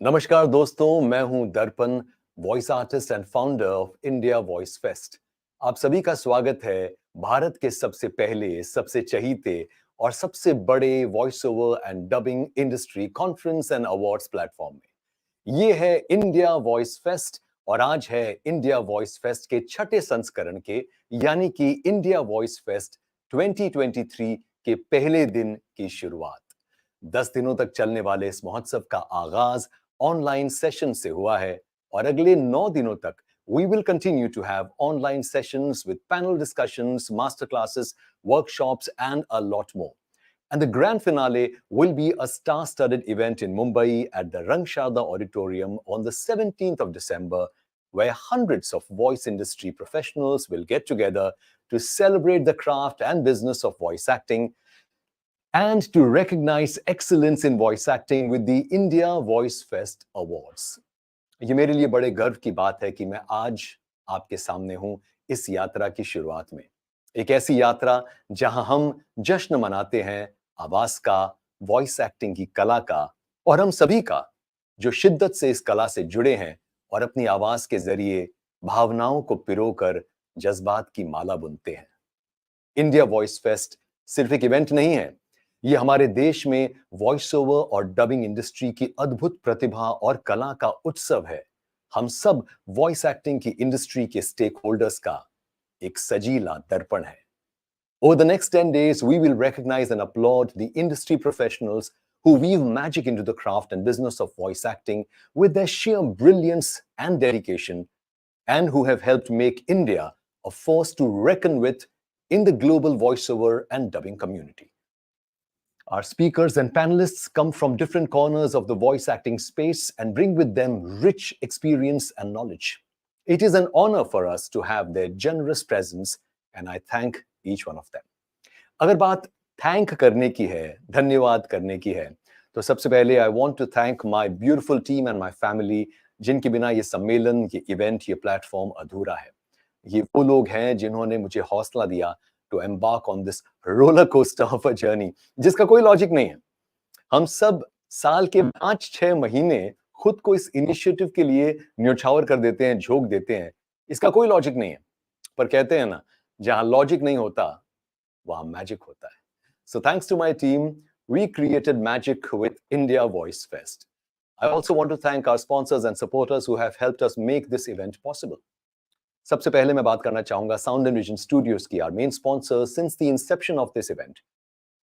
नमस्कार दोस्तों, मैं हूं दर्पण, voice artist and founder of India voice fest. आप सभी का स्वागत है भारत के सबसे पहले, सबसे चहीते और सबसे बड़े voice over and dubbing industry conference and awards platform में। ये है इंडिया वॉइस फेस्ट और आज है इंडिया वॉइस फेस्ट के छठे संस्करण के यानी कि इंडिया वॉइस फेस्ट 2023 के पहले दिन की शुरुआत। 10 दिनों तक चलने वाले इस महोत्सव का आगाज ऑनलाइन सेशन से हुआ है और अगले 9 दिनों तक we will continue to have online sessions with panel discussions, master classes, workshops and a lot more. And the grand finale will be a star-studded event in Mumbai at the Rangshada Auditorium on the 17th of December, where hundreds of voice industry professionals will get together to celebrate the craft and business of voice acting and to recognize excellence in voice acting with the India Voice Fest Awards. ये मेरे लिए बड़े गर्व की बात है कि मैं आज आपके सामने हूं इस यात्रा की शुरुआत में। एक ऐसी यात्रा जहां हम जश्न मनाते हैं आवाज का, वॉइस एक्टिंग की कला का और हम सभी का जो शिद्दत से इस कला से जुड़े हैं और अपनी आवाज के जरिए भावनाओं को पिरोकर जज्बात की माला बुनते हैं। इंडिया वॉइस फेस्ट सिर्फ एक इवेंट नहीं है, ये हमारे देश में वॉइस ओवर और डबिंग इंडस्ट्री की अद्भुत प्रतिभा और कला का उत्सव है। हम सब वॉइस एक्टिंग की इंडस्ट्री के स्टेक होल्डर्स का एक सजीला दर्पण है। Over the next 10 days, we will recognize and applaud the industry professionals who weave magic into the craft and business of voice acting with their sheer brilliance and dedication, and who have helped make India a force to reckon with in the global voiceover and dubbing community. Our speakers and panelists come from different corners of the voice acting space and bring with them rich experience and knowledge. It is an honor for us to have their generous presence, and I thank each one of them. अगर बात thank करने की है, धन्यवाद करने की है, तो सबसे पहले I want to thank my beautiful team and my family, जिनके बिना ये सम्मेलन, ये इवेंट, ये प्लेटफॉर्म अधूरा है। ये वो लोग हैं जिन्होंने मुझे हौसला दिया to embark on this roller coaster of a journey, जिसका कोई लॉजिक नहीं है। हम सब साल के 5-6 महीने खुद को इस इनिशिएटिव के लिए न्योछावर कर देते हैं, झोंक देते हैं। इसका कोई लॉजिक नहीं है, पर कहते हैं ना, जहां लॉजिक नहीं होता वहां मैजिक होता है। So thanks to my team, we created magic with India Voice Fest. I also want to thank our sponsors and supporters who have helped us make this event possible. सबसे पहले मैं बात करना चाहूंगा Sound and Vision Studios की, our main sponsor since the inception of this event.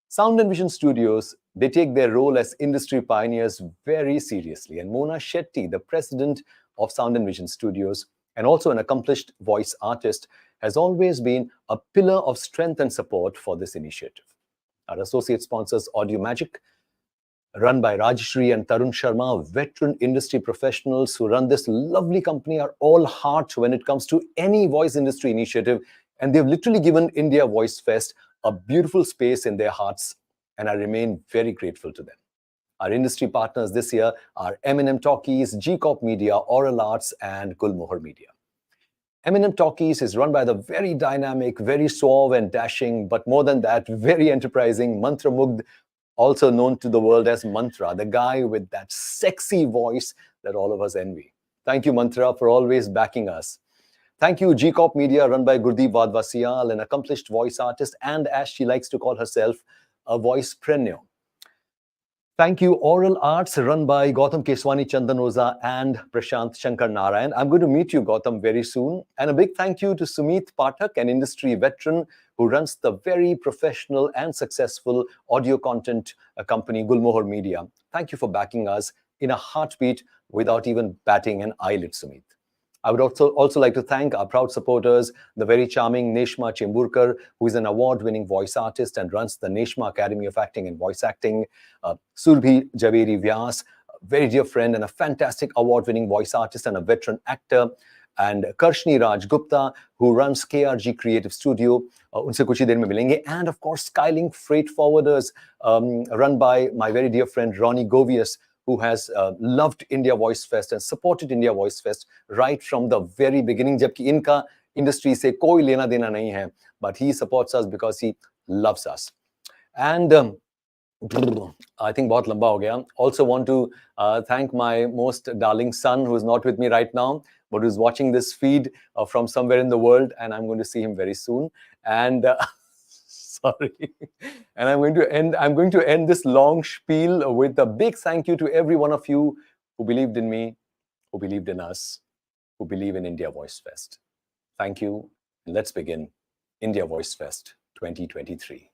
Sound and Vision Studios, they take their role as industry pioneers very seriously, and Mona Shetty, the president of Sound and Vision Studios and also an accomplished voice artist, has always been a pillar of strength and support for this initiative. Our associate sponsors Audio Magic, run by Rajshri and Tarun Sharma, veteran industry professionals who run this lovely company, are all heart when it comes to any voice industry initiative, and they've literally given India Voice Fest a beautiful space in their hearts, and I remain very grateful to them. Our industry partners this year are MnM Talkies, G-Corp Media, Aural Arts and Gulmohar Media. MnM Talkies is run by the very dynamic, very suave and dashing, but more than that, very enterprising Mantra Mugdh, also known to the world as Mantra, the guy with that sexy voice that all of us envy. Thank you, Mantra, for always backing us. Thank you, G-Corp Media, run by Gurdeep Vadvasiyal, an accomplished voice artist, and as she likes to call herself, a voicepreneur. Thank you, Aural Arts, run by Gautam Keswani Chandanoza and Prashant Shankar Narayan. I'm going to meet you, Gautam, very soon. And a big thank you to Sumit Pathak, an industry veteran who runs the very professional and successful audio content company, Gulmohar Media. Thank you for backing us in a heartbeat without even batting an eyelid, Sumit. I would also like to thank our proud supporters, the very charming Neshma Chemburkar, who is an award-winning voice artist and runs the Neshma Academy of Acting and Voice Acting, Surabhi, Javeri, Vyas, a very dear friend and a fantastic award-winning voice artist and a veteran actor, and Karshni Raj Gupta, who runs KRG Creative Studio, unse kuch hi der mein milenge, and of course Skylink Freight Forwarders, run by my very dear friend Ronnie Govius, who has loved India Voice Fest and supported India Voice Fest right from the very beginning, jabki inka industry se koi lena dena nahi hai, but he supports us because he loves us. And I think बहुत लंबा हो गया. Also want to thank my most darling son who is not with me right now, but who's watching this feed from somewhere in the world, and I'm going to see him very soon. And sorry, and I'm going to end this long spiel with a big thank you to every one of you who believed in me, who believed in us, who believe in India Voice Fest. Thank you. Let's begin India Voice Fest 2023.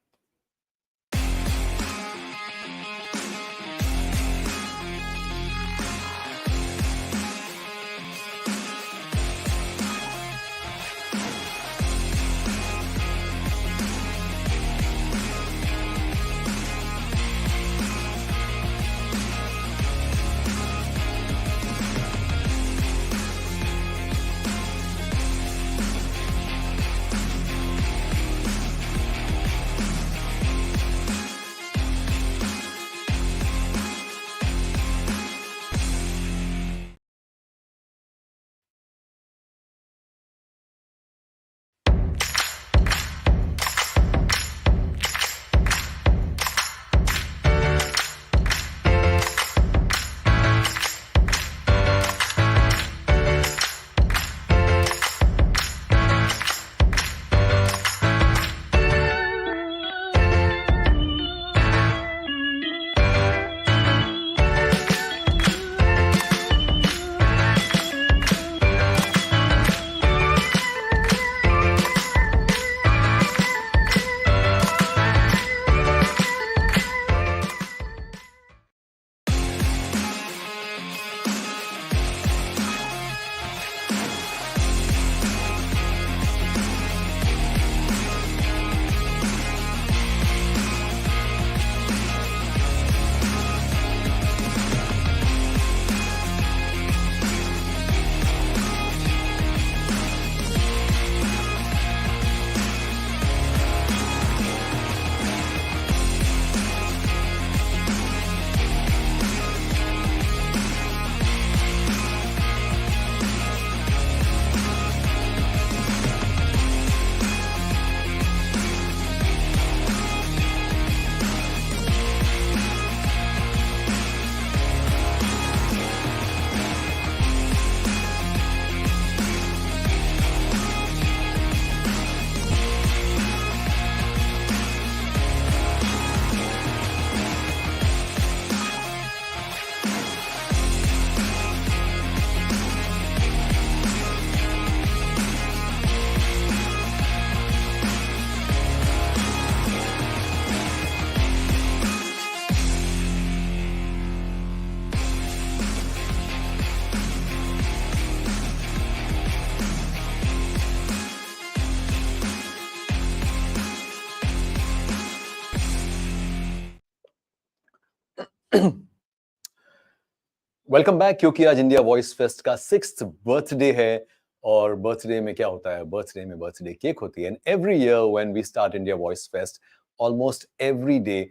Welcome back, क्योंकि आज India voice fest का 6th birthday है. और birthday में क्या होता है? Birthday में बर्थडे केक होती है. And every year when we start India voice Fest, almost every day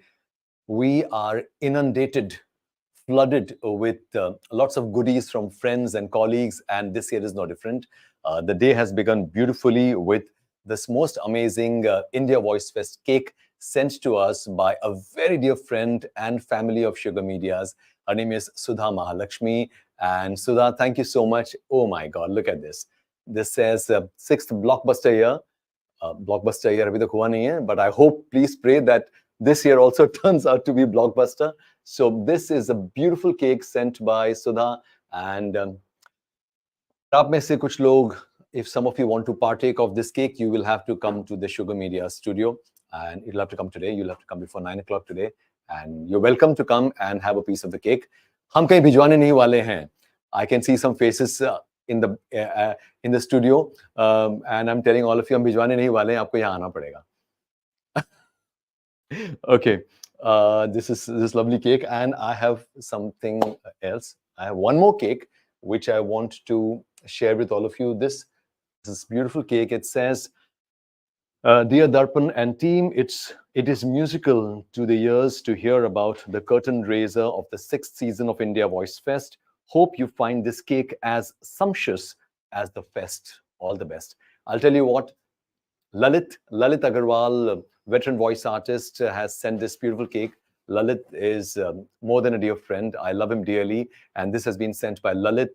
we are inundated, flooded with lots of goodies from friends and colleagues, and this year is no different. The day has begun beautifully with this most amazing India Voice Fest cake sent to us by a very dear friend and family of Sugar Mediaz. Her name is Sudha Mahalakshmi. And Sudha, thank you so much. Oh my God, look at this. This says 6th blockbuster year. Blockbuster year abhi tak hua nahi hai, but I hope, please pray that this year also turns out to be blockbuster. So this is a beautiful cake sent by Sudha. And आप में से कुछ लोग, if some of you want to partake of this cake, you will have to come to the Sugar Media studio, and you'll have to come today. You'll have to come before 9 o'clock today, and you're welcome to come and have a piece of the cake. हम कहीं भिजवाने नहीं वाले हैं. I can see some faces in the studio, and I'm telling all of you, हम भिजवाने नहीं वाले हैं, आपको यहाँ आना पड़ेगा. Okay, this is this lovely cake, and I have something else. I have one more cake which I want to share with all of you. This beautiful cake. It says, "Dear Darpan and team, it is musical to the ears to hear about the curtain raiser of the 6th season of India Voice Fest. Hope you find this cake as sumptuous as the fest. All the best." I'll tell you what, Lalit Agarwal, veteran voice artist, has sent this beautiful cake. Lalit is more than a dear friend. I love him dearly. And this has been sent by Lalit,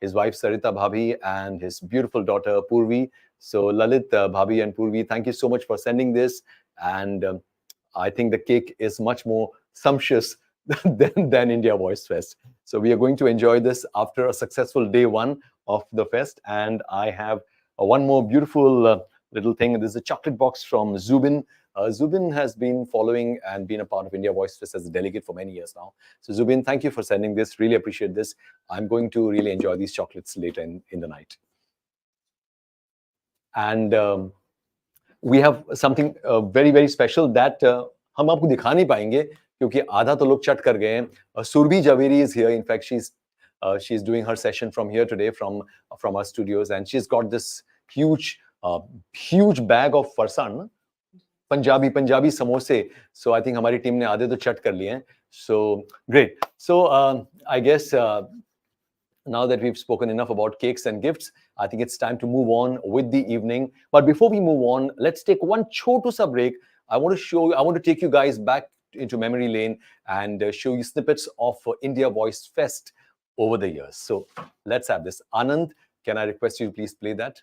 his wife Sarita Bhabhi, and his beautiful daughter Purvi. So Lalit, Bhabhi and Purvi, thank you so much for sending this. And I think the cake is much more sumptuous than India Voice Fest. So we are going to enjoy this after a successful day one of the fest. And I have one more beautiful little thing. This is a chocolate box from Zubin. Zubin has been following and been a part of India Voice Fest as a delegate for many years now. So Zubin, thank you for sending this. Really appreciate this. I'm going to really enjoy these chocolates later in the night. And we have something very, very special that हम आपको दिखा नहीं पाएंगे क्योंकि आधा तो लोग चट कर गए हैं. Surabhi Javeri is here. In fact, she's doing her session from here today from our studios, and she's got this huge bag of farsan, Punjabi samosa. So I think हमारी टीम ने आधे तो चट कर लिए हैं. So great. So I guess now that we've spoken enough about cakes and gifts, I think it's time to move on with the evening. But before we move on, let's take one chotu sa break. I want to take you guys back into memory lane and show you snippets of India Voice Fest over the years. So let's have this. Anand, can I request you to please play that?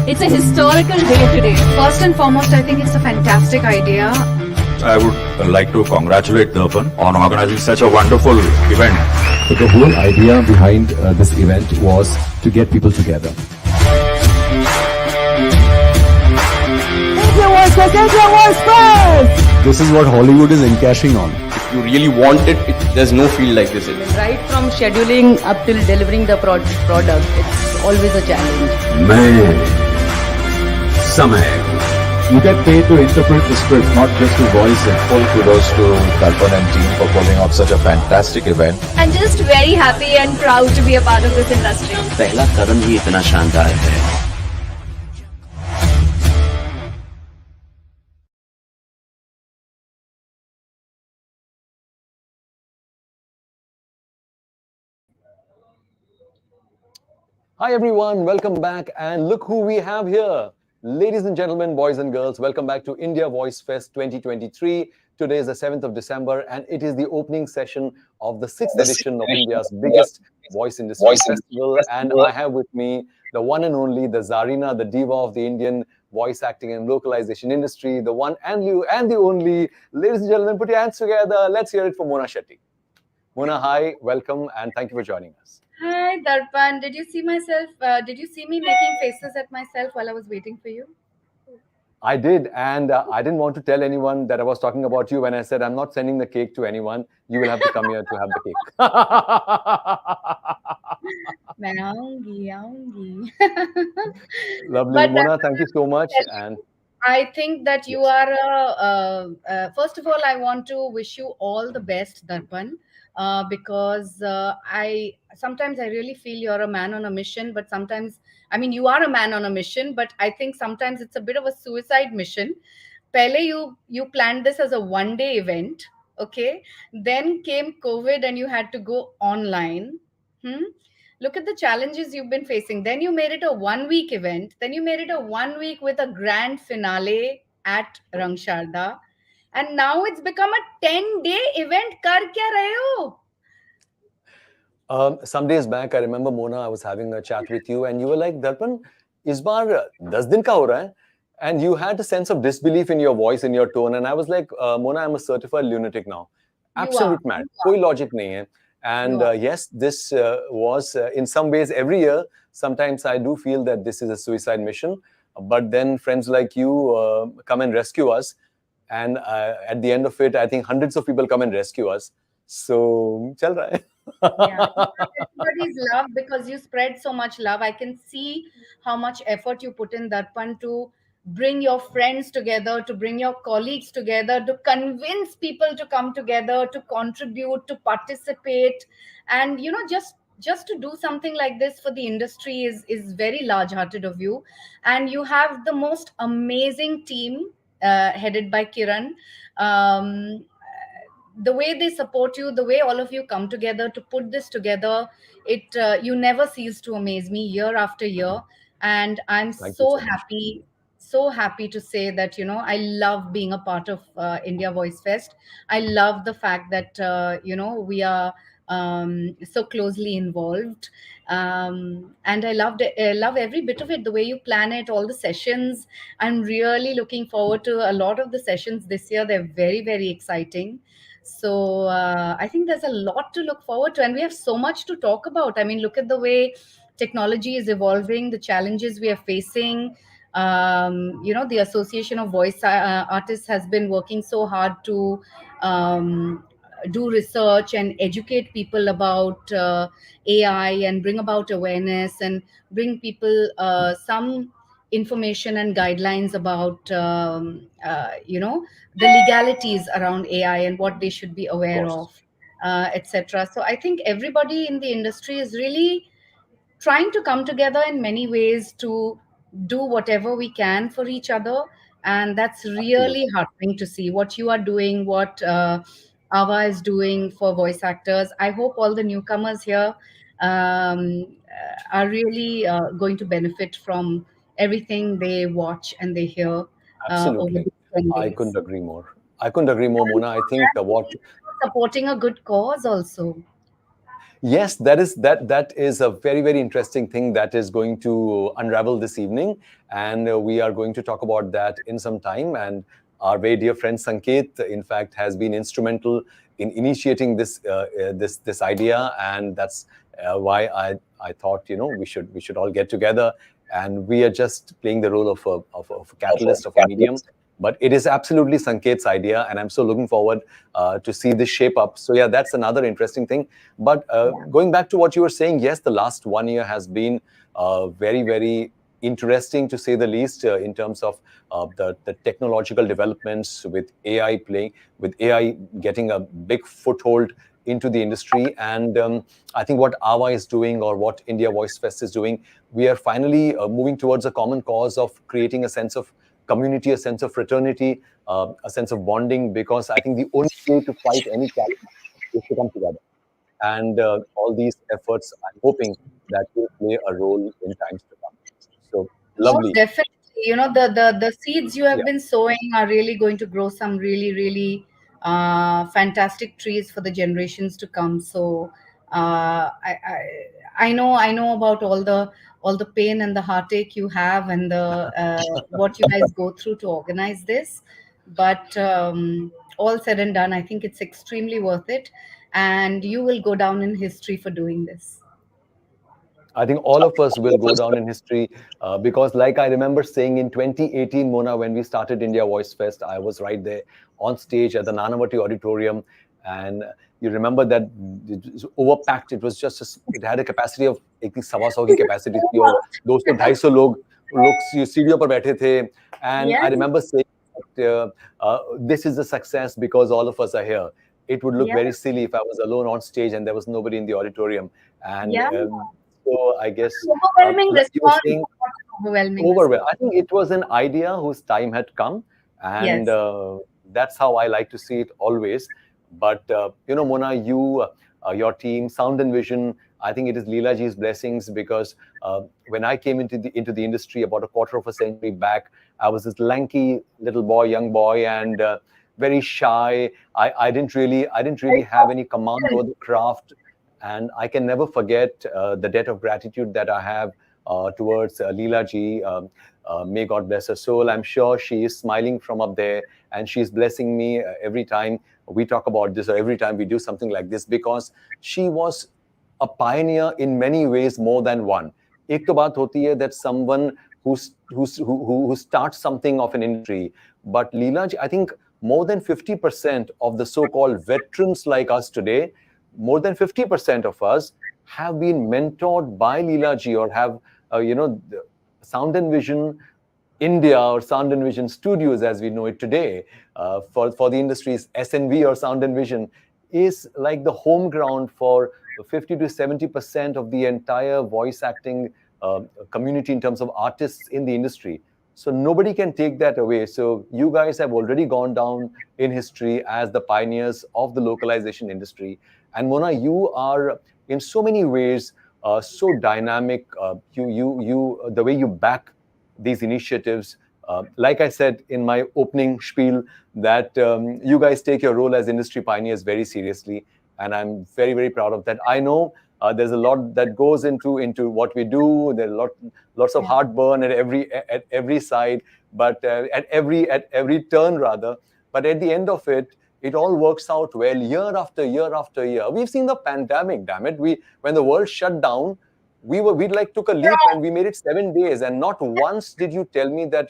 It's a historical day today. First and foremost, I think it's a fantastic idea. I would like to congratulate Darrpan on organizing such a wonderful event. So the whole idea behind this event was to get people together. This is what Hollywood is encashing on. If you really want it, there's no field like this. Right from scheduling up till delivering the product, it's always a challenge. You get paid to interpret the script, not just to voice it. Full kudos to Darrpan and team for pulling off such a fantastic event. I'm just very happy and proud to be a part of this industry. पहला कदम ही इतना शानदार है. Hi everyone, welcome back, and look who we have here. Ladies and gentlemen, boys and girls, welcome back to India Voice Fest 2023. Today is the 7th of December, and it is the opening session of the 6th edition of India's biggest voice industry festival. And I have with me the one and only, the Zarina, the diva of the Indian voice acting and localization industry, the one and the only. Ladies and gentlemen, put your hands together. Let's hear it for Mona Shetty. Mona, hi, welcome, and thank you for joining us. Hi, Darrpan. Did you see myself? Did you see me making faces at myself while I was waiting for you? I did, and I didn't want to tell anyone that I was talking about you when I said I'm not sending the cake to anyone. You will have to come here to have the cake. मैं आऊंगी. Lovely, But Mona. Thank you so much. And I think that you are. First of all, I want to wish you all the best, Darrpan. Because I sometimes I really feel you're a man on a mission, but sometimes, I mean, you are a man on a mission, but I think sometimes it's a bit of a suicide mission. Pehle you planned this as a one-day event, okay? Then came COVID and you had to go online. Look at the challenges you've been facing. Then you made it a one-week event. Then you made it a 1 week with a grand finale at Rangsharda. And now it's become a 10-day event. Kar kya rahe ho? Some days back, I remember, Mona, I was having a chat with you, and you were like, Darrpan, is baar 10 din ka ho raha hai? And you had a sense of disbelief in your voice, in your tone. And I was like, Mona, I'm a certified lunatic now. Absolute mad. Koi logic nahi hai. And yes, this was in some ways every year. Sometimes I do feel that this is a suicide mission. But then friends like you come and rescue us. And at the end of it, I think hundreds of people come and rescue us. So, chal raha hai. Yeah, everybody's love, because you spread so much love. I can see how much effort you put in, Darrpan, to bring your friends together, to bring your colleagues together, to convince people to come together, to contribute, to participate. And, you know, just to do something like this for the industry is very large-hearted of you. And you have the most amazing team headed by Kiran. The way they support you, the way all of you come together to put this together, you never cease to amaze me year after year. And I'm Thank you so so much. happy to say that, I love being a part of India Voice Fest. I love the fact that, we are so closely involved. And I love every bit of it, the way you plan it, all the sessions. I'm really looking forward to a lot of the sessions this year. They're very, very exciting. So I think there's a lot to look forward to, and we have so much to talk about. I mean, look at the way technology is evolving, the challenges we are facing. The Association of Voice Artists has been working so hard to do research and educate people about AI, and bring about awareness, and bring people some information and guidelines about the legalities around AI and what they should be Of aware course. of, etc. So I think everybody in the industry is really trying to come together in many ways to do whatever we can for each other. And that's really Absolutely. heartening to see what you are doing, what Ava is doing for voice actors. I hope all the newcomers here are really going to benefit from everything they watch and they hear over Absolutely. these 10 I days. couldn't agree more. I couldn't agree more, Mona. I think what Supporting a good cause also. Yes, that is a very, very interesting thing that is going to unravel this evening, and we are going to talk about that in some time. And our very dear friend Sanket, in fact, has been instrumental in initiating this idea, and that's why I thought we should all get together, and we are just playing the role of a catalyst, of a medium. But it is absolutely Sanket's idea, and I'm so looking forward to see this shape up. So yeah, that's another interesting thing. But going back to what you were saying, yes, the last 1 year has been very, very interesting, to say the least, in terms of the technological developments with AI getting a big foothold into the industry. And I think what AVA is doing, or what India Voice Fest is doing, we are finally moving towards a common cause of creating a sense of community, a sense of fraternity, a sense of bonding, because I think the only way to fight any challenge is to come together. And all these efforts, I'm hoping that will play a role in times to come. So Most lovely. definitely. The seeds you have Yeah. been sowing are really going to grow some really, really fantastic trees for the generations to come. So I know about all the pain and the heartache you have, and the what you guys go through to organize this. But all said and done, I think it's extremely worth it, and you will go down in history for doing this. I think all of us will go down in history, because, like I remember saying in 2018, Mona, when we started India Voice Fest, I was right there on stage at the Nanavati Auditorium, and you remember that it was overpacked. It was it had a capacity of, I think, 125 की capacity थी, और 200-250 लोग सीढ़ियों पर बैठे थे. And I Yeah, remember saying that this is a success because all of us are here. It would look yeah, very silly if I was alone on stage and there was nobody in the auditorium. And yeah. so I guess, Overwhelming like you were response. saying, Overwhelming overwhelmed. response. I think it was an idea whose time had come, and Yes. that's how I like to see it always. But Mona, your team, Sound and Vision, I think it is Leela ji's blessings, because when I came into the industry about a quarter of a century back, I was this lanky little boy, young boy, and very shy. I didn't really have any command over the craft, and I can never forget the debt of gratitude that I have towards Leela ji. May God bless her soul. I'm sure she is smiling from up there, and she's blessing me every time we talk about this, or every time we do something like this, because she was a pioneer in many ways, more than one. एक तो बात होती है that someone who starts something of an industry, but Leela ji, I think more than 50% of the so-called veterans like us today, more than 50% of us have been mentored by Leela ji, or have, Sound and Vision India, or Sound and Vision Studios as we know it today, for the industries, SNV or Sound and Vision, is like the home ground for 50 to 70% of the entire voice acting community in terms of artists in the industry. So nobody can take that away. So you guys have already gone down in history as the pioneers of the localization industry. And Mona, you are in so many ways so dynamic. The way you back these initiatives. Like I said in my opening spiel, that you guys take your role as industry pioneers very seriously, and I'm very, very proud of that. I know there's a lot that goes into what we do. There's lots of heartburn at every side, but at every turn rather. But at the end of it, it all works out well year after year after year. We've seen the pandemic, damn it. When the world shut down, we like took a leap and we made it 7 days, and not once did you tell me that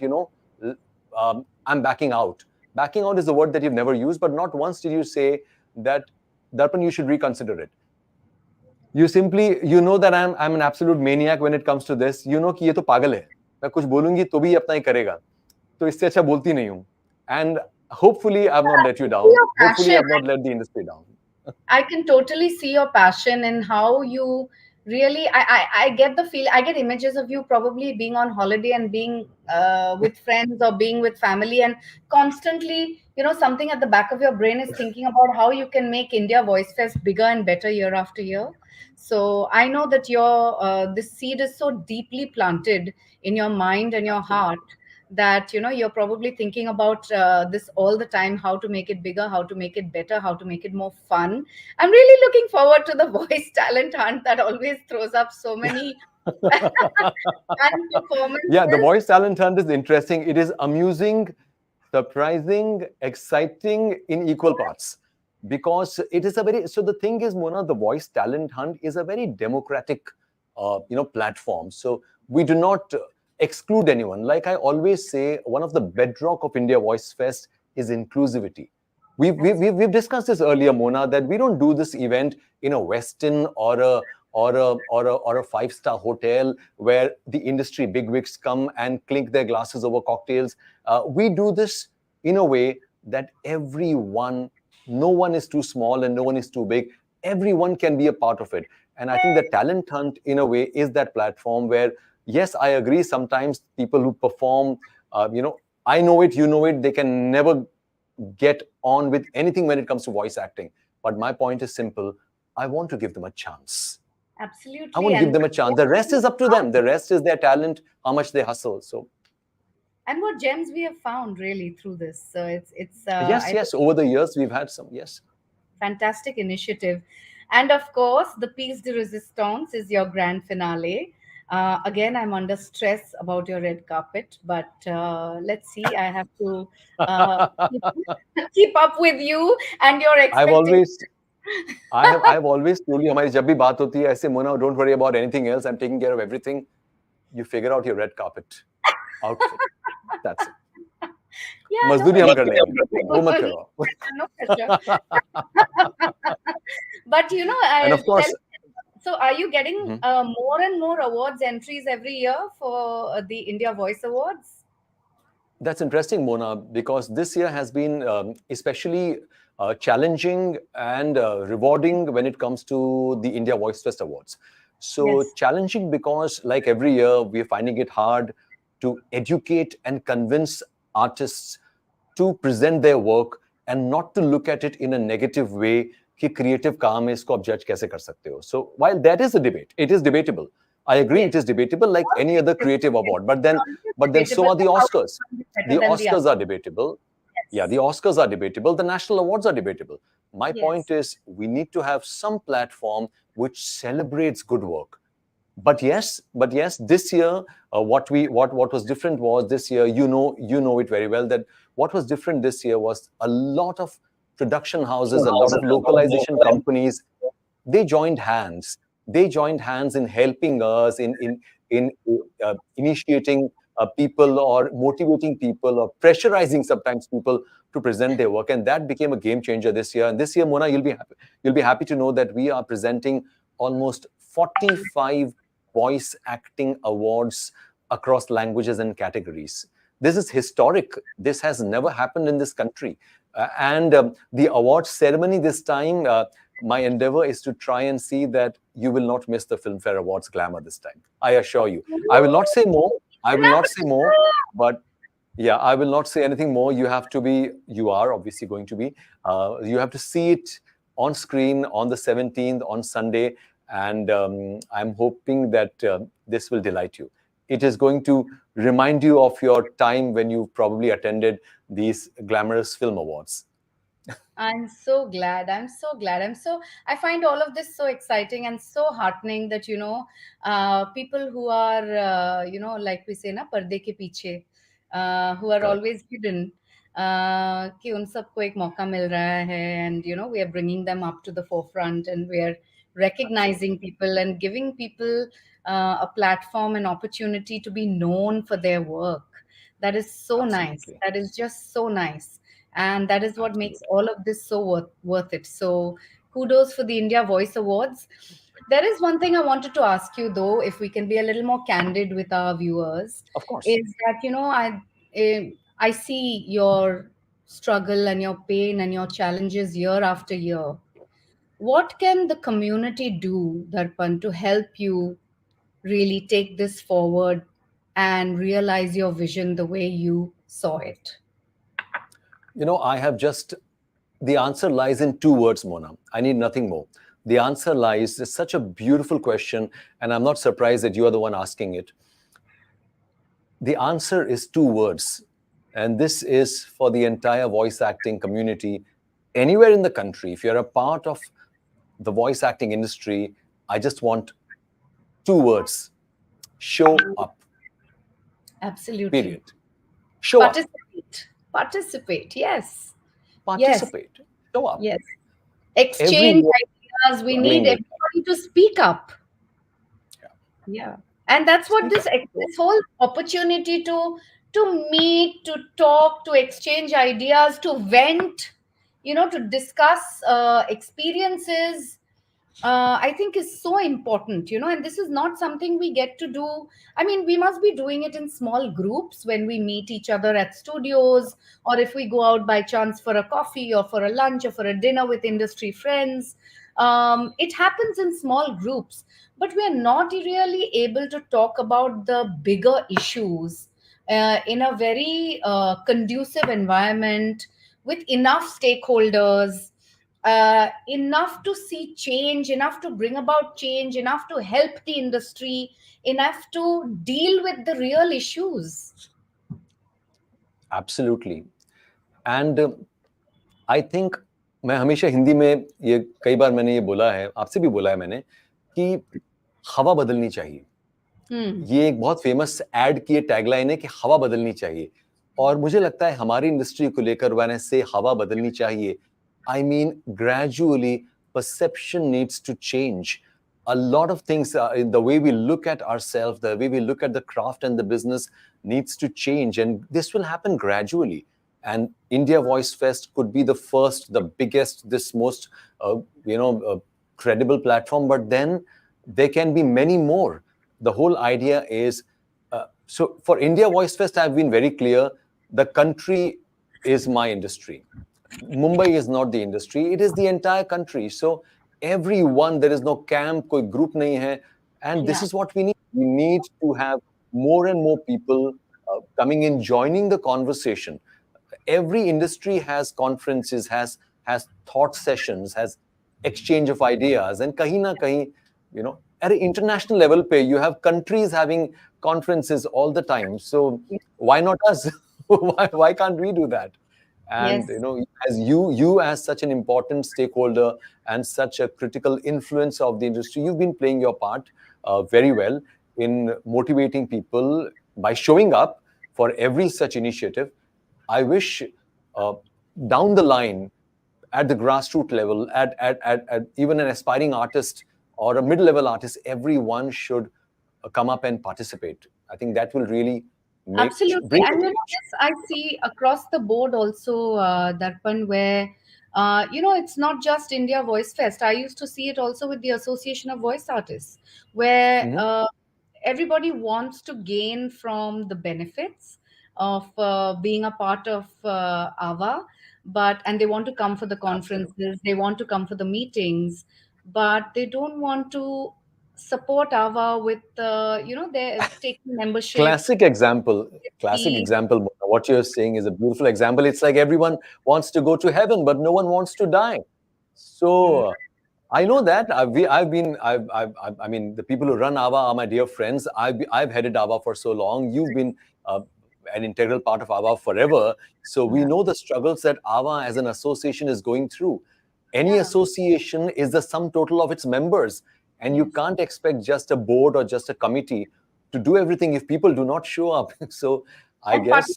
I'm backing out. Backing out is a word that you've never used, but not once did you say that, Darpan, you should reconsider it. You simply, that I'm an absolute maniac when it comes to this. You know कि ये तो पागल है. मैं कुछ बोलूंगी तो भी अपना ही करेगा. तो इससे अच्छा बोलती नहीं हूँ. And hopefully I've not let you down. Hopefully I've not let the industry down. I can totally see your passion and how you really, I get the feel, I get images of you probably being on holiday and being with friends or being with family, and constantly, something at the back of your brain is thinking about how you can make India Voice Fest bigger and better year after year. So I know that this seed is so deeply planted in your mind and your heart that you're probably thinking about this all the time, how to make it bigger, how to make it better, how to make it more fun. I'm really looking forward to the voice talent hunt that always throws up so many fun performances. Yeah, the voice talent hunt is interesting. It is amusing, surprising, exciting in equal parts, because it is so the thing is, Mona, the voice talent hunt is a very democratic platform. So we do not exclude anyone. Like I always say, one of the bedrock of India Voice Fest is inclusivity. We've discussed this earlier, Mona, that we don't do this event in a Westin or a five-star hotel where the industry bigwigs come and clink their glasses over cocktails. We do this in a way that everyone, no one is too small and no one is too big. Everyone can be a part of it. And I think the talent hunt, in a way, is that platform where, yes, I agree, sometimes people who perform, I know it, you know it, they can never get on with anything when it comes to voice acting. But my point is simple. I want to give them a chance. Absolutely. I want to give them a chance. The rest is up to them. The rest is their talent, how much they hustle. So. And what gems we have found really through this. So it's yes. Over the years, we've had some, yes. Fantastic initiative. And of course, the piece de resistance is your grand finale. Again, I'm under stress about your red carpet, but let's see. I have to keep up with you and your expectations. I've always told you, हमारी जब भी बात होती है ऐसे, Mona, don't worry about anything else. I'm taking care of everything. You figure out your red carpet outfit. That's it. Yeah, मजदूरी हम कर लेंगे. वो मत करो. No pressure. But and of course. So are you getting more and more awards entries every year for the India Voice Awards? That's interesting, Mona, because this year has been especially challenging and rewarding when it comes to the India Voice Fest Awards. So yes. Challenging because, like every year, we're finding it hard to educate and convince artists to present their work and not to look at it in a negative way. कि creative काम है, इसको आप judge कैसे कर सकते हो? So while that is a debate, it is debatable. I agree, yes. It is debatable like any other creative award. But then so are the Oscars. The Oscars are debatable. Yes. Yeah, the Oscars are debatable. The national awards are debatable. My point is, we need to have some platform which celebrates good work. But yes, this year, what was different was this year. You know it very well that what was different this year was a lot of production houses, a lot of localization companies, they joined hands. They joined hands in helping us, in initiating people or motivating people or pressurizing sometimes people to present their work. And that became a game changer this year. And this year, Mona, you'll be happy to know that we are presenting almost 45 voice acting awards across languages and categories. This is historic. This has never happened in this country. And the awards ceremony this time, my endeavor is to try and see that you will not miss the Filmfare Awards glamour this time. I assure you. I will not say more. But yeah, I will not say anything more. You are obviously going to be. You have to see it on screen on the 17th, on Sunday. and I'm hoping that this will delight you. It is going to remind you of your time when you probably attended these glamorous film awards. I'm so glad. I'm so glad. I find all of this so exciting and so heartening that, people who are, like we say, na, पर्दे के पीछे, who are Correct. always hidden, कि उन सबको एक मौका मिल रहा है, and, we are bringing them up to the forefront, and we are recognizing people and giving people a platform and opportunity to be known for their work. That is so nice. Absolutely. That is just so nice. And that is what makes all of this so worth it. So kudos for the India Voice Awards. There is one thing I wanted to ask you, though, if we can be a little more candid with our viewers, Of course. is that, I see your struggle and your pain and your challenges year after year. What can the community do, Darpan, to help you really take this forward and realize your vision the way you saw it? I have just, the answer lies in 2 words, Mona. I need nothing more. The answer lies, it's such a beautiful question, and I'm not surprised that you are the one asking it. The answer is 2 words, and this is for the entire voice acting community anywhere in the country. If you're a part of the voice acting industry, I just want 2 words: show up. Absolutely. Period. Show Participate. Yes. up. Participate. Yes. Show up. Yes. Exchange Everyone ideas. We need everybody to speak up. Yeah. And that's what this whole opportunity to meet, to talk, to exchange ideas, to vent, to discuss experiences, I think is so important, and this is not something we get to do. I mean, we must be doing it in small groups when we meet each other at studios, or if we go out by chance for a coffee or for a lunch or for a dinner with industry friends. It happens in small groups, but we are not really able to talk about the bigger issues in a very conducive environment with enough stakeholders, enough to see change, enough to bring about change, enough to help the industry, enough to deal with the real issues. Absolutely. And I think मैं हमेशा हिंदी में ये कई बार मैंने ये बोला है, आपसे भी बोला है मैंने, कि हवा बदलनी चाहिए. ये एक बहुत फेमस एड की टैगलाइन है कि हवा बदलनी चाहिए, और मुझे लगता है हमारी इंडस्ट्री को लेकर when I say हवा बदलनी चाहिए, I mean gradually perception needs to change. A lot of things, the way we look at ourselves, the way we look at the craft and the business needs to change, and this will happen gradually. And India Voice Fest could be the first, the biggest, this most, credible platform. But then there can be many more. The whole idea is, so for India Voice Fest, I've been very clear. The country is my industry. Mumbai is not the industry. It is the entire country. So everyone, there is no camp, koi group nahi hai. And this is what we need. We need to have more and more people coming in, joining the conversation. Every industry has conferences, has thought sessions, has exchange of ideas, and kahin na kahin, at an international level pe, you have countries having conferences all the time. So why not us? why can't we do that? And as you as such an important stakeholder and such a critical influence of the industry, you've been playing your part very well in motivating people by showing up for every such initiative. I wish down the line, at the grassroots level, at even an aspiring artist or a mid-level artist, everyone should come up and participate. I think that will really make... Absolutely. And this I see across the board also, Darpan, where, it's not just India Voice Fest. I used to see it also with the Association of Voice Artists, where everybody wants to gain from the benefits of being a part of AVA, and they want to come for the conferences, they want to come for the meetings, but they don't want to support AVA with, they're taking membership. Classic example. What you're saying is a beautiful example. It's like everyone wants to go to heaven, but no one wants to die. So I know that. I mean, the people who run AVA are my dear friends. I've headed AVA for so long. You've been an integral part of AVA forever. So we know the struggles that AVA as an association is going through. Any association is the sum total of its members. And you can't expect just a board or just a committee to do everything if people do not show up. So I guess,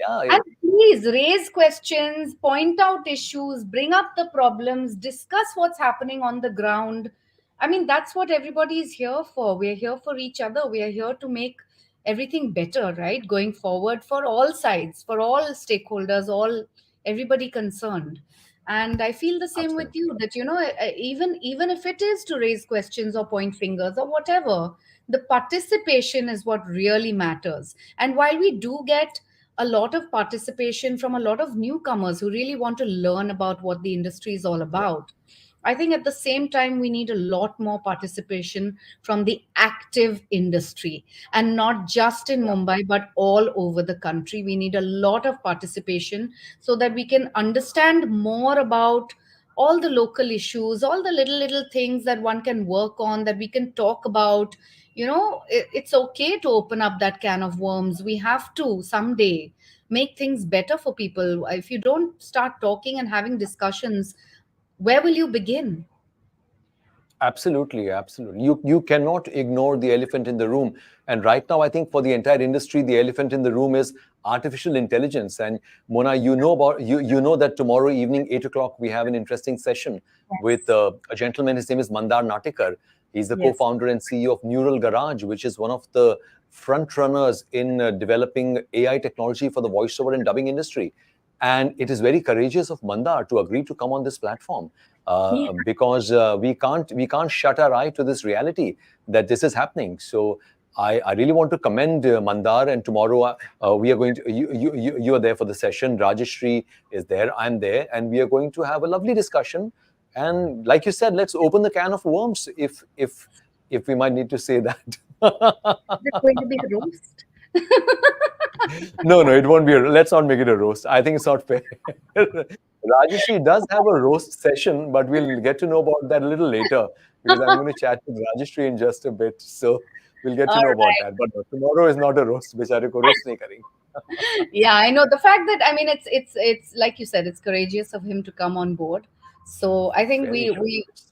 And please raise questions, point out issues, bring up the problems, discuss what's happening on the ground. I mean, that's what everybody is here for. We're here for each other. We are here to make everything better, right? Going forward for all sides, for all stakeholders, everybody concerned. And I feel the same with you, that even if it is to raise questions or point fingers or whatever, the participation is what really matters. And while we do get a lot of participation from a lot of newcomers who really want to learn about what the industry is all about, I think at the same time, we need a lot more participation from the active industry, and not just in Mumbai, but all over the country. We need a lot of participation so that we can understand more about all the local issues, all the little things that one can work on, that we can talk about. It's okay to open up that can of worms. We have to someday make things better for people. If you don't start talking and having discussions, where will you begin? Absolutely, absolutely. You cannot ignore the elephant in the room. And right now, I think for the entire industry, the elephant in the room is artificial intelligence. And Mona, you know that tomorrow evening, 8 o'clock, we have an interesting session with a gentleman. His name is Mandar Natikar. He's the co-founder and CEO of Neural Garage, which is one of the front runners in developing AI technology for the voiceover and dubbing industry. And it is very courageous of Mandar to agree to come on this platform, because we can't shut our eye to this reality that this is happening. So I really want to commend Mandar. And tomorrow we are going to you are there for the session. Rajeshri is there. I'm there, and we are going to have a lovely discussion. And like you said, let's open the can of worms, if we might need to say that. Is it going to be a roast? No, it won't be. Let's not make it a roast. I think it's not fair. Rajeshri does have a roast session, but we'll get to know about that a little later, because I'm going to chat with Rajeshri in just a bit. So we'll get to know about that. But no, tomorrow is not a roast. Bechare ko roast nahi karenge. Yeah, I know. The fact that, I mean, it's like you said, it's courageous of him to come on board. So I think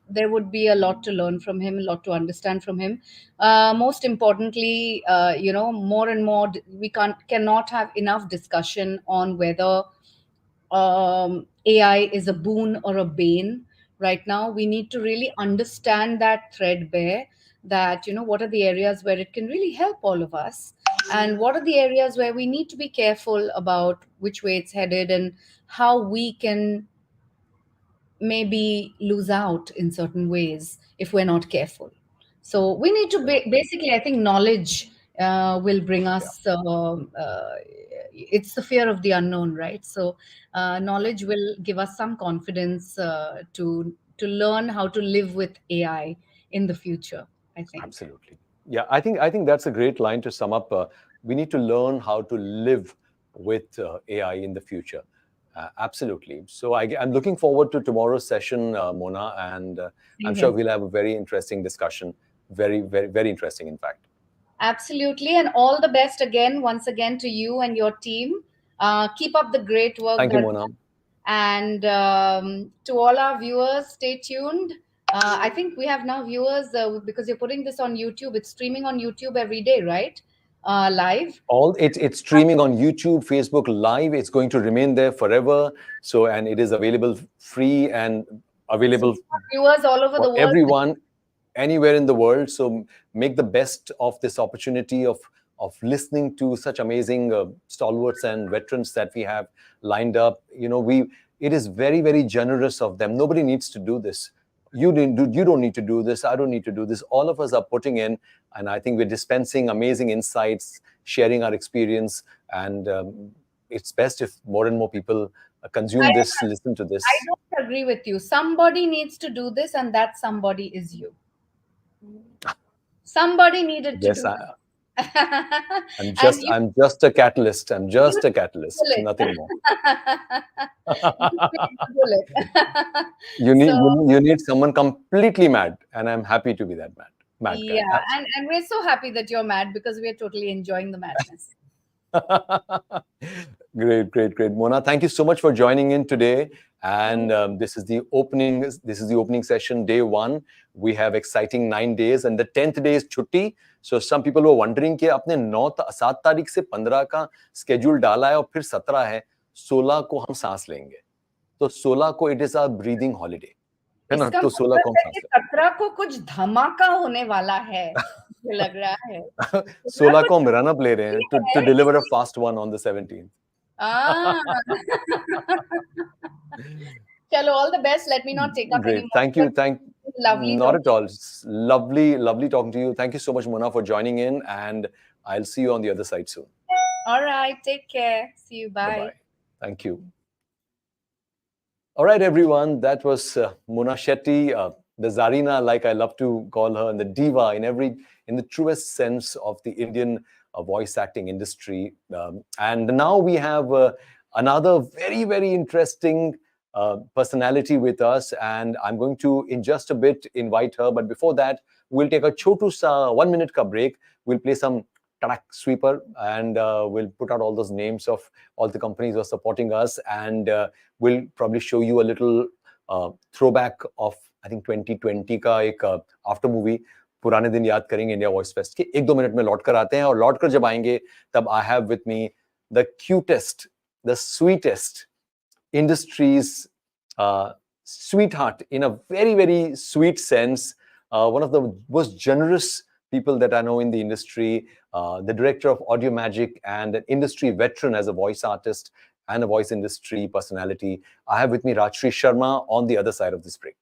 there would be a lot to learn from him, a lot to understand from him. Most importantly, more and more, we cannot have enough discussion on whether AI is a boon or a bane. Right now, we need to really understand that threadbare, that, what are the areas where it can really help all of us, and what are the areas where we need to be careful about which way it's headed, and how we can maybe lose out in certain ways if we're not careful. So we need to basically, I think knowledge will bring us, it's the fear of the unknown, right? So knowledge will give us some confidence to learn how to live with AI in the future, I think. Absolutely. Yeah, I think that's a great line to sum up. We need to learn how to live with AI in the future. Absolutely. So I'm looking forward to tomorrow's session, Mona, and I'm sure we'll have a very interesting discussion. Very, very, very interesting, in fact. Absolutely. And all the best once again to you and your team. Keep up the great work. Thank you, Mona. And to all our viewers, stay tuned. I think we have now viewers because you're putting this on YouTube. It's streaming on YouTube every day, right? Live. It's streaming on YouTube, Facebook Live. It's going to remain there forever. So, and it is available free and available for viewers all over the world. Everyone, anywhere in the world. So make the best of this opportunity of listening to such amazing stalwarts and veterans that we have lined up. It is very, very generous of them. Nobody needs to do this. You don't need to do this. I don't need to do this. All of us are putting in, and I think we're dispensing amazing insights, sharing our experience, and it's best if more and more people consume this, listen to this. I don't agree with you. Somebody needs to do this, and that somebody is you. Somebody needed to do this. And you I'm just a catalyst. I'm just a catalyst, bullet. nothing more. You bit the bullet. You need So you need someone completely mad, and I'm happy to be that mad guy. yeah, and we're so happy that you're mad because we're totally enjoying the madness. Great. Mona, thank you so much for joining in today. And this is the opening. This is the opening session, day 1. We have exciting 9 days, and the 10th day is chutti. So some people were wondering कि अपने 7 तारीख से 15 का schedule डाला है और फिर 17 है, 16 को हम सांस लेंगे. तो 16 को it is our breathing holiday. है ना? इसका तो 16 को हम मतलब है सांस कि 17 को कुछ धमाका होने वाला है, मुझे लग रहा है. 16 को हम run up ले रहे हैं to deliver a fast one on the 17th. Chalo, all the best. Let me not take up any more. Thank you. Lovely. Not at all. Lovely talking to you. Thank you so much, Mona, for joining in, and I'll see you on the other side soon. All right. Take care. See you. Bye. Bye-bye. Thank you. All right, everyone. That was Mona Shetty, the Zarina, like I love to call her, and the diva in the truest sense of the Indian voice acting industry. And now we have another very interesting personality with us, and I'm going to, in just a bit, invite her. But before that, we'll take a chotu sa 1 minute ka break. We'll play some track sweeper, and we'll put out all those names of all the companies who are supporting us, and we'll probably show you a little throwback of, I think, 2020 का एक after movie. पुराने दिन याद करेंगे India voice fest के. 1-2 minute में लौट कर आते हैं, और लौट कर जब आएंगे तब I have with me the cutest, the sweetest industry's sweetheart, in a very sweet sense, one of the most generous people that I know in the industry, the director of Audio Magic and an industry veteran as a voice artist and a voice industry personality. I have with me Rajshri Sharma on the other side of this break.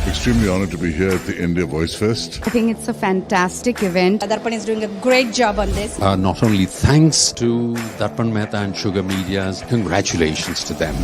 Extremely honored to be here at the India Voice Fest. I think it's a fantastic event. Darpan is doing a great job on this. Not only thanks to Darrpan Mehta and Sugar Mediaz, congratulations to them.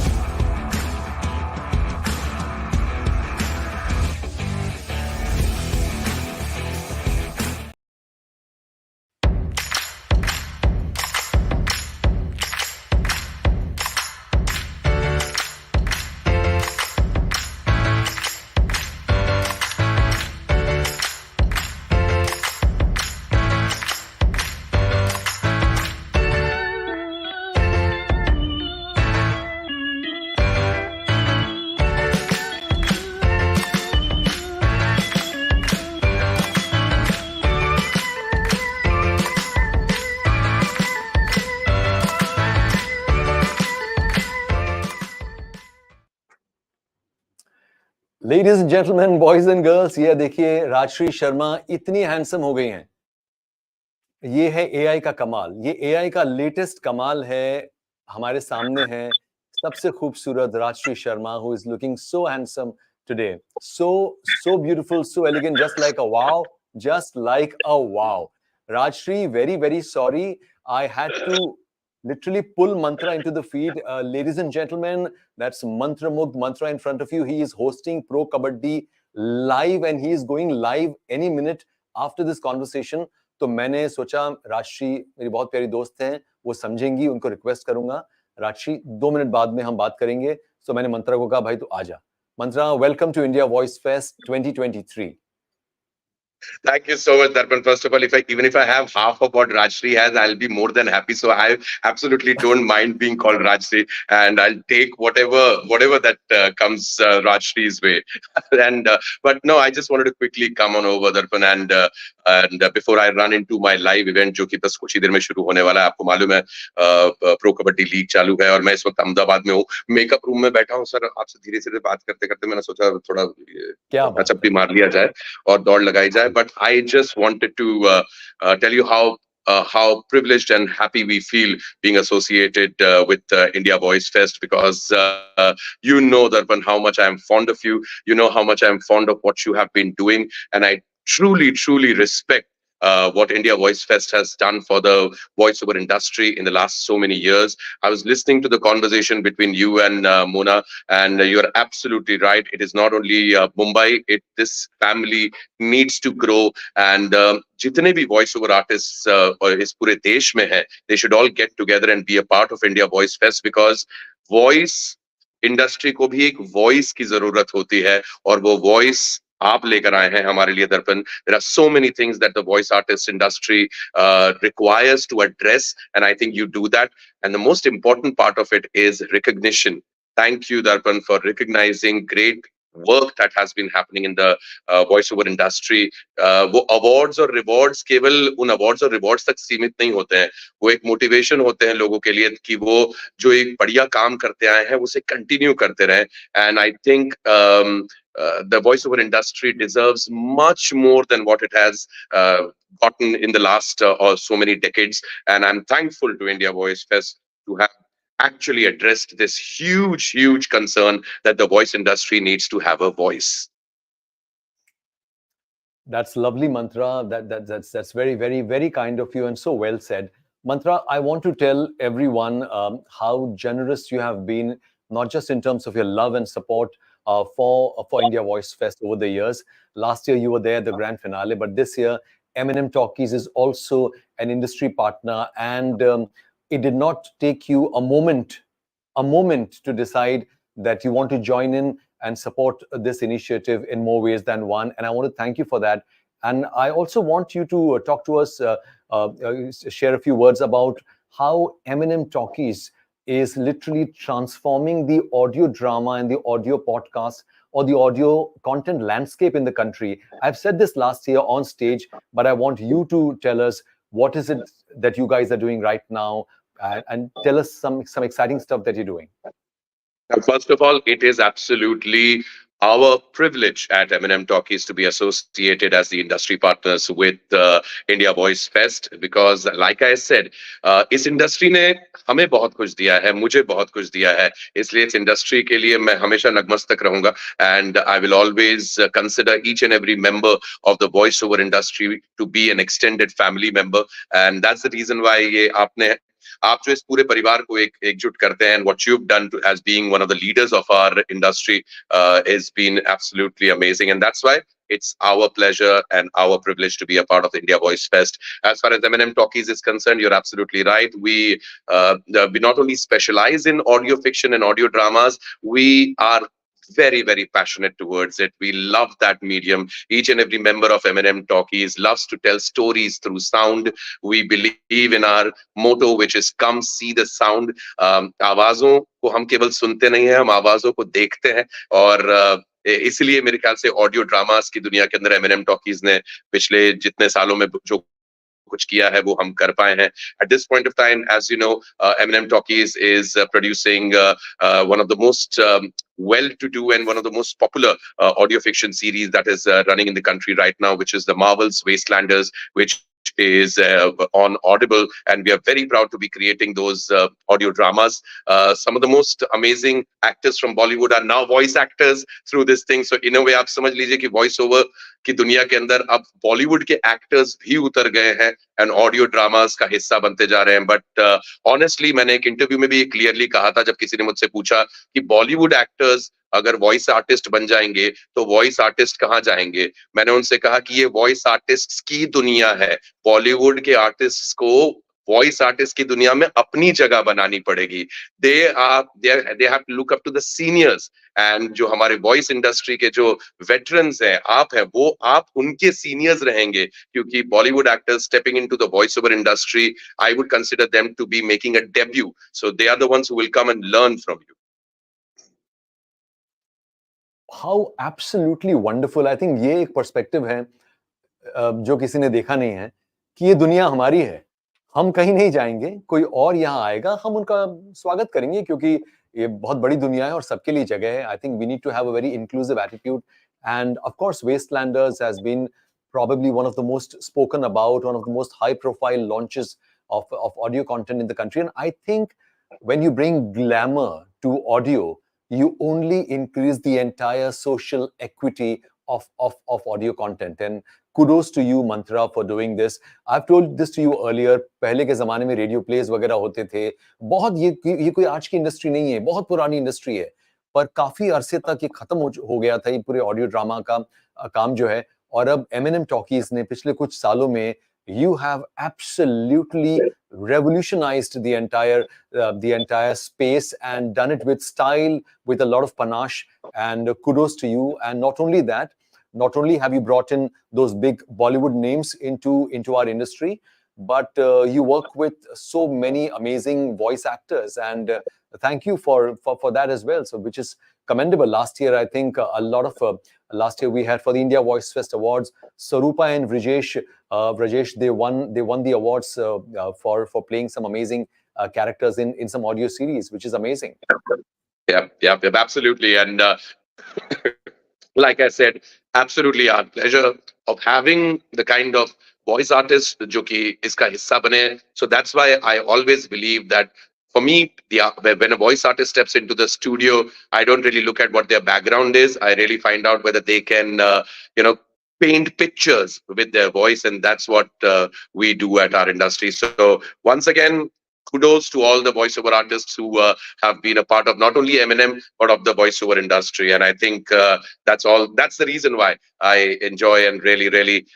Ladies and gentlemen, boys and girls, ये देखिए राजश्री शर्मा इतनी handsome हो गई हैं. ये है AI का कमाल. ये एआई का लेटेस्ट कमाल है. हमारे सामने है सबसे खूबसूरत Rajshree Sharma, who is looking so handsome today. So beautiful, so elegant, just like a wow. Just like a wow. Rajshri, very sorry. I had to literally pull Mantra into the feed. Ladies and gentlemen, that's Mantra Mugd. Mantra in front of you. He is hosting Pro Kabaddi live and he is going live any minute after this conversation. तो मैंने सोचा राजश्री मेरी बहुत प्यारी दोस्त हैं, वो समझेंगी, उनको रिक्वेस्ट करूंगा राजश्री 2 मिनट बाद में हम बात करेंगे. तो मैंने मंत्रा को कहा भाई तू आ जा. Mantra, welcome to India Voice Fest 2023. Thank you so much, Darpan. First of all, even if I have half of what Rajshri has, I'll be more than happy. So I absolutely don't mind being called Rajshri, and I'll take whatever that comes Rajshri's way. And but no, I just wanted to quickly come on over, Darpan, and before I run into my live event, जो कि बस कुछ ही देर में शुरू होने वाला है. आपको मालूम है प्रो कबड्डी लीग चालू है और मैं इस वक्त अहमदाबाद में हूँ. मेकअप रूम में बैठा हूँ सर. आपसे धीरे धीरे बात करते करते मैंने सोचा थोड़ा टचअप भी मार लिया जाए और दौड़ लगाई जाए. But I just wanted to tell you how privileged and happy we feel being associated with India Voice Fest, because you know, Darpan, how much I am fond of you. You know how much I am fond of what you have been doing, and I truly respect what India Voice Fest has done for the voiceover industry in the last so many years. I was listening to the conversation between you and Mona, and you're absolutely right. It is not only Mumbai. This family needs to grow, and जितने भी voiceover artists इस पूरे देश में हैं, they should all get together and be a part of India Voice Fest, because voice industry को भी एक voice की जरूरत होती है, और वो voice आप लेकर आए हैं हमारे लिए दर्पण. There are so many things that the voice artist industry requires to address, and I think you do that. And the most important part of it is recognition. Thank you, Darpan, for recognizing great work that has been happening in the voiceover industry. वो awards और rewards केवल उन awards और rewards तक सीमित नहीं होते हैं. वो एक motivation होते हैं लोगों के लिए कि वो जो एक बढ़िया काम करते आए हैं उसे continue करते रहें. And I think the voiceover industry deserves much more than what it has gotten in the last or so many decades. And I'm thankful to India Voice Fest to have actually addressed this huge concern that the voice industry needs to have a voice. That's lovely, Mantra. That's very kind of you and so well said. Mantra, I want to tell everyone how generous you have been, not just in terms of your love and support for India Voice Fest over the years. Last year you were there at the grand finale, but this year MnM Talkies is also an industry partner, and it did not take you a moment to decide that you want to join in and support this initiative in more ways than one. And I want to thank you for that. And I also want you to talk to us, share a few words about how MnM Talkies is literally transforming the audio drama and the audio podcast or the audio content landscape in the country. I've said this last year on stage, but I want you to tell us what is it that you guys are doing right now, and tell us some exciting stuff that you're doing. First of all, it is absolutely our privilege at MnM Talkies to be associated as the industry partners with India Voice Fest, because like I said, इस industry ने हमें बहुत कुछ दिया है, मुझे बहुत कुछ दिया है, इसलिए इस industry के लिए मैं हमेशा नतमस्तक रहूंगा, and I will always consider each and every member of the voiceover industry to be an extended family member, and that's the reason why ये आप जो इस पूरे परिवार को एकजुट करते हैं, and what you've done as being one of the leaders of our industry has been absolutely amazing, and that's why it's our pleasure and our privilege to be a part of the India Voice Fest. As far as MnM Talkies is concerned, you're absolutely right. We not only specialize in audio fiction and audio dramas, we are very passionate towards it. We love that medium. Each and every member of MnM Talkies loves to tell stories through sound. We believe in our motto, which is come see the sound. आवाजों को हम केवल सुनते नहीं हैं, हम आवाजों को देखते हैं, और इसलिए मेरे ख्याल से ऑडियो ड्रामास की दुनिया के अंदर MnM Talkies ने पिछले जितने सालों में जो कुछ किया है वो हम कर पाए हैं. At this point of time, as you know, MnM Talkies is producing one of the most well-to-do and one of the most popular audio fiction series that is running in the country right now, which is the Marvel's Wastelanders, which is on Audible, and we are very proud to be creating those audio dramas. Some of the most amazing actors from Bollywood are now voice actors through this thing. So in a way, आप समझ लीजिए कि voice over कि दुनिया के अंदर अब बॉलीवुड के एक्टर्स भी उतर गए हैं एंड ऑडियो ड्रामास का हिस्सा बनते जा रहे हैं. बट ऑनेस्टली मैंने एक इंटरव्यू में भी क्लियरली कहा था, जब किसी ने मुझसे पूछा कि बॉलीवुड एक्टर्स अगर वॉइस आर्टिस्ट बन जाएंगे तो वॉइस आर्टिस्ट कहाँ जाएंगे, मैंने उनसे कहा कि ये वॉइस आर्टिस्ट की दुनिया है. बॉलीवुड के आर्टिस्ट को वॉइस आर्टिस्ट की दुनिया में अपनी जगह बनानी पड़ेगी. They have to look up to the seniors. And जो हमारे वॉइस इंडस्ट्री के जो वेटरन्स हैं, आप हैं, वो आप उनके सीनियर्स रहेंगे, क्योंकि Bollywood actors stepping into the voice over industry, I would consider them to be making a debut. So they are the ones who will come and learn from you. How absolutely wonderful. I think ये एक perspective है जो किसी ने देखा नहीं है, कि ये दुनिया हमारी है, हम कहीं नहीं जाएंगे, कोई और यहाँ आएगा, हम उनका स्वागत करेंगे, क्योंकि ये बहुत बड़ी दुनिया है और सबके लिए जगह है. I think we need to have a very inclusive attitude. And of course Westlanders has been probably one of the most spoken about, one of the most high profile launches of audio content in the country. And I think when you bring glamour to audio, you only increase the entire social equity of audio content. And kudos to you, Mantra, for doing this. I've told this to you earlier. पहले के ज़माने में radio place वगैरह होते थे. बहुत ये कोई आज की इंडस्ट्री नहीं है, बहुत पुरानी इंडस्ट्री है. पर काफी अरसे तक ये खत्म हो गया था, ये पूरे ऑडियो ड्रामा का काम जो है. और अब MnM Talkies ने पिछले कुछ सालों में you have absolutely revolutionized the entire space and done it with style, with a lot of panache, and kudos to you. And not only that, not only have you brought in those big Bollywood names into our industry, but you work with so many amazing voice actors, and thank you for that as well. So, which is commendable. Last year, I think last year we had for the India Voice Fest Awards, Sarupa and Rajesh, they won the awards for playing some amazing characters in some audio series, which is amazing. Yeah, absolutely. And like I said, absolutely our pleasure of having the kind of voice artist जो कि इसका हिस्सा बने. So that's why I always believe that for me, when a voice artist steps into the studio, I don't really look at what their background is. I really find out whether they can, paint pictures with their voice, and that's what we do at our industry. So once again, kudos to all the voiceover artists who have been a part of not only MnM but of the voiceover industry. And I think that's the reason why I enjoy and really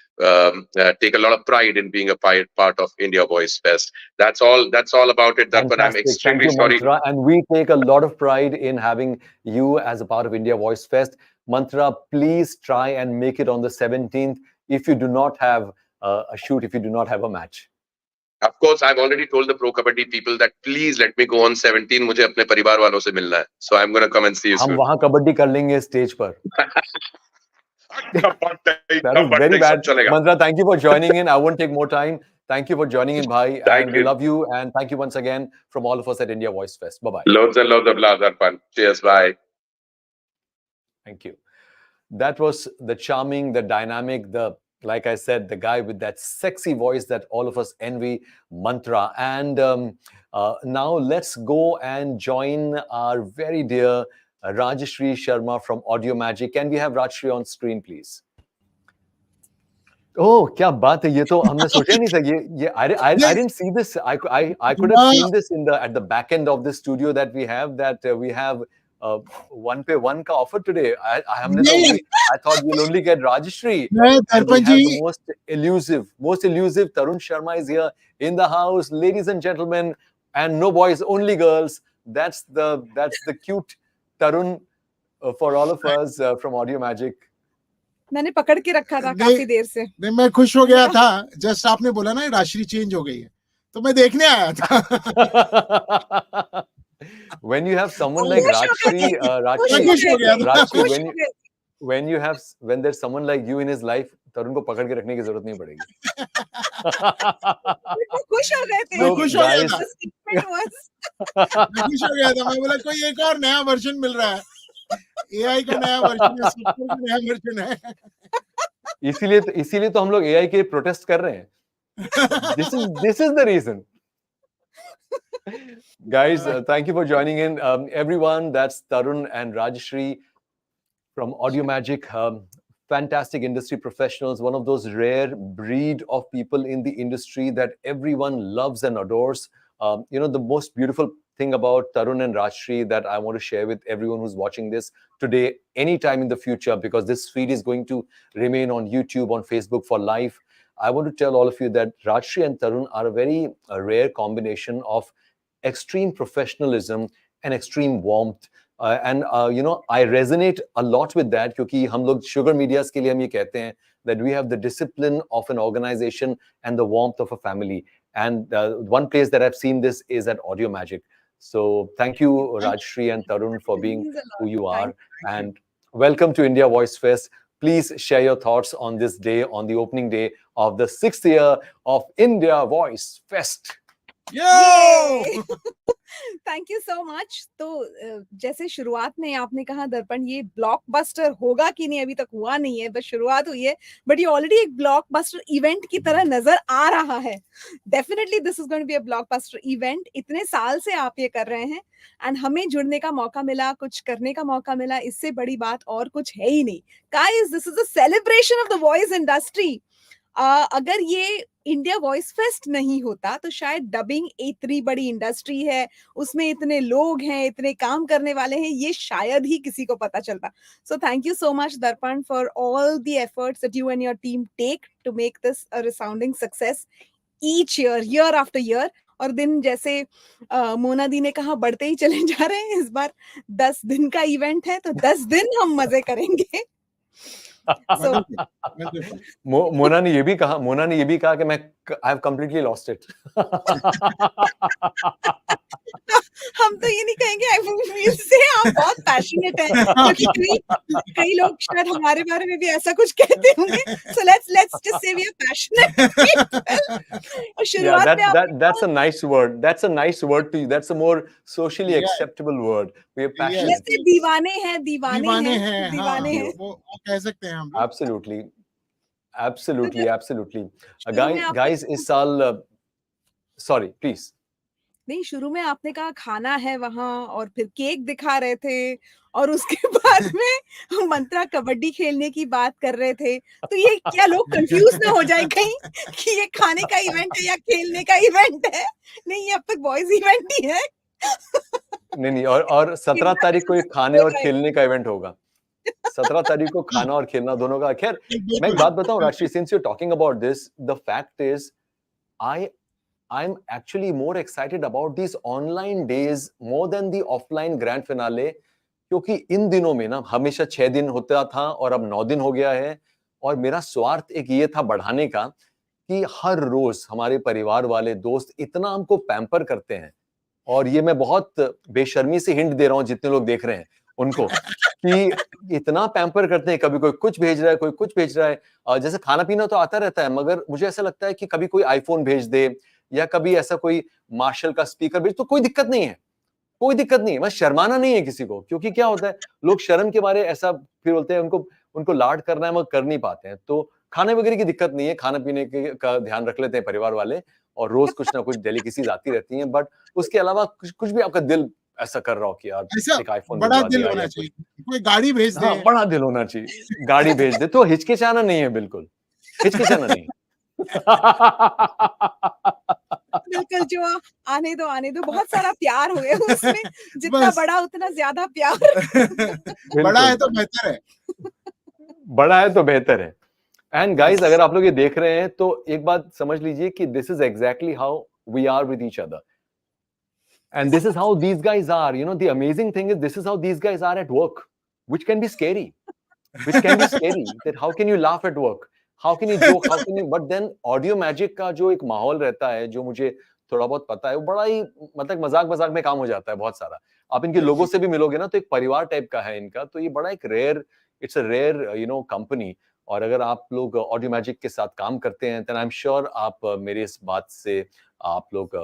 take a lot of pride in being a part of India Voice Fest. That's all about it. Darpan, I'm extremely sorry. Mantra, and we take a lot of pride in having you as a part of India Voice Fest. Mantra, please try and make it on the 17th if you do not have a shoot, if you do not have a match. Of course, I've already told the Pro Kabaddi people that please let me go on 17. मुझे अपने परिवार वालों से मिलना है. So I'm going to come and see you soon. हम वहाँ कबड्डी कर लेंगे स्टेज पर. That is very bad. Mantra, thank you for joining in. I won't take more time. Thank you for joining in, bhai. And we love you. And thank you once again from all of us at India Voice Fest. Bye-bye. Loads and loads of love, Darpan. Cheers, bye. Thank you. That was the charming, the dynamic, like I said, the guy with that sexy voice that all of us envy, Mantra. And now let's go and join our very dear Rajshri Sharma from Audio Magic. Can we have Rajshri on screen, please? Oh, क्या बात है, ये तो हमने सोचा नहीं था. I didn't see this. I could have seen this at the back end of the studio that we have, we have 1-पे-1 का offer today. I thought we'll only get Rajshri. And we have the most elusive Tarun Sharma is here in the house, ladies and gentlemen, and no boys, only girls. That's the cute Tarun for all of us from Audio Magic. मैंने पकड़ के रखा था काफी देर से. मैं खुश हो गया था. जस्ट आपने बोला ना राशि चेंज हो गई है, तो मैं देखने आया था. When you have someone like Rajshri, when there's someone like you in his life, Tarun को पकड़ के रखने की जरूरत नहीं पड़ेगी. खुश हो गए थे. मैं खुश हो गया था. मैं बोला कोई एक और नया वर्जन मिल रहा है. AI का नया वर्जन है. इसीलिए तो हम लोग AI के प्रोटेस्ट कर रहे हैं. This is the reason. Guys, thank you for joining in. Everyone, that's Tarun and Rajshri from Audio Magic. fantastic industry professionals, one of those rare breed of people in the industry that everyone loves and adores. The most beautiful thing about Tarun and Rajshri that I want to share with everyone who's watching this today, anytime in the future, because this feed is going to remain on YouTube, on Facebook for life. I want to tell all of you that Rajshri and Tarun are a very rare combination of extreme professionalism and extreme warmth. I resonate a lot with that क्योंकि हम लोग Sugar Mediaz के लिए हम ये कहते हैं that we have the discipline of an organization and the warmth of a family. And one place that I've seen this is at Audio Magic. So thank you, Rajshri and Tarun, for being who you are. And welcome to India Voice Fest. Please share your thoughts on this day, on the opening day of the 6th year of India Voice Fest. Yo! Thank you so much. तो जैसे शुरुआत में आपने कहा दर्पण ये blockbuster होगा कि नहीं, अभी तक हुआ नहीं है, बस शुरुआत हुई है, बट ये ऑलरेडी एक ब्लॉकबस्टर इवेंट की तरह नजर आ रहा है। Definitely this is going to be a blockbuster event. इतने साल से आप ये कर रहे हैं एंड हमें जुड़ने का मौका मिला, कुछ करने का मौका मिला, इससे बड़ी बात और कुछ है ही नहीं। Guys, this is a celebration of the voice industry. अगर ये इंडिया वॉइस फेस्ट नहीं होता तो शायद डबिंग इतनी बड़ी इंडस्ट्री है, उसमें इतने लोग हैं, इतने काम करने वाले हैं, ये शायद ही किसी को पता चलता। So thank you so much Darpan for all the efforts that you and your team take to make this a resounding success each year after year. और दिन जैसे मोना दी ने कहा बढ़ते ही चले जा रहे हैं। इस बार 10 दिन का इवेंट है तो 10 दिन हम मजे करेंगे। मोना ने ये भी कहा कि मैं I have completely lost it. हम तो ये नहीं कहेंगे आई फील से आप बहुत पैशनेट हैं, क्योंकि कई लोग शायद हमारे बारे में भी ऐसा कुछ कहते होंगे। So let's just say we are passionate. और शुरुआत में that's a nice word. That's a nice word to you. That's a more socially acceptable word. We are passionate. जैसे दीवाने हैं वो कह सकते हैं हम। Absolutely. Guys, इस साल sorry, please. नहीं, शुरू में आपने कहा खाना है वहां और फिर केक दिखा रहे थे और उसके बाद में मंत्रा कबड्डी खेलने की बात कर रहे थे। तो ये क्या लोग कंफ्यूज ना हो जाए कहीं कि ये खाने का इवेंट है या खेलने का इवेंट है? नहीं, ये अब तक बॉयज इवेंट ही है। नहीं और 17 तारीख को ये खाने और खेलने का इवेंट होगा। 17 तारीख को खाना और खेलना दोनों का। खैर, मैं एक बात बताऊं राशि, since you're talking about this, the fact is I'm actually more excited about these online days more than the offline grand finale, क्योंकि इन दिनों में ना हमेशा 6 दिन होता था और अब 9 दिन हो गया है। और मेरा स्वार्थ एक ये था बढ़ाने का कि हर रोज हमारे परिवार वाले दोस्त इतना हमको पैम्पर करते हैं, और ये मैं बहुत बेशर्मी से हिंट दे रहा हूँ जितने लोग देख रहे हैं उनको, कि इतना पैम्पर करते हैं, कभी कोई कुछ भेज रहा है, कोई कुछ भेज रहा है। जैसे खाना पीना तो आता रहता है, मगर मुझे ऐसा लगता है कि कभी कोई आईफोन भेज दे या कभी ऐसा कोई मार्शल का स्पीकर भेज, तो कोई दिक्कत नहीं है। बस शर्माना नहीं है किसी को, क्योंकि क्या होता है लोग शर्म के बारे ऐसा फिर बोलते हैं, उनको लाड करना है मगर कर नहीं पाते हैं। तो खाने वगैरह की दिक्कत नहीं है, खाने पीने का ध्यान रख लेते हैं परिवार वाले, और रोज कुछ ना कुछ डेलिकेसीज आती रहती हैं। बट उसके अलावा कुछ भी आपका दिल ऐसा कर रहा हो कि यार एक आईफोन बड़ा दिल होना चाहिए, कोई गाड़ी भेज दे। हाँ, बड़ा दिल होना चाहिए, गाड़ी भेज दे तो हिचकिचाना नहीं है, बिल्कुल हिचकिचाना नहीं है। बिल्कुल, जो आने दो, बहुत सारा प्यार हुए उसमें, जितना बड़ा उतना ज्यादा प्यार। बड़ा है तो बेहतर है। एंड गाइस, अगर आप लोग ये देख रहे हैं तो एक बात समझ लीजिए कि this is exactly how we are with each other, and this is how these guys are. The amazing thing is this is how these guys are at work, which can be scary. That how can you laugh at work, how can you joke, but then Audio Magic का जो एक माहौल रहता है, जो मुझे थोड़ा बहुत पता है, वो बड़ा ही मतलब मजाक में काम हो जाता है बहुत सारा। आप इनके लोगों से भी मिलोगे ना तो एक परिवार टाइप का है इनका, तो ये बड़ा एक इट्स अ रेयर कंपनी। और अगर आप लोग ऑडियो मैजिक के साथ काम करते हैं तो आई एम श्योर आप मेरे इस बात से आप लोग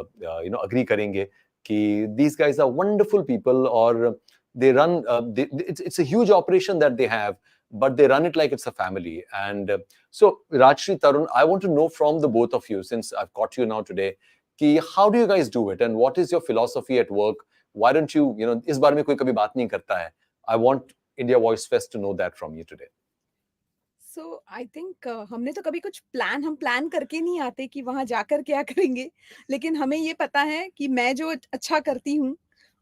अग्री करेंगे कि these guys are wonderful people, or they run it's a huge operation that they have, but they run it like it's a family. And so Rajshri, Tarun, I want to know from the both of you, since I've got you now today, कि how do you guys do it and what is your philosophy at work? Why don't you इस बारे में कोई कभी बात नहीं करता है? I want India Voice Fest to know that from you today. So I think हमने तो कभी कुछ हम प्लान करके नहीं आते कि वहां जाकर क्या करेंगे, लेकिन हमें ये पता है कि मैं जो अच्छा करती हूँ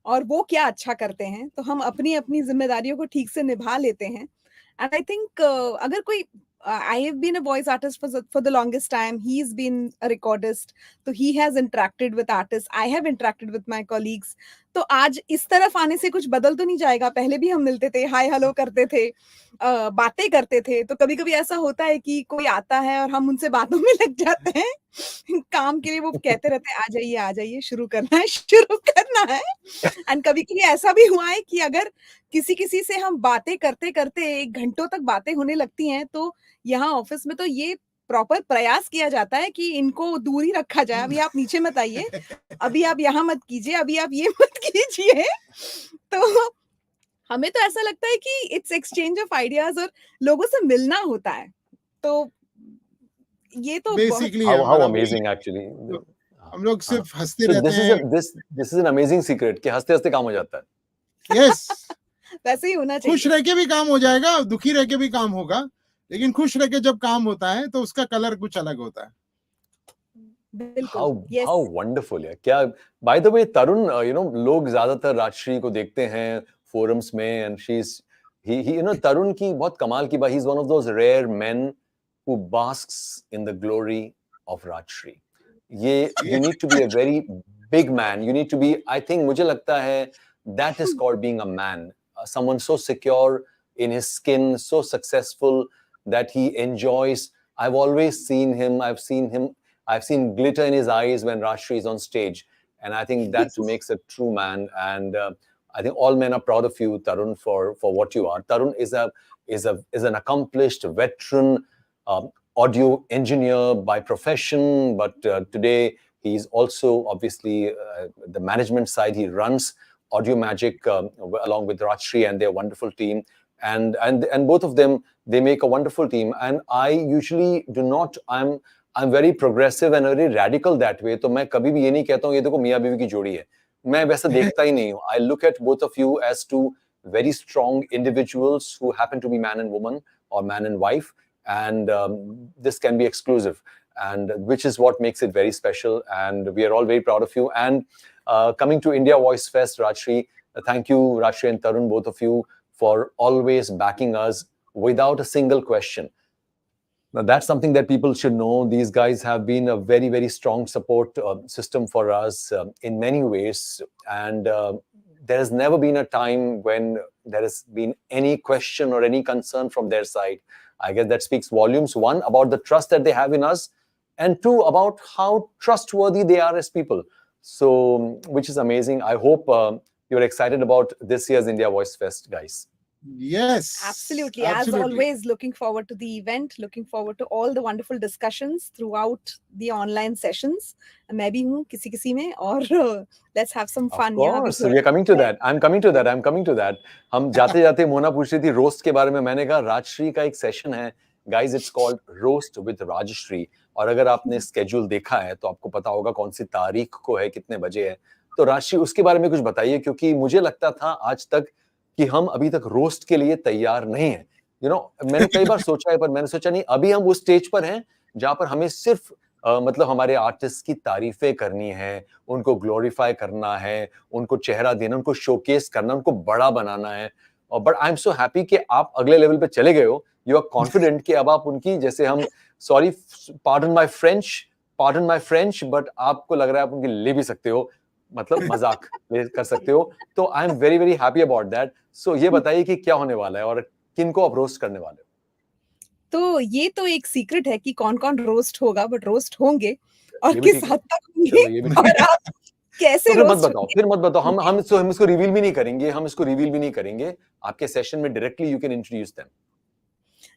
और वो क्या अच्छा करते हैं, तो हम अपनी अपनी जिम्मेदारियों को ठीक से निभा लेते हैं. एंड आई थिंक अगर कोई I have been a voice artist for the longest time. He's been a recordist, so he has interacted with artists. I have interacted with my colleagues. तो आज इस तरफ आने से कुछ बदल तो नहीं जाएगा. पहले भी हम मिलते थे, हाय हेलो करते थे, बातें करते थे. तो कभी कभी ऐसा होता है कि कोई आता है और हम उनसे बातों में लग जाते हैं. काम के लिए वो कहते रहते हैं, आ जाइए, शुरू करना है, शुरू करना है. एंड कभी कभी ऐसा भी हुआ है कि अगर किसी से हम बातें करते करते 1 घंटों तक बातें होने लगती हैं, तो यहाँ ऑफिस में तो ये प्रॉपर प्रयास किया जाता है कि इनको दूर ही रखा जाए. अभी आप नीचे मत आइए, अभी आप यहाँ मत कीजिए, अभी आप ये मत कीजिए. तो हमें तो ऐसा लगता है कि इट्स एक्सचेंज ऑफ आइडियाज और लोगों से मिलना होता है. तो ये तो बेसिकली how amazing actually. हम लोग सिर्फ हंसते So रहते हैं. this is an amazing secret कि हंसते हंसते काम हो जाता है. यस, वैसे ही होना चाहिए. खुश रह के भी काम हो जाएगा, दुखी रह के भी काम होगा, लेकिन खुश रह के जब काम होता है तो उसका कलर कुछ अलग होता है. How wonderful है. क्या by the way तरुण, लोग ज्यादातर राजश्री को देखते हैं forums में, and he तरुण की बहुत कमाल की बात, he's one of those rare men who basks in the glory of Rajshri. You need to be a very big man. You need to be, I think, मुझे लगता है that is called being a man. Someone so secure in his skin, so successful that he enjoys. I've always seen him. I've seen glitter in his eyes when Rajshri is on stage, and I think that makes a true man. And I think all men are proud of you, Tarun, for what you are. Tarun is an accomplished veteran audio engineer by profession, but today he's also obviously the management side. He runs Audio Magic along with Rajshri and their wonderful team, and both of them, they make a wonderful team. And I usually do not. I'm very progressive and very radical that way. तो मैं कभी भी ये नहीं कहता हूँ ये देखो मियाँ बीवी की जोड़ी है. मैं वैसा देखता ही नहीं हूँ. I look at both of you as two very strong individuals who happen to be man and woman or man and wife. And this can be exclusive, and which is what makes it very special, and we are all very proud of you. And coming to India Voice Fest, Rajshri, thank you, Rajshri and Tarun, both of you, for always backing us without a single question. Now that's something that people should know. These guys have been a very, very strong support system for us in many ways, and there has never been a time when there has been any question or any concern from their side. I guess that speaks volumes. One, about the trust that they have in us, and two, about how trustworthy they are as people. So, which is amazing. I hope you're excited about this year's India Voice Fest, guys. Yes, absolutely. As always, looking forward to the event, looking forward to all the wonderful discussions throughout the online sessions. मैं भी हूँ किसी में, और let's have some fun. Of course, we are coming to that. I'm coming to that. हम जाते मोना पूछ रही थी रोस्ट के बारे में. मैंने कहा राजश्री का एक सेशन है, guys, it's called Roast with Rajshri. और अगर आपने स्केड्यूल देखा है तो आपको पता होगा कौन सी तारीख को है, कितने बजे है. तो राजश्री उसके बारे में कुछ बताइए, क्योंकि मुझे लगता था आज तक कि हम अभी तक रोस्ट के लिए तैयार नहीं हैं. मैंने कई बार सोचा है, पर मैंने सोचा नहीं, अभी हम उस स्टेज पर हैं जहां पर हमें सिर्फ मतलब हमारे आर्टिस्ट की तारीफें करनी है, उनको ग्लोरीफाई करना है, उनको चेहरा देना, उनको शोकेस करना, उनको बड़ा बनाना है. और but I am so happy कि आप अगले लेवल पे चले गए हो. यू आर कॉन्फिडेंट कि अब आप उनकी, जैसे हम, sorry, pardon my French, but आपको लग रहा है आप उनकी ले भी सकते हो, मतलब मजाक कर सकते हो. तो I am very very happy about that. So ये बताइए कि क्या होने वाला है और किनको आप रोस्ट करने वाले हो. तो ये तो एक सीक्रेट है कि कौन कौन रोस्ट होगा, बट रोस्ट होंगे और किस हद तक होंगे और आप कैसे रोस्ट. फिर मत बताओ. हम इसको रिवील भी नहीं करेंगे. आपके सेशन में directly you can introduce them.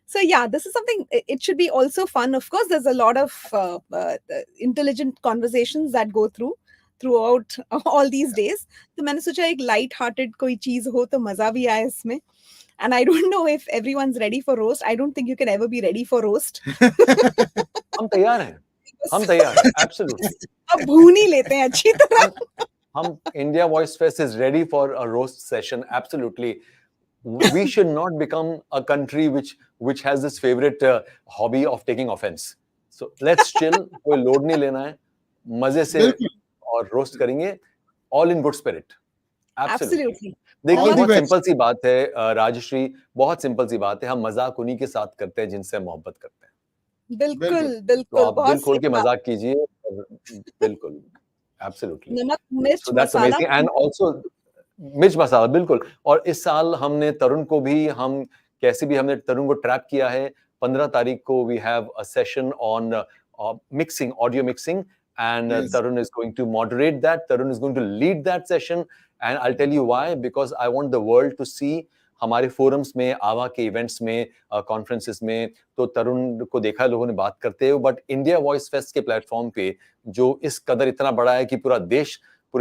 So yeah, this is something, it should be also fun. Of course, there's a lot of intelligent conversations that go throughout all these days. तो मैंने सोचा एक light hearted कोई चीज हो तो मजा भी आए इसमें. And I don't know if everyone's ready for roast. I don't think you can ever be ready for roast. हम तैयार हैं. Absolutely. अब भून ही लेते हैं अच्छी तरह. हम India Voice Fest is ready for a roast session. Absolutely. we should not become a country which has this favorite hobby of taking offense. So let's chill. कोई लोड नहीं लेना है, मजे से और रोस्ट करेंगे, all in good spirit. Absolutely. देखिए बहुत सिंपल सी बात है राजश्री, बहुत सिंपल सी बात है, हम मजाक उन्हीं के साथ करते हैं जिनसे मोहब्बत करते हैं. बिल्कुल तो बिल्कुल, आप दिल खोल के मजाक कीजिए. बिल्कुल, एब्सोल्युटली. नमक मिर्च So that's masala amazing. And also मिर्च मसाला, बिल्कुल. और इस साल हमने तरुण को भी, हम कैसे भी हमने तरुण को ट्रैप किया है. 15 तारीख को we have a session on mixing, audio mixing, and Tarun is going to moderate that. Tarun is going to lead that session, and I'll tell you why. Because I want the world to see हमारे forums में, आवा के events में, conferences में, तो तरुण को देखा है लोगों ने बात करते हुए. But India Voice Fest के platform पे जो इस कदर इतना बड़ा है कि पूरे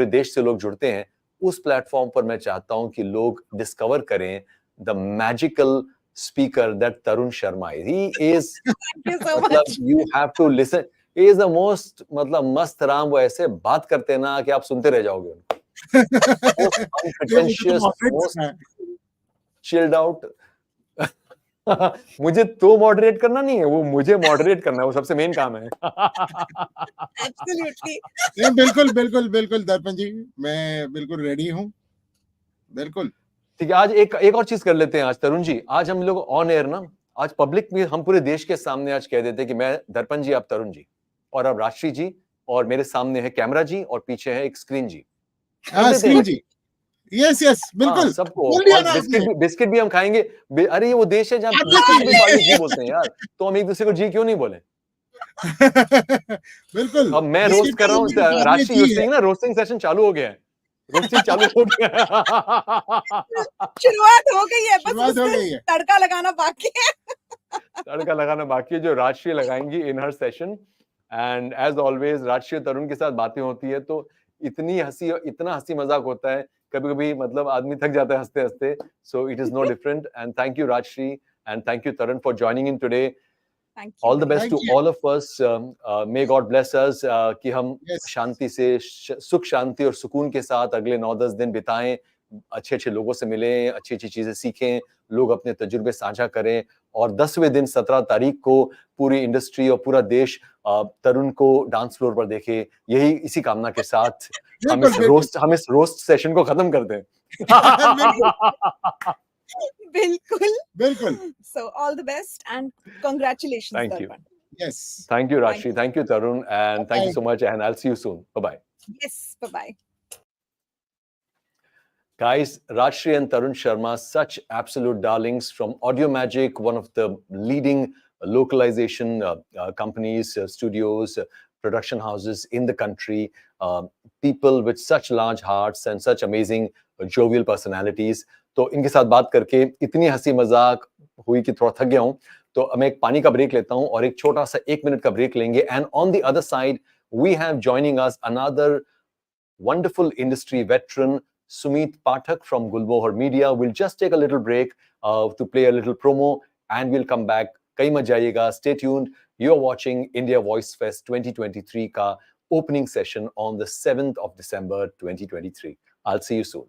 देश से लोग जुड़ते हैं, उस प्लेटफॉर्म पर मैं चाहता हूं कि लोग डिस्कवर करें the magical speaker that Tarun Sharma is. He is मतलब you have to listen. He is the most मतलब मस्त राम, वो ऐसे बात करते हैं ना कि आप सुनते रह जाओगे उनको. Most unpretentious, most chilled out. मुझे तो मॉडरेट करना नहीं है, वो मुझे मॉडरेट करना है, वो सबसे मेन काम है. Absolutely. बिल्कुल बिल्कुल बिल्कुल दर्पण जी, मैं बिल्कुल रेडी हूँ. बिल्कुल ठीक है. आज एक और चीज कर लेते हैं आज तरुण जी. आज हम लोग ऑन एयर ना, आज पब्लिक में हम पूरे देश के सामने आज कह देते हैं कि मैं दर्पण जी, आप तरुण जी, और अब राष्ट्री जी, और मेरे सामने है कैमरा जी, और पीछे है एक स्क्रीन जी. स्क्रीन जी. यस बिल्कुल. सबको बिस्किट भी हम खाएंगे. अरे ये वो देश है जहाँ बिस्किट भी जी बोलते हैं यार, तो हम एक दूसरे को जी क्यों नहीं बोले. बिल्कुल. अब मैं रोस्ट कर रहा हूँ, राष्ट्रीय रोस्टिंग ना, रोस्टिंग सेशन चालू हो गया है. रोस्टिंग चालू हो गया. शुरुआत हो गई है, बस तड़का लगाना बाकी है. तड़का लगाना बाकी है, जो राष्ट्रीय लगाएंगी इन हर सेशन. एंड एज ऑलवेज राष्ट्रीय तरुण के साथ बातें होती है तो इतना हंसी मजाक होता है, कभी-कभी मतलब आदमी थक जाता है हंसते-हंसते. So it is no different. And thank you Rajshri, and thank you Tarun for joining in today. All the best to all of us. May God bless us कि हम शांति से, सुख शांति और सुकून के साथ अगले 9-10 दिन बिताएं, अच्छे लोगों से मिलें, अच्छी चीजें सीखें, लोग अपने तजुर्बे साझा करें, और 10वें दिन 17 तारीख को पूरी इंडस्ट्री और पूरा देश तरुण को डांस फ्लोर पर देखे. यही इसी कामना के साथ हम इस रोस्ट सेशन को खत्म करते हैं. बिल्कुल. So all the best and congratulations. Thank you. Yes. Thank you, Rashmi. Thank you, Tarun, and thank you so much. And I'll see you soon. Bye bye. Yes. Bye bye. Guys, Rajshri and Tarun Sharma, such absolute darlings from Audio Magic, one of the leading localization companies, studios, production houses in the country. People with such large hearts and such amazing jovial personalities. तो इनके साथ बात करके इतनी हंसी मजाक हुई कि थोड़ा थक गया हूं. तो मैं एक पानी का ब्रेक लेता हूं और एक छोटा सा 1 मिनट का ब्रेक लेंगे. And on the other side we have joining us another wonderful industry veteran, Sumit Pathak from Gulmohar Media. We'll just take a little break to play a little promo, and we'll come back. Kahin mat jayega. Stay tuned. You're watching India Voice Fest 2023 ka opening session on the 7th of December 2023. I'll see you soon.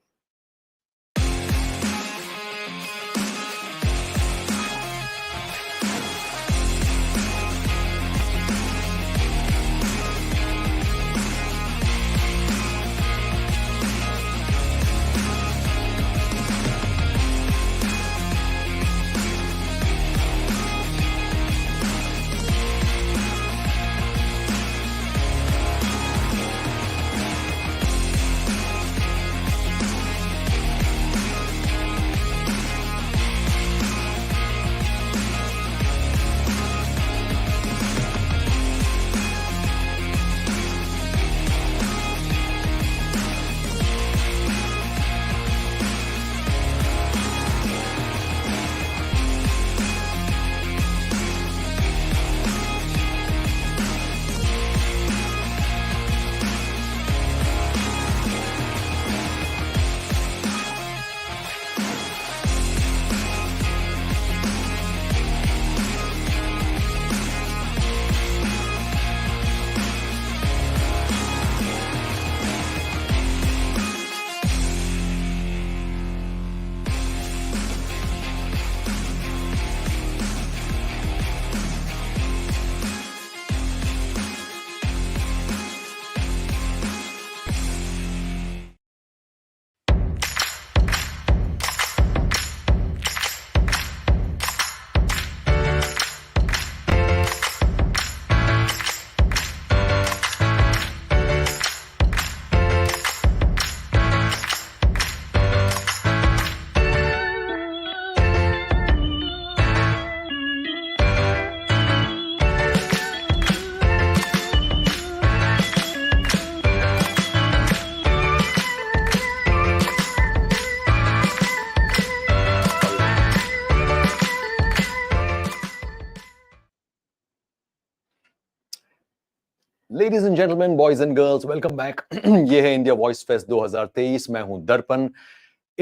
Ladies and gentlemen, boys and girls, welcome back. ये है India voice fest 2023. मैं हूं दर्पण.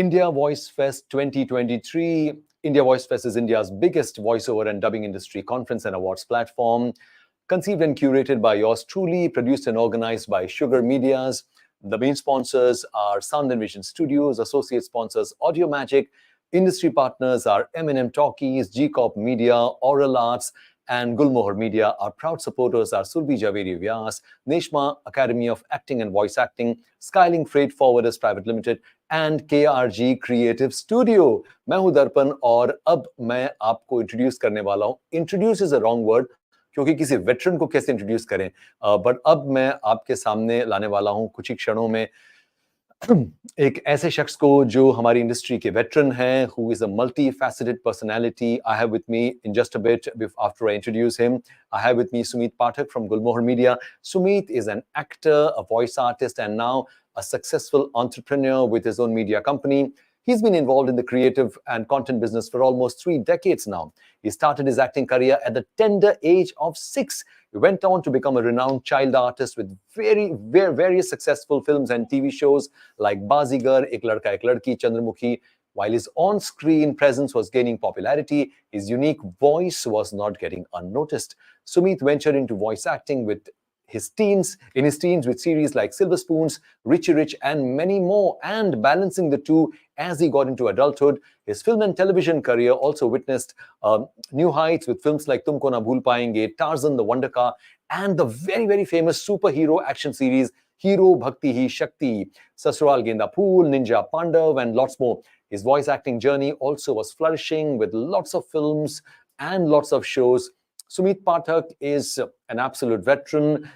India Voice Fest 2023. India Voice Fest is India's biggest voiceover and dubbing industry conference and awards platform. Conceived and curated by yours truly, produced and organized by Sugar Mediaz. The main sponsors are Sound and Vision Studios, associate sponsors Audio Magic, industry partners are MnM Talkies, G-Corp Media, Aural Arts, and Gulmohar Media. Our proud supporters are Surabhi, Javeri, Vyas, Neshma Academy of Acting and Voice Acting, Skylink Freight Forwarders Private Limited, and KRG Creative Studio. मैं हूं दर्पण और अब मैं आपको introduce करने वाला हूं. Introduce is a wrong word क्योंकि किसी वेटरन को कैसे इंट्रोड्यूस करें, बट अब मैं आपके सामने लाने वाला हूं कुछ ही क्षणों में एक ऐसे शख्स को जो हमारी इंडस्ट्री के वेटरन हैं, who is a multi-faceted personality. I have with me in just a bit, after I introduce him, I have with me Sumeet Pathak from Gulmohar Media. Sumeet is an actor, a voice artist, and now a successful entrepreneur with his own media company. He's been involved in the creative and content business for almost 3 decades now. He started his acting career at the tender age of 6. He went on to become a renowned child artist with very successful films and TV shows like Bazigar, Ek Ladka Ek Ladki, Chandramukhi. While his on-screen presence was gaining popularity, his unique voice was not getting unnoticed. Sumeet ventured into voice acting in his teens with series like Silver Spoons, Richie Rich, and many more, and balancing the two as he got into adulthood. His film and television career also witnessed new heights with films like Tumko Na Bhool Payenge, Tarzan the Wonder Car, and the very famous superhero action series Hero Bhakti Hi Shakti, Sasural Genda Phool, Ninja Pandav, and lots more. His voice acting journey also was flourishing with lots of films and lots of shows. Sumeet Pathak is an absolute veteran.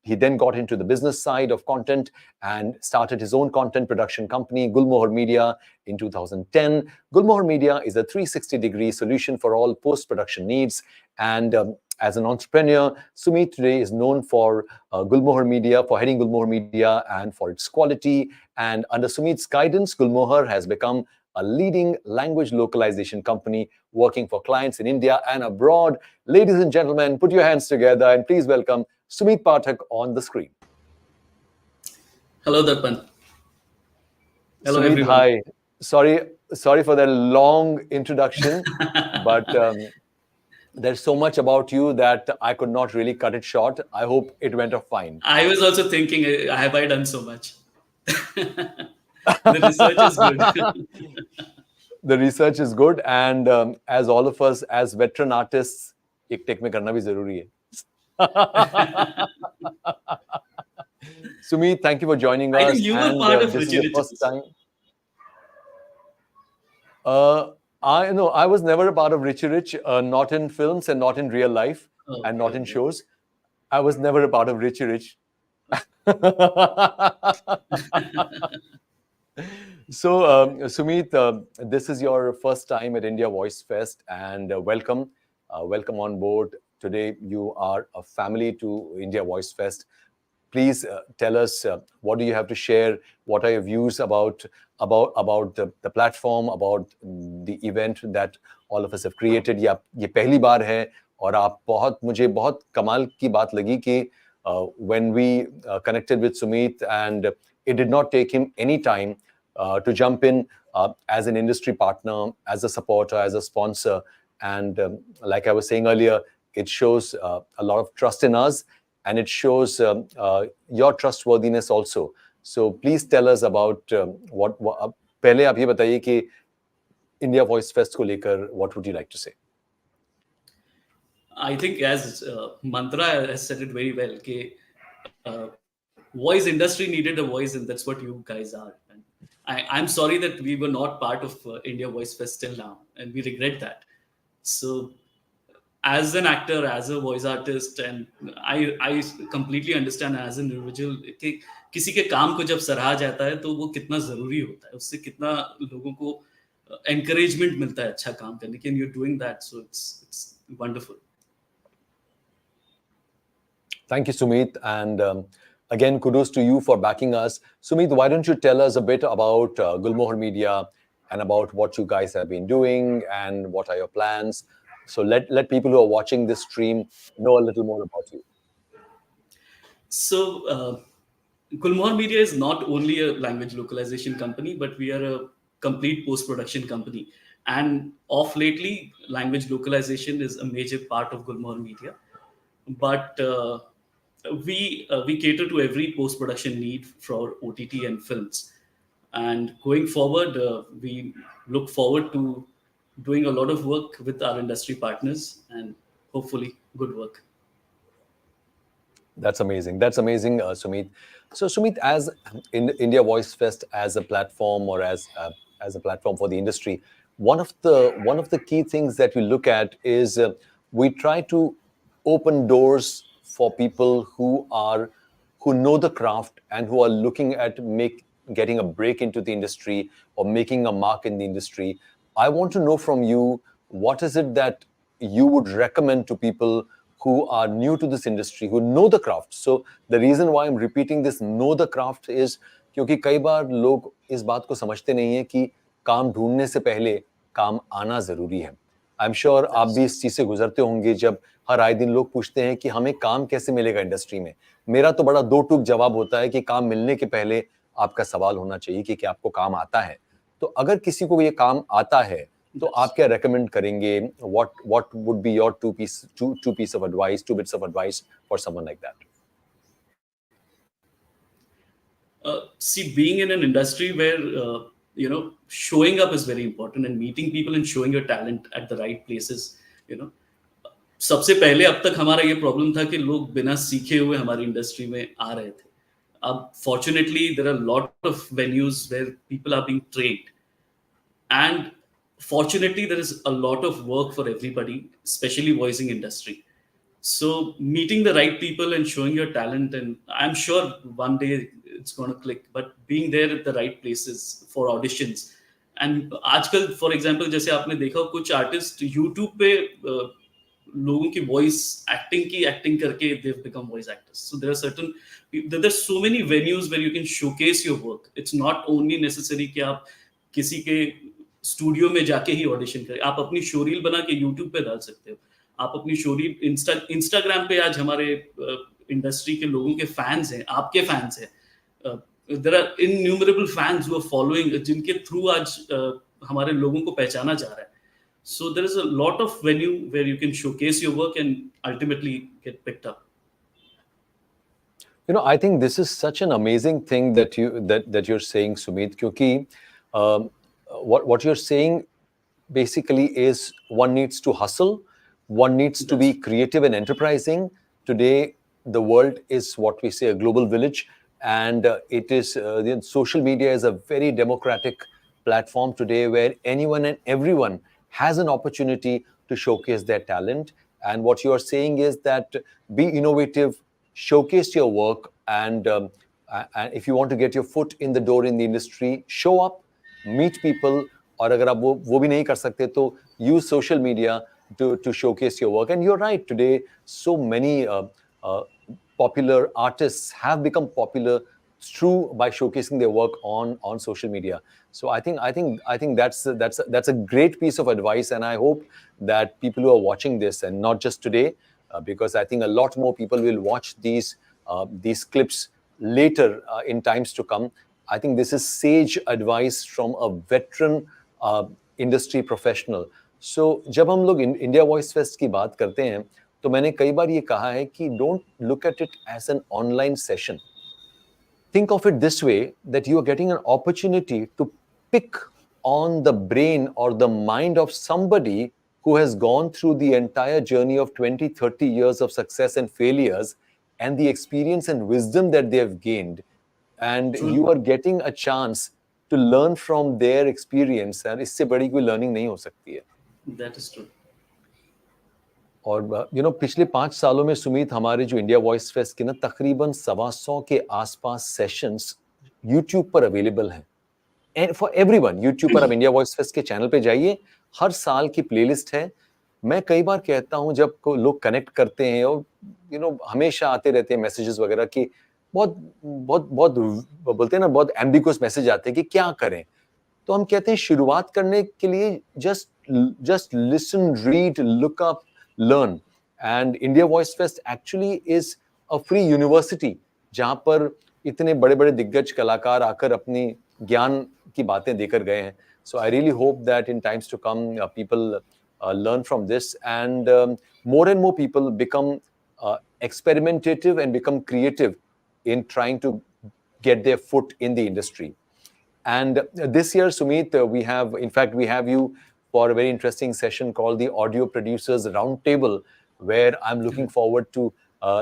He then got into the business side of content and started his own content production company, Gulmohar Media, in 2010. Gulmohar Media is a 360-degree solution for all post-production needs. And as an entrepreneur, Sumeet today is known for Gulmohar Media, for heading Gulmohar Media and for its quality. And under Sumeet's guidance, Gulmohar has become a leading language localization company working for clients in India and abroad. Ladies and gentlemen, put your hands together and please welcome Sumeet Pathak on the screen. Hello, Darpan. Hello, Sumeet, everyone. hi. Sorry for that long introduction, but there's so much about you that I could not really cut it short. I hope it went off fine. I was also thinking, have I done so much? The research is good. The research is good, and as all of us, as veteran artists, ek take mein karna bhi zaruri hai. Sumeet, thank you for joining us. I think you were part of this Richie is the first time. I was never a part of Richie Rich, not in films and not in real life, and not in shows. I was never a part of Richie Rich. So, Sumeet, this is your first time at India Voice Fest, and welcome on board. Today, you are a family to India Voice Fest. Please tell us what do you have to share. What are your views about the platform, about the event that all of us have created? ये पहली बार है और मुझे बहुत कमाल की बात लगी कि when we connected with Sumeet, and it did not take him any time to jump in as an industry partner, as a supporter, as a sponsor. And like I was saying earlier, it shows a lot of trust in us, and it shows your trustworthiness also. So please tell us about what पहले आप ये बताइए कि India Voice Fest को लेकर what would you like to say? I think as Mantra has said it very well, कि voice industry needed a voice, and that's what you guys are. And I'm sorry that we were not part of India Voice Fest till now, and we regret that. So as an actor, as a voice artist, and I completely understand as an individual कि किसी के काम को जब सराहा जाता है तो वो कितना जरूरी होता है, उससे कितना लोगों को encouragement मिलता है अच्छा काम करने के, and you're doing that, so it's wonderful. Thank you, Sumeet, and again, kudos to you for backing us. Sumeet, why don't you tell us a bit about Gulmohar Media and about what you guys have been doing and what are your plans? So let people who are watching this stream know a little more about you. So, Gulmohar Media is not only a language localization company, but we are a complete post-production company. And of lately, language localization is a major part of Gulmohar Media. But we cater to every post-production need for OTT and films. And going forward, we look forward to doing a lot of work with our industry partners and hopefully good work. That's amazing. That's amazing, Sumit. So, Sumit, as in India Voice Fest as a platform or as a platform for the industry, one of the key things that we look at is we try to open doors for people who know the craft and who are looking at getting a break into the industry or making a mark in the industry. I want to know from you, what is it that you would recommend to people who are new to this industry, who know the craft? So the reason why I'm repeating this know the craft is क्योंकि कई बार लोग इस बात को समझते नहीं है कि काम ढूंढने से पहले काम आना जरूरी है. आई एम श्योर आप भी इस चीज से गुजरते होंगे जब हर आए दिन लोग पूछते हैं कि हमें काम कैसे मिलेगा इंडस्ट्री में. मेरा तो बड़ा दो टूक जवाब होता है कि काम मिलने के पहले आपका सवाल होना चाहिए कि क्या आपको काम आता है. तो अगर किसी को ये काम आता है तो आप क्या recommend करेंगे? What would be your two piece of advice, 2 bits of advice for someone like that? See, being in an industry where showing up is very important and meeting people and showing your talent at the right places. सबसे पहले अब तक हमारा ये problem था कि लोग बिना सीखे हुए हमारी इंडस्ट्री में आ रहे थे. अब fortunately there are a lot of venues where people are being trained, and fortunately there is a lot of work for everybody, especially voicing industry. So meeting the right people and showing your talent, and I'm sure one day it's going to click, but being there at the right places for auditions. And आजकल for example जैसे आपने देखा कुछ artist YouTube पे लोगों की voice acting करके they've become voice actors. So there's so many venues where you can showcase your work. It's not only necessary कि आप किसी के स्टूडियो में जाके ही ऑडिशन करें. आप अपनी शोरील बना के यूट्यूब पे डाल सकते हो. आप अपनी शोरील इंस्टाग्राम पे आज हमारे इंडस्ट्री के लोगों के फैंस हैं, आपके फैंस हैं. There are innumerable fans who are following, जिनके थ्रू आज हमारे लोगों को पहचाना जा रहा है. So there is a lot of venue where you can showcase your work and ultimately get picked up. I think this is such an amazing thing that you're saying, Sumit, क्योंकि what you're saying basically is one needs to hustle, one needs to be creative and enterprising. Today the world is what we say a global village, and it is social media is a very democratic platform today where anyone and everyone has an opportunity to showcase their talent. And what you are saying is that be innovative, showcase your work, and if you want to get your foot in the door in the industry, show up, meet people. और अगर आप वो भी नहीं कर सकते तो use social media to showcase your work. And you're right, today so many popular artists have become popular through by showcasing their work on social media. So I think that's a great piece of advice, and I hope that people who are watching this, and not just today, because I think a lot more people will watch these clips later in times to come. I think this is sage advice from a veteran industry professional. So जब हम लोग India voice fest की बात करते हैं तो मैंने कई बार ये कहा है कि don't look at it as an online session. Think of it this way, that you are getting an opportunity to pick on the brain or the mind of somebody who has gone through the entire journey of 20-30 years of success and failures and the experience and wisdom that they have gained. And you are getting a chance to learn from their experience, and इससे बड़ी कोई learning नहीं हो सकती है. That is true. और पिछले 5 सालों में सुमित हमारे जो इंडिया वॉइस फेस्ट के ना तकरीबन 125 के आसपास सेशंस YouTube पर अवेलेबल हैं. एंड फॉर एवरीवन, YouTube पर आप इंडिया वॉइस फेस्ट के चैनल पे जाइए, हर साल की प्लेलिस्ट है. मैं कई बार कहता हूं जब लोग कनेक्ट करते हैं और हमेशा आते रहते हैं मैसेजेस वगैरह की बहुत बोलते हैं ना, बहुत एम्बिगुअस मैसेज आते हैं कि क्या करें. तो हम कहते हैं शुरुआत करने के लिए just listen, read, look up, learn. And India Voice Fest actually is a free university जहां पर इतने बड़े-बड़े दिग्गज कलाकार आकर अपनी ज्ञान की बातें देकर गए हैं. So I really hope that in times to come people learn from this and more people become experimentative and become creative in trying to get their foot in the industry. And this year, Sumit, we have you for a very interesting session called the Audio Producers Roundtable, where I'm looking forward to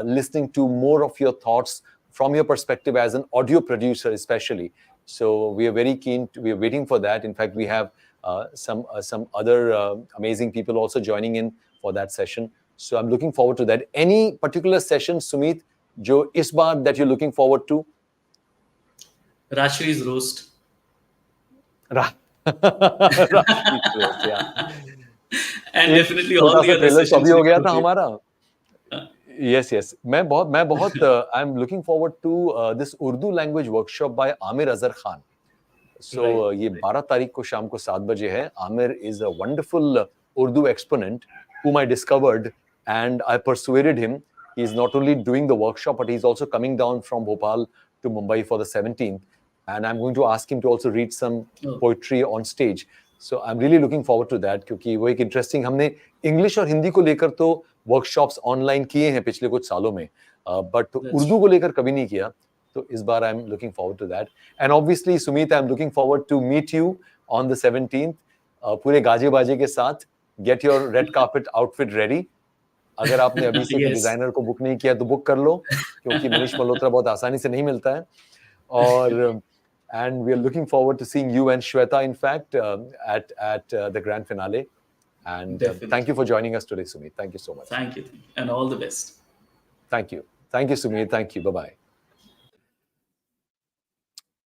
listening to more of your thoughts from your perspective as an audio producer, especially. So we are very keen. We are waiting for that. In fact, we have some other amazing people also joining in for that session. So I'm looking forward to that. Any particular session, Sumit, jo is baar that you're looking forward to? Rashtri's roast. Rashtri's roast, yeah. And definitely all the other sessions. अभी हो गया था हमारा. Yes. मैं बहुत I'm looking forward to this Urdu language workshop by Amir Azhar Khan. So ये 12 तारीख को शाम को 7 बजे है. Amir is a wonderful Urdu exponent whom I discovered and I persuaded him. He's not only doing the workshop, but he's also coming down from Bhopal to Mumbai for the 17th. And I'm going to ask him to also read some poetry on stage. So I'm really looking forward to that क्योंकि वो एक interesting हमने English और हिंदी को लेकर तो workshops online किए हैं पिछले कुछ सालों में, but उर्दू को लेकर कभी नहीं किया. तो इस बार I'm looking forward to that. And obviously, Sumit, I'm looking forward to meet you on the 17th. पूरे गाजे बाजे के साथ. Get your red carpet outfit ready. अगर आपने अभी से डिजाइनर को बुक नहीं किया तो बुक कर लो क्योंकि मनीष मल्होत्रा बहुत आसानी से नहीं मिलता है. और and we are looking forward to seeing you and Shweta, in fact, at the grand finale. And thank you for joining us today, Sumit. Thank you so much. Thank you. And all the best. Thank you. Thank you, Sumit. Thank you. Bye-bye.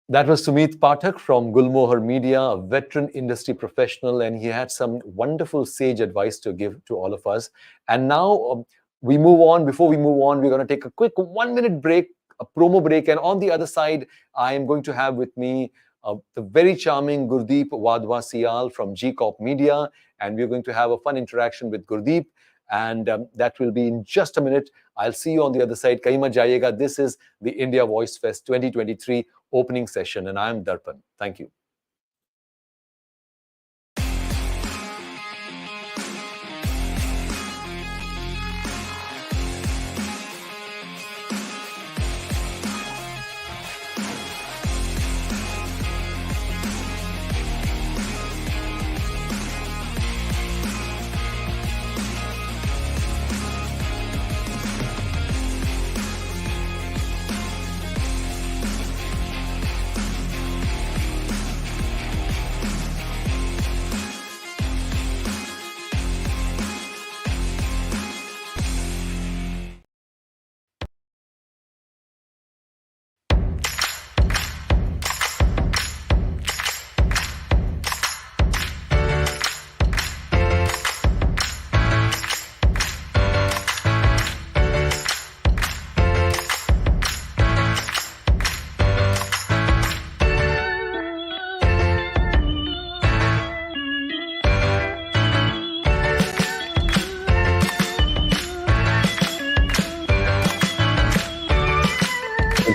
That was Sumit Pathak from Gulmohar Media, a veteran industry professional, and he had some wonderful sage advice to give to all of us. And now we move on. Before we move on, we're going to take a quick 1-minute break, a promo break, and on the other side, I am going to have with me the very charming Gurdeep Wadhwa Sial from G-Corp Media, and we're going to have a fun interaction with Gurdeep, and that will be in just a minute. I'll see you on the other side. Kahin mat jayega. This is the India Voice Fest 2023 opening session, and I am Darpan. Thank you.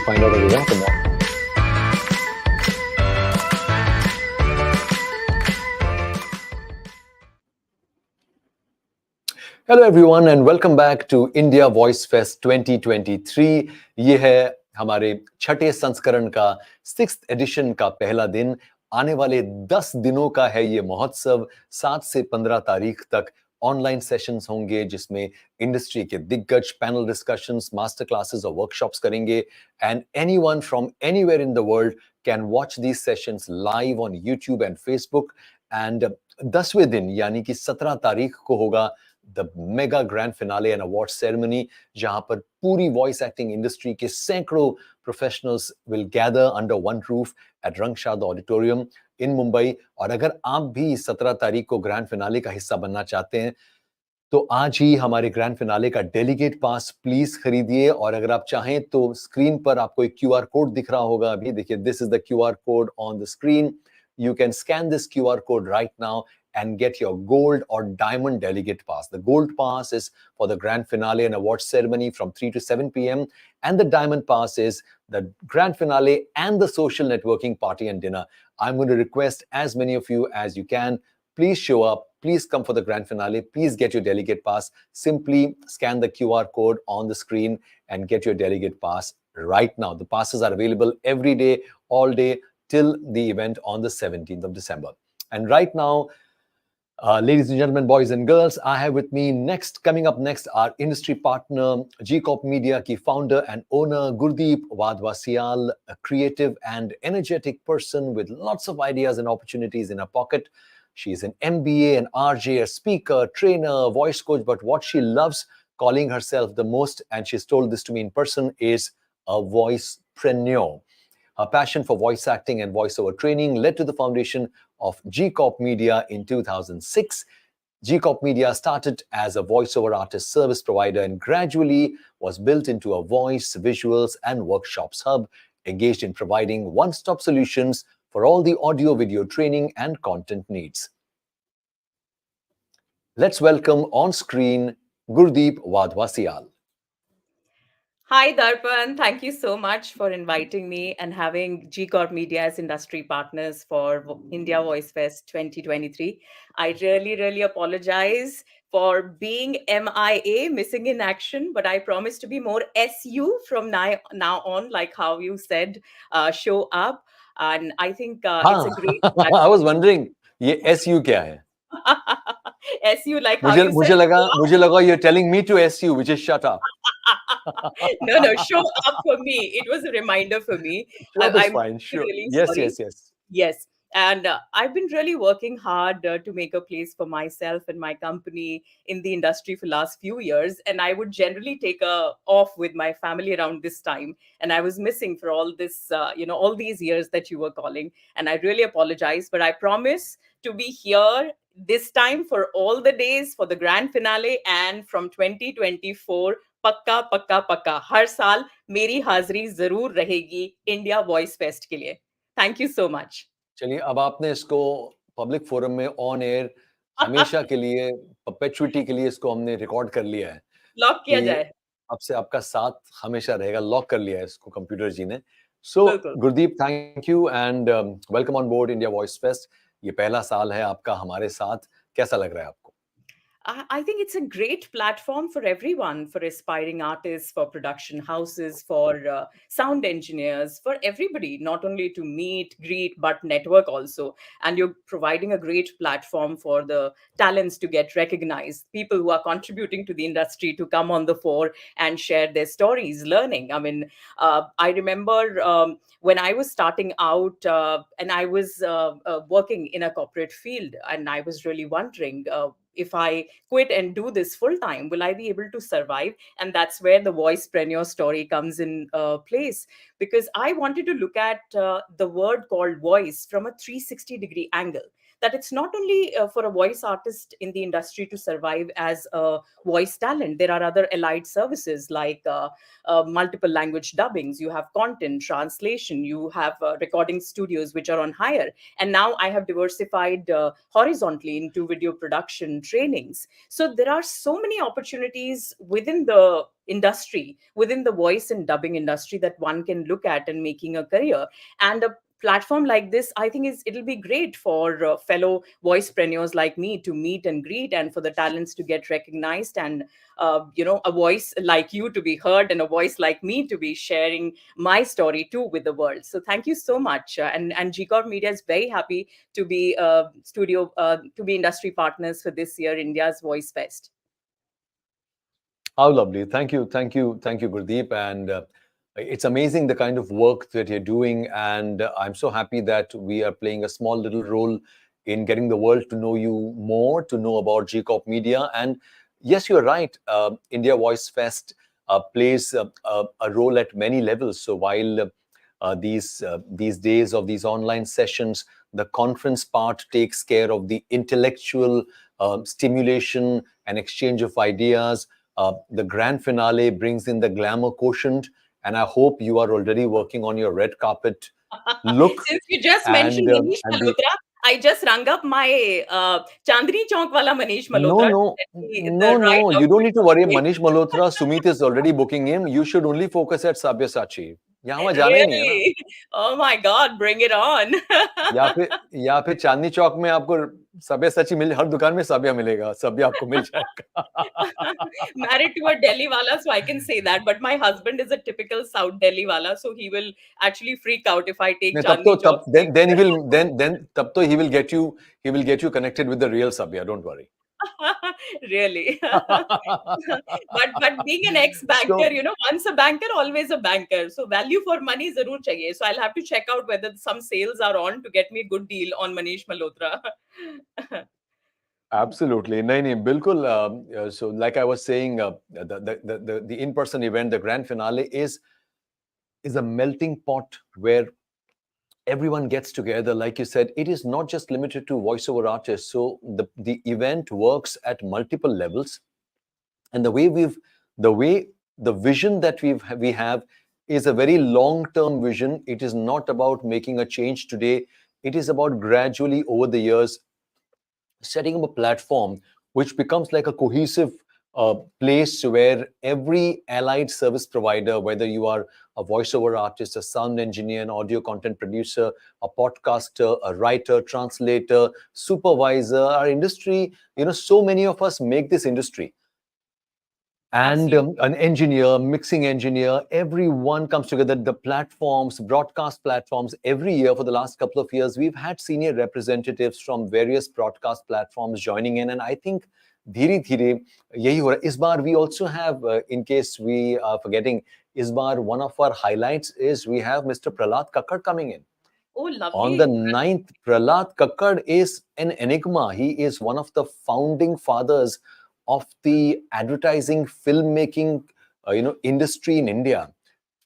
Find out a way after that. Hello everyone and welcome back to India Voice Fest 2023. ये है हमारे छठे संस्करण का 6th edition का पहला दिन. आने वाले 10 दिनों का है ये महोत्सव. 7 से 15 तारीख तक ऑनलाइन सेशंस होंगे जिसमें इंडस्ट्री के दिग्गज पैनल डिस्कशंस, मास्टर क्लासेस और वर्कशॉप्स करेंगे. And anyone from anywhere in the world can watch these sessions live on YouTube and Facebook. And 10वें दिन यानी कि 17 तारीख को होगा the mega grand finale and award ceremony, जहां पर पूरी वॉइस एक्टिंग इंडस्ट्री के सैकड़ों professionals will gather under one roof at Rangsharda auditorium in Mumbai. और अगर आप भी 17 तारीख को ग्रैंड फिनाले का हिस्सा बनना चाहते हैं तो आज ही हमारे ग्रैंड फिनाले का डेलीगेट पास प्लीज खरीदिए. और अगर आप चाहें तो स्क्रीन पर आपको एक QR कोड दिख रहा होगा. अभी देखिए, this is the QR code on the screen. You can scan this QR code right now and get your gold or diamond delegate pass. The gold pass is for the grand finale and award ceremony from 3 to 7 p.m. And the diamond pass is the grand finale and the social networking party and dinner. I'm going to request as many of you as you can. Please show up. Please come for the grand finale. Please get your delegate pass. Simply scan the QR code on the screen and get your delegate pass right now. The passes are available every day, all day, till the event on the 17th of December. And right now, ladies and gentlemen, boys and girls, I have with me coming up next, our industry partner, G-Corp Media ki founder and owner, Gurdeep Wadhwasial, a creative and energetic person with lots of ideas and opportunities in her pocket. She's an MBA, an RJ, a speaker, trainer, voice coach, but what she loves calling herself the most, and she's told this to me in person, is a voicepreneur. Her passion for voice acting and voiceover training led to the foundation of G-Corp Media in 2006. G-Corp Media started as a voiceover artist service provider and gradually was built into a voice, visuals, and workshops hub, engaged in providing one-stop solutions for all the audio-video training and content needs. Let's welcome on screen Gurdeep Wadhwasial. Hi, Darpan. Thank you so much for inviting me and having G-Corp Media as industry partners for India Voice Fest 2023. I really apologize for being MIA, missing in action, but I promise to be more SU from now on, like how you said, show up. And I think it's a great... I was wondering, ये SU क्या है? SU, like how you said... मुझे लगा you're telling me to SU, which is shut up. No, show up for me. It was a reminder for me. That is fine, sure. Really yes, sorry. yes. And I've been really working hard to make a place for myself and my company in the industry for last few years. And I would generally take off with my family around this time. And I was missing for all this, all these years that you were calling. And I really apologize, but I promise to be here this time for all the days for the grand finale and from 2024. पक्का हर साल मेरी हाजिरी जरूर रहेगी India voice fest के लिए. Thank you so much. चलिए, अब आपने इसको पब्लिक फोरम में ऑन एयर हमेशा के लिए, परपेचुइटी के लिए इसको हमने रिकॉर्ड कर लिया है. लॉक किया जाए. अब से आपका साथ हमेशा रहेगा. लॉक कर लिया है इसको कंप्यूटर जी ने. So Gurdeep, thank you and welcome on board India voice fest. ये पहला साल है आपका हमारे साथ. कैसा लग रहा है आपको? I think it's a great platform for everyone, for aspiring artists, for production houses, for sound engineers, for everybody, not only to meet, greet, but network also. And you're providing a great platform for the talents to get recognized, people who are contributing to the industry to come on the fore and share their stories, learning. I mean, I remember when I was starting out and I was working in a corporate field, and I was really wondering, if I quit and do this full time, will I be able to survive? And that's where the voicepreneur story comes in place, because I wanted to look at the word called voice from a 360-degree angle. That it's not only for a voice artist in the industry to survive as a voice talent. There are other allied services like multiple language dubbings. You have content translation. You have recording studios which are on hire. And now I have diversified horizontally into video production trainings. So there are so many opportunities within the industry, within the voice and dubbing industry, that one can look at and making a career. And a platform like this, I think it'll be great for fellow voicepreneurs like me to meet and greet, and for the talents to get recognized, and a voice like you to be heard, and a voice like me to be sharing my story too with the world. So thank you so much. And G-Corp Media is very happy to be to be industry partners for this year India's Voice Fest. How lovely. Thank you, Gurdeep. And it's amazing the kind of work that you're doing. And I'm so happy that we are playing a small little role in getting the world to know you more, to know about G-Corp Media. And yes, you're right. India Voice Fest plays a role at many levels. So while these days of these online sessions, the conference part takes care of the intellectual stimulation and exchange of ideas. The grand finale brings in the glamour quotient. And I hope you are already working on your red carpet look. Since you just mentioned Manish Malhotra, I just rung up my Chandni Chowk wala Manish Malhotra. No, The right you don't need to worry. outfit. Manish Malhotra, Sumit is already booking him. You should only focus at Sabyasachi. यहाँ वहाँ जाना ही नहीं है ना. Really? Oh my God, bring it on. या फिर चांदनी चौक में आपको सब्यासाची मिल, हर दुकान में सब्या मिलेगा, सब्या आपको मिल जाएगा. Married to a Delhi wala, so I can say that. But my husband is a typical South Delhi wala, so he will actually freak out if I take Chandni Chowk. Then he will तब तो he will get you connected with the real Sabya. Don't worry. Really. but being an ex-banker, So- once a banker, always a banker. So value for money zarur chahiye. So I'll have to check out whether some sales are on to get me a good deal on Manish Malhotra. Absolutely. No, bilkul. So like I was saying, the in-person event, the grand finale is a melting pot where everyone gets together. Like you said, it is not just limited to voiceover artists. So the event works at multiple levels. And the vision that we have is a very long-term vision. It is not about making a change today. It is about gradually over the years setting up a platform which becomes like a cohesive place where every allied service provider, whether you are a voiceover artist, a sound engineer, an audio content producer, a podcaster, a writer, translator, supervisor, our industry, so many of us make this industry. And an engineer, mixing engineer, everyone comes together. The platforms, broadcast platforms, every year for the last couple of years, we've had senior representatives from various broadcast platforms joining in. And I think धीरे-धीरे यही हो रहा है. इस बार we also have, in case we are forgetting, इस बार one of our highlights is we have Mr. Prahlad Kakkad coming in. Oh, lovely. On the 9th, Prahlad Kakkad is an enigma. He is one of the founding fathers of the advertising filmmaking industry in India.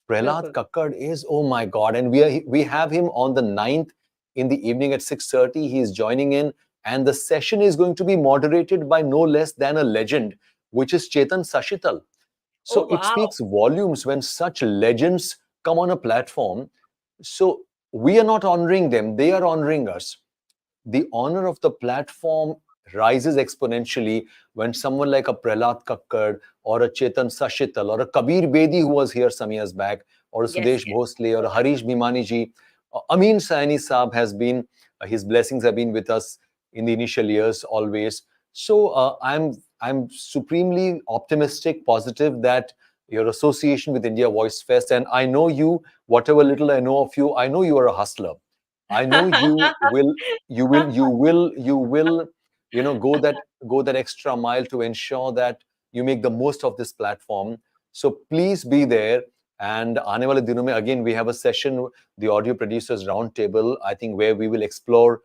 Prahlad Kakkad is, oh my God, and we have him on the 9th in the evening at 6:30. He is joining in, and the session is going to be moderated by no less than a legend, which is Chetan Sashital. So it speaks volumes when such legends come on a platform. So we are not honoring them, they are honoring us. The honor of the platform rises exponentially when someone like a Prahlad Kakkad or a Chetan Sashital or a Kabir Bedi, who was here some years back, or a Sudesh Bhosle or a Harish Bhimani ji, Amin Saini Saab has been, his blessings have been with us in the initial years always. So I'm supremely optimistic, positive that your association with India Voice Fest, and I know you, whatever little I know of you, I know you are a hustler. I know you will go that extra mile to ensure that you make the most of this platform. So please be there. And aane wale dinon mein, again, we have a session, the Audio Producers Roundtable, I think, where we will explore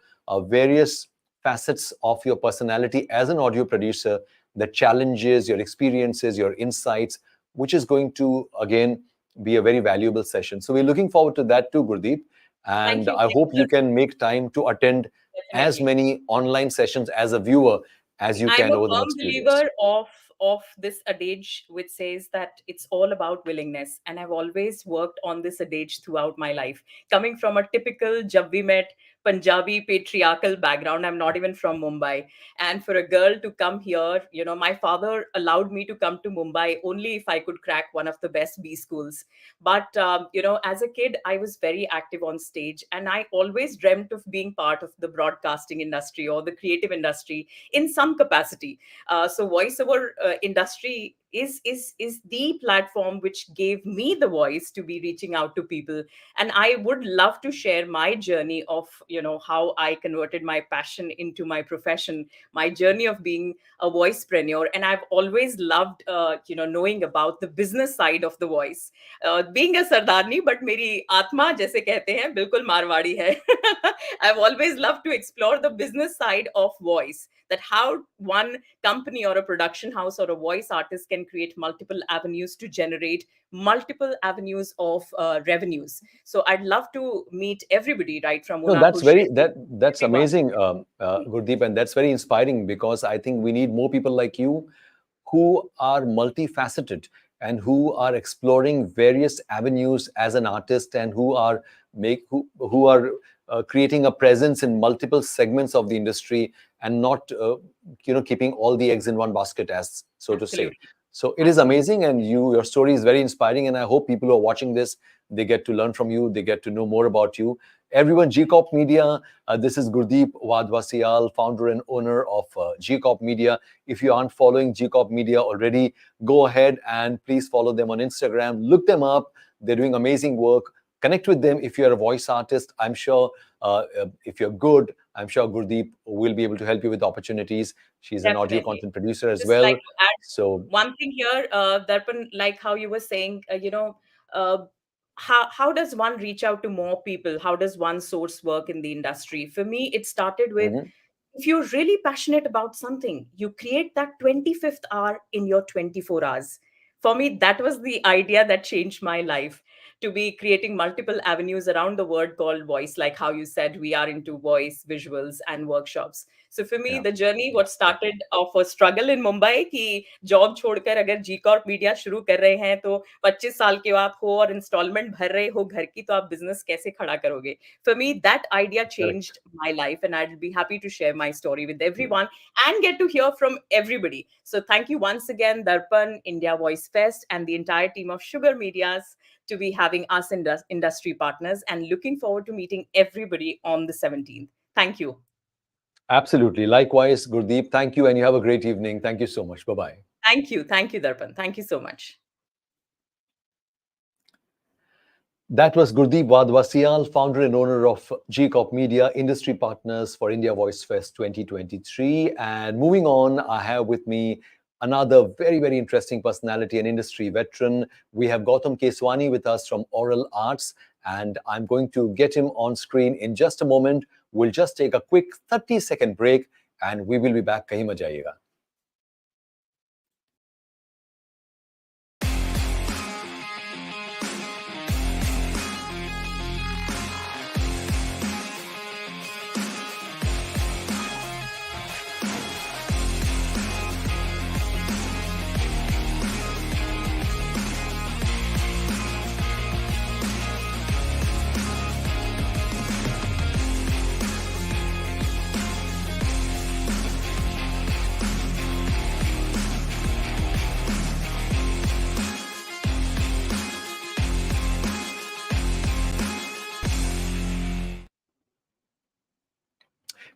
various facets of your personality as an audio producer, the challenges, your experiences, your insights, which is going to, again, be a very valuable session. So we're looking forward to that too, Gurdeep. And I hope you can make time to attend as many online sessions as a viewer as you can over the next few years. I'm a firm believer of this adage which says that it's all about willingness. And I've always worked on this adage throughout my life. Coming from a typical Jab We Met Punjabi patriarchal background, I'm not even from Mumbai. And for a girl to come here, my father allowed me to come to Mumbai only if I could crack one of the best B schools. But, as a kid, I was very active on stage, and I always dreamt of being part of the broadcasting industry or the creative industry in some capacity. So voiceover industry is the platform which gave me the voice to be reaching out to people. And I would love to share my journey of, how I converted my passion into my profession, my journey of being a voicepreneur. And I've always loved, knowing about the business side of the voice. Being a Sardarni, but meri atma, jaise kehte hain, bilkul Marwadi hai. I've always loved to explore the business side of voice, that how one company or a production house or a voice artist can create multiple avenues to generate multiple avenues of revenues. So I'd love to meet everybody, right from No, that's amazing, Gurdeep, and that's very inspiring, because I think we need more people like you who are multifaceted and who are exploring various avenues as an artist, and who are creating a presence in multiple segments of the industry and not, keeping all the eggs in one basket, as so to say. So it is amazing, and your story is very inspiring, and I hope people who are watching this, they get to learn from you, they get to know more about you. Everyone, G-Corp Media, this is Gurdeep Wadwasial, founder and owner of G-Corp Media. If you aren't following G-Corp Media already, go ahead and please follow them on Instagram. Look them up. They're doing amazing work. Connect with them if you're a voice artist. I'm sure if you're good, I'm sure Gurdeep will be able to help you with opportunities. She's an audio content producer as well. Like to add so one thing here, Darpan, like how you were saying, how does one reach out to more people? How does one source work in the industry? For me, it started with, if you're really passionate about something, you create that 25th hour in your 24 hours. For me, that was the idea that changed my life, to be creating multiple avenues around the world called voice. Like how you said, we are into voice, visuals, and workshops. So for me, the journey, what started off a struggle in Mumbai, कि job छोड़कर अगर G-Corp Media शुरू कर रहे हैं तो 25 साल के आप हो और installment भर रहे हो घर की, तो आप business कैसे खड़ा करोगे? For me, that idea changed my life, and I'd be happy to share my story with everyone and get to hear from everybody. So thank you once again, Darpan, India Voice Fest, and the entire team of Sugar Mediaz to be having us industry partners, and looking forward to meeting everybody on the 17th. Thank you. Absolutely. Likewise, Gurdeep, thank you, and you have a great evening. Thank you so much. Bye-bye. Thank you, Darpan. Thank you so much. That was Gurdeep Wadwasial, founder and owner of G-Corp Media, industry partners for India Voice Fest 2023. And moving on, I have with me another very, very interesting personality, an industry veteran. We have Gautam Keswani with us from Aural Arts, and I'm going to get him on screen in just a moment. We'll just take a quick 30-second break, and we will be back. Kahin mat jayega.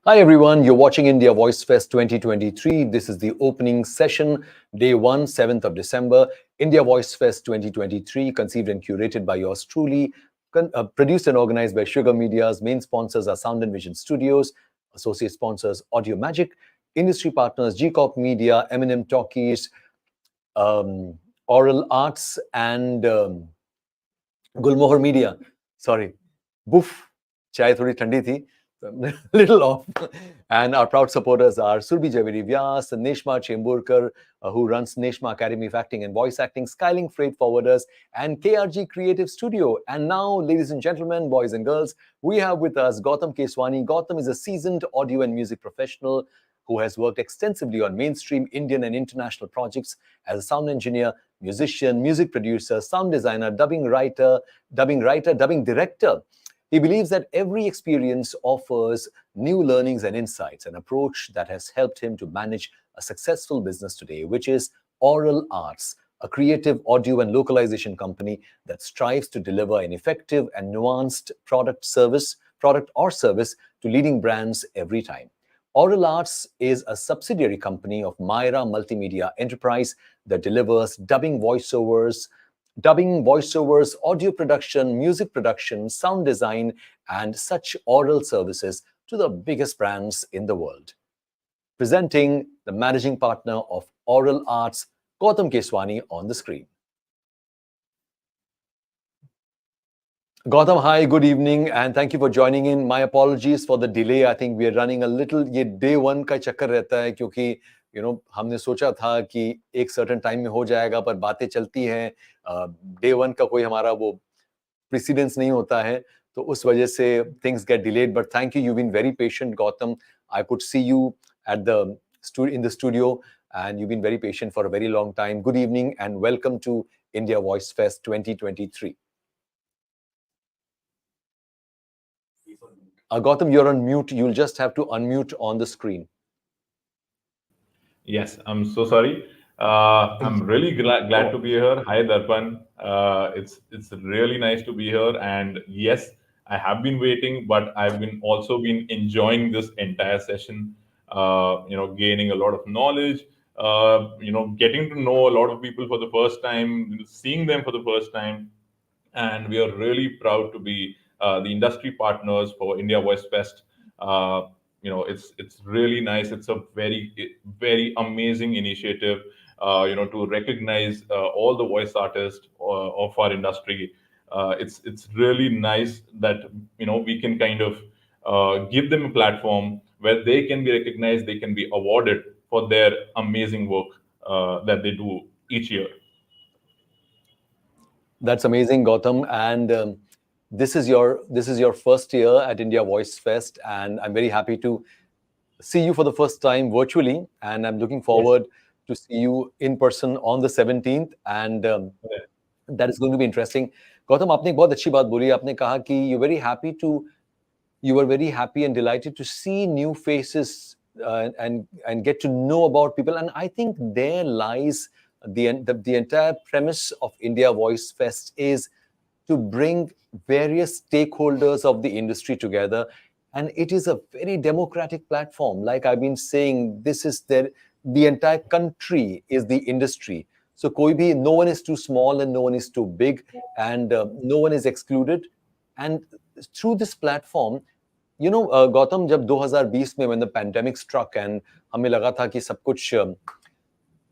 Hi everyone, you're watching India Voice Fest 2023. This is the opening session, day 1, 7th of December. India Voice Fest 2023, conceived and curated by yours truly, produced and organized by Sugar Media's. Main sponsors are Sound and Vision Studios, associate sponsors Audio Magic, industry partners G-Corp Media, MnM Talkies, Aural Arts, and Gulmohar Media. Sorry, boof, chai thodi thandi thi. Little off. And our proud supporters are Surabhi, Javeri, Vyas, Neshma Chemburkar, who runs Neshma Academy of Acting and Voice Acting, Skylink Freight Forwarders, and KRG Kreative Studio. And now, ladies and gentlemen, boys and girls, we have with us Gautam Keswani. Gautam is a seasoned audio and music professional who has worked extensively on mainstream Indian and international projects as a sound engineer, musician, music producer, sound designer, dubbing writer, dubbing director. He believes that every experience offers new learnings and insights, an approach that has helped him to manage a successful business today, which is Aural Arts, a creative audio and localization company that strives to deliver an effective and nuanced product or service to leading brands every time. Aural Arts is a subsidiary company of Myra Multimedia Enterprise that delivers dubbing voiceovers, audio production, music production, sound design, and such oral services to the biggest brands in the world. Presenting the managing partner of Aural Arts, Gautam Keswani, on the screen. Gautam, hi, good evening, and thank you for joining in. My apologies for the delay. I think we are running a little, ये day 1 का चक्कर रहता है क्योंकि हमने सोचा था कि एक certain time में हो जाएगा, पर बातें चलती हैं, day 1 का कोई हमारा वो precedence नहीं होता है, तो उस वजह से things get delayed. But thank you, you've been very patient, Gautam. I could see you at in the studio, and you've been very patient for a very long time. Good evening and welcome to India Voice Fest 2023. Gautam, you're on mute. You'll just have to unmute on the screen. Yes, I'm so sorry. I'm really glad to be here. Hi, Darpan. It's really nice to be here. And yes, I have been waiting, but I've been also been enjoying this entire session. Gaining a lot of knowledge. Getting to know a lot of people for the first time, seeing them for the first time, and we are really proud to be the industry partners for India Voice Fest. It's really nice. It's a very amazing initiative. To recognize all the voice artists of our industry. It's really nice that we can kind of give them a platform where they can be recognized, they can be awarded for their amazing work that they do each year. That's amazing, Gautam. And this is your first year at India Voice Fest, and I'm very happy to see you for the first time virtually. And I'm looking forward to see you in person on the 17th. And that is going to be interesting. Gautam, आपने एक बहुत अच्छी बात बोली. आपने कहा कि you were very happy and delighted to see new faces and get to know about people. And I think there lies the entire premise of India Voice Fest is to bring various stakeholders of the industry together. And it is a very democratic platform. Like I've been saying, this is the entire country is the industry. So no one is too small and no one is too big, and no one is excluded. And through this platform, Gautam, जब 2020 में when the pandemic struck and हमें लगा था कि सब कुछ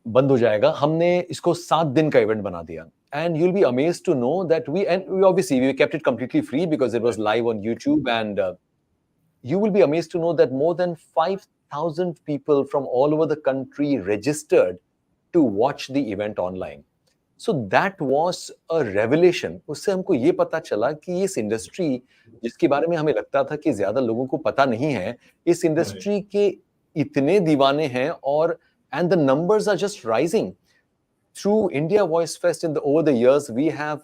बंद हो जाएगा, हमने इसको 7 दिन का इवेंट बना दिया. And you'll be amazed to know that we obviously kept it completely free because it was live on YouTube, and you will be amazed to know that more than 5,000 people from all over the country registered to watch the event online. So that was a revelation. उससे हमको ये पता चला कि इस industry जिसके बारे में हमें लगता था कि ज्यादा लोगों को पता नहीं है, इस इंडस्ट्री के इतने दीवाने हैं, और and the numbers are just rising. Through India Voice Fest over the years, we have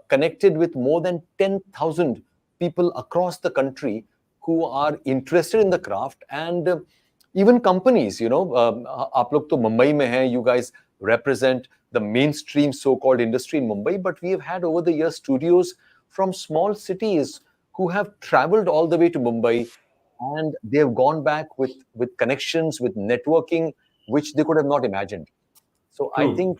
connected with more than 10,000 people across the country who are interested in the craft, and even companies, आप लोग तो मुंबई में हैं, you guys represent the mainstream so-called industry in Mumbai, but we have had over the years studios from small cities who have traveled all the way to Mumbai, and they have gone back with connections, with networking, which they could have not imagined. So I think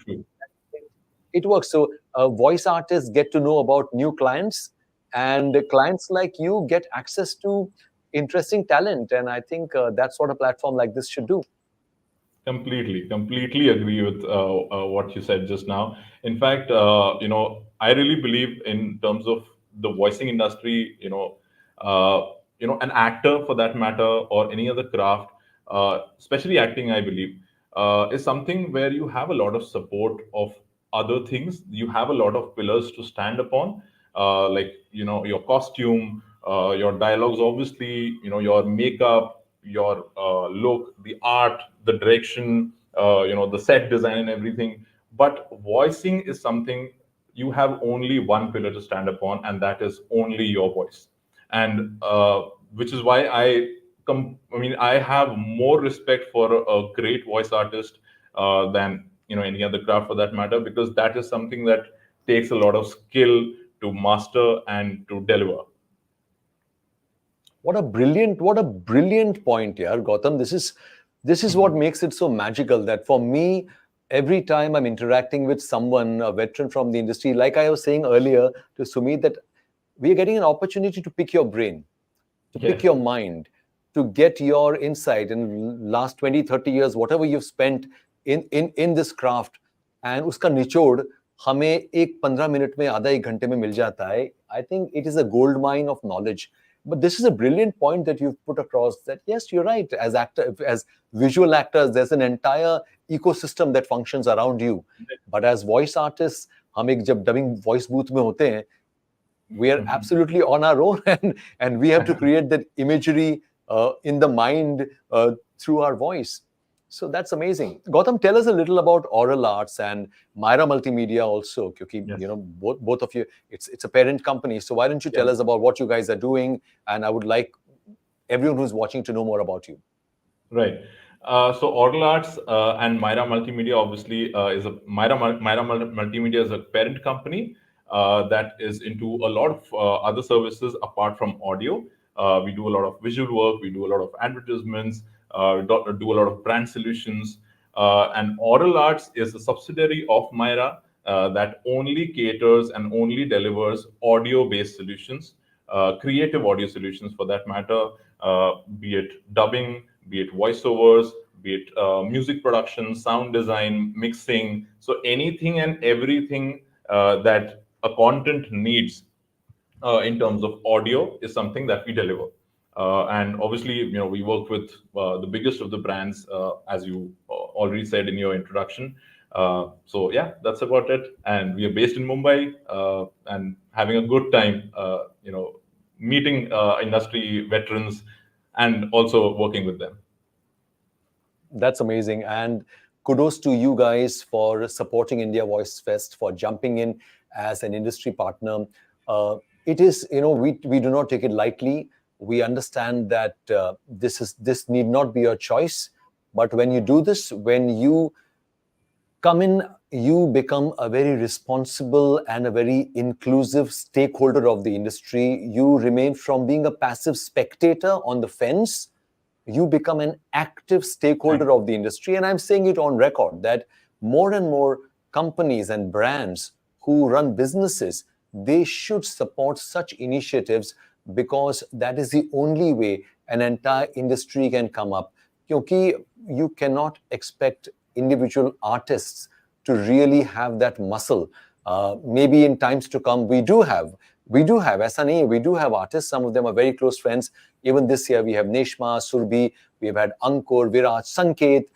it works. So voice artists get to know about new clients, and clients like you get access to interesting talent. And I think that's what a platform like this should do. Completely agree with what you said just now. In fact, I really believe in terms of the voicing industry, an actor for that matter, or any other craft, especially acting, I believe, is something where you have a lot of support of other things. You have a lot of pillars to stand upon, like, your costume, your dialogues, obviously, your makeup, your look, the art, the direction, the set design and everything. But voicing is something you have only one pillar to stand upon, and that is only your voice. And which is why I have more respect for a great voice artist than any other craft for that matter, because that is something that takes a lot of skill to master and to deliver. What a brilliant point, yeah, Gautam. This is what makes it so magical, that for me, every time I'm interacting with someone, a veteran from the industry, like I was saying earlier to Sumit, that we are getting an opportunity to pick your brain, to pick your mind, to get your insight in last 20, 30 years, whatever you've spent in this craft, and uska nichod हमें एक 15 minute में आधा 1 घंटे में मिल जाता है. I think it is a gold mine of knowledge. But this is a brilliant point that you've put across, that yes, you're right. As visual actors, there's an entire ecosystem that functions around you. But as voice artists, हम एक जब dubbing voice booth में होते हैं, we are absolutely on our own, and we have to create that imagery in the mind through our voice. So that's amazing. Gautam, tell us a little about Aural Arts and Myra Multimedia also, क्योंकि you know both of you, it's a parent company. So why don't you tell us about what you guys are doing? And I would like everyone who's watching to know more about you. Right. So Aural Arts and Myra Multimedia obviously is a Myra Multimedia is a parent company that is into a lot of other services apart from audio. We do a lot of visual work. We do a lot of advertisements. We do a lot of brand solutions. And Aural Arts is a subsidiary of Myra that only caters and only delivers audio-based solutions, creative audio solutions for that matter, be it dubbing, be it voiceovers, be it music production, sound design, mixing. So anything and everything that a content needs in terms of audio is something that we deliver. And obviously, you know, we work with the biggest of the brands, as you already said in your introduction. So yeah, that's about it. And we are based in Mumbai and having a good time, you know, meeting industry veterans and also working with them. That's amazing. And kudos to you guys for supporting India Voice Fest, for jumping in as an industry partner. It is, you know, we do not take it lightly. We understand that this need not be your choice. But when you do this, when you come in, you become a very responsible and a very inclusive stakeholder of the industry. You remain from being a passive spectator on the fence. You become an active stakeholder of the industry. And I'm saying it on record that more and more companies and brands who run businesses, they should support such initiatives, because that is the only way an entire industry can come up. Because you cannot expect individual artists to really have that muscle. Maybe in times to come, we do have, aisa nahi hai, we do have artists. Some of them are very close friends. Even this year, we have Neshma, Surabhi, we have had Ankur, Viraj, Sanket.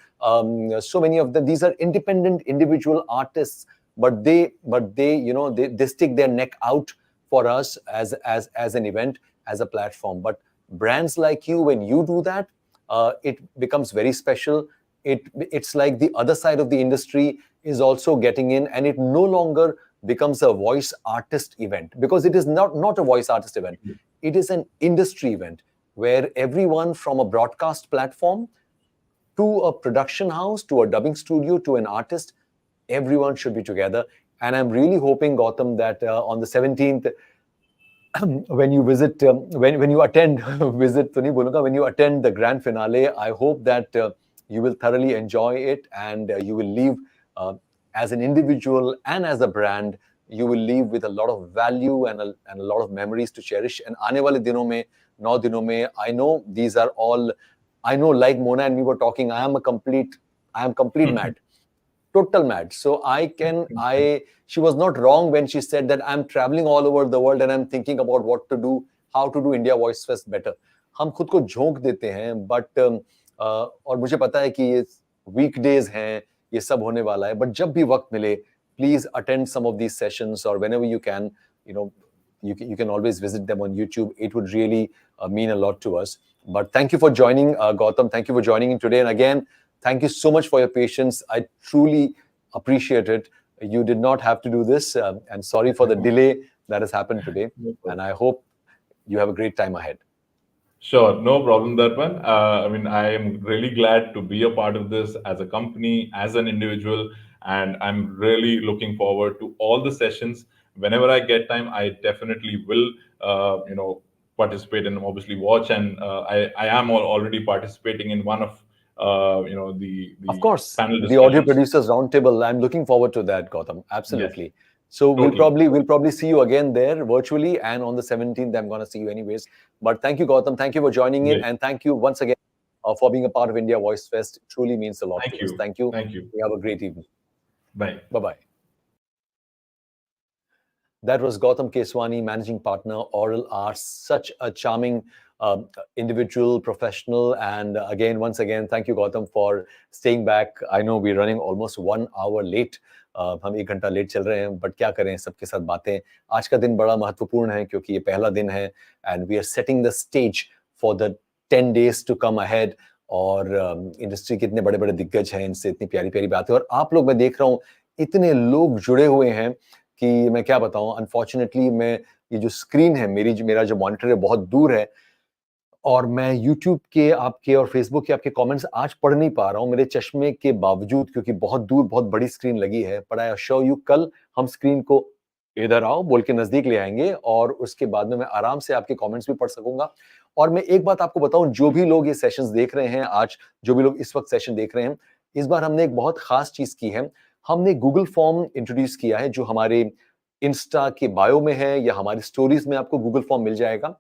So many of them, these are independent individual artists, but they you know, they stick their neck out for us as an event, as a platform. But brands like you, when you do that, it becomes very special. It's like the other side of the industry is also getting in, and it no longer becomes a voice artist event, because it is not a voice artist event. It is an industry event where everyone from a broadcast platform to a production house, to a dubbing studio, to an artist, everyone should be together. And I'm really hoping, Gautam, that on the 17th, when you visit, when you attend, visit to nahi bolunga, when you attend the grand finale, I hope that you will thoroughly enjoy it, and you will leave as an individual and as a brand, you will leave with a lot of value and a lot of memories to cherish. And aane wale dinon mein, 9 dinon mein, I know these are all, I know, like Mona and me were talking, I am complete mad. Total mad. So she was not wrong when she said that I'm traveling all over the world and I'm thinking about what to do, how to do India Voice Fest better. हम खुद को झोंक देते हैं, but और मुझे पता है कि ये weekdays हैं, ये सब होने वाला है, but जब भी वक्त मिले, please attend some of these sessions, or whenever you can, you know, you can always visit them on YouTube. It would really mean a lot to us. But thank you for joining, Gautam. Thank you for joining in today. And again, thank you so much for your patience. I truly appreciate it. You did not have to do this, and sorry for the delay that has happened today. And I hope you have a great time ahead. Sure, no problem, Darpan. I mean, I am really glad to be a part of this as a company, as an individual, and I'm really looking forward to all the sessions. Whenever I get time, I definitely will, you know, participate and obviously watch. And I am already participating in one of, you know, the of course, panel the Audio Producers Roundtable. I'm looking forward to that, Gautam. Absolutely. Yes. So totally. we'll probably see you again there virtually, and on the 17th, I'm going to see you anyways. But thank you, Gautam. Thank you for joining in, and thank you once again for being a part of India Voice Fest. It truly means a lot to us. Thank you. Thank you. You have a great evening. Bye. Bye-bye. That was Gautam Keswani, Managing Partner, Aural Arts. Such a charming individual, professional. And again, once again, thank you, Gautam, for staying back. I know we're running almost 1 hour late. हम 1 घंटा late चल रहे हैं, but क्या करें, सबके साथ बातें. आज का दिन बड़ा महत्वपूर्ण है क्योंकि ये पहला दिन है, and we are setting the stage for the 10 days to come ahead और इंडस्ट्री के इतने बड़े बड़े दिग्गज हैं, इनसे इतनी प्यारी प्यारी बातें, और आप लोग, मैं देख रहा हूँ इतने लोग जुड़े हुए हैं कि मैं क्या बताऊं। अनफॉर्चुनेटली मैं, ये जो स्क्रीन है मेरा जो मॉनिटर है बहुत दूर है, और मैं YouTube के आपके और Facebook के आपके कमेंट्स आज पढ़ नहीं पा रहा हूं मेरे चश्मे के बावजूद, क्योंकि बहुत दूर बहुत बड़ी स्क्रीन लगी है। पर आई अश्योर यू, कल हम स्क्रीन को इधर आओ बोल के नजदीक ले आएंगे, और उसके बाद में मैं आराम से आपके कमेंट्स भी पढ़ सकूंगा। और मैं एक बात आपको बताऊं, जो भी लोग ये सेशंस देख रहे हैं आज, जो भी लोग इस वक्त सेशन देख रहे हैं, इस बार हमने एक बहुत खास चीज की है। हमने गूगल फॉर्म इंट्रोड्यूस किया है, जो हमारे इंस्टा के बायो में है या हमारी स्टोरीज में आपको गूगल फॉर्म मिल जाएगा।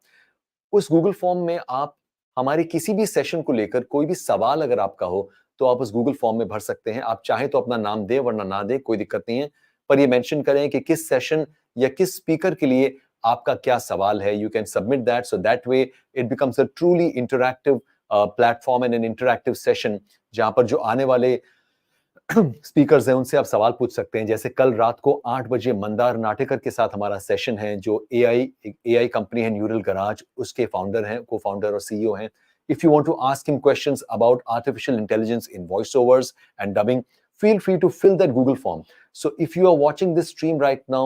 उस गूगल फॉर्म में आप हमारे किसी भी सेशन को लेकर कोई भी सवाल अगर आपका हो, तो आप उस गूगल फॉर्म में भर सकते हैं। आप चाहे तो अपना नाम दें, वरना ना दें, कोई दिक्कत नहीं है, पर ये मेंशन करें कि किस सेशन या किस स्पीकर के लिए आपका क्या सवाल है। You can submit that, so that way it becomes a truly interactive platform and an interactive session, जहां पर जो आने वाले स्पीकर्स हैं उनसे आप सवाल पूछ सकते हैं। जैसे कल रात को 8 बजे मंदार नाटेकर के साथ हमारा सेशन है, जो एआई कंपनी है न्यूरल गराज, उसके फाउंडर हैं, को फाउंडर और सीईओ हैं। If you want to ask him questions about artificial intelligence in voice overs and dubbing, feel free to fill that Google form. So if you are watching this stream right now,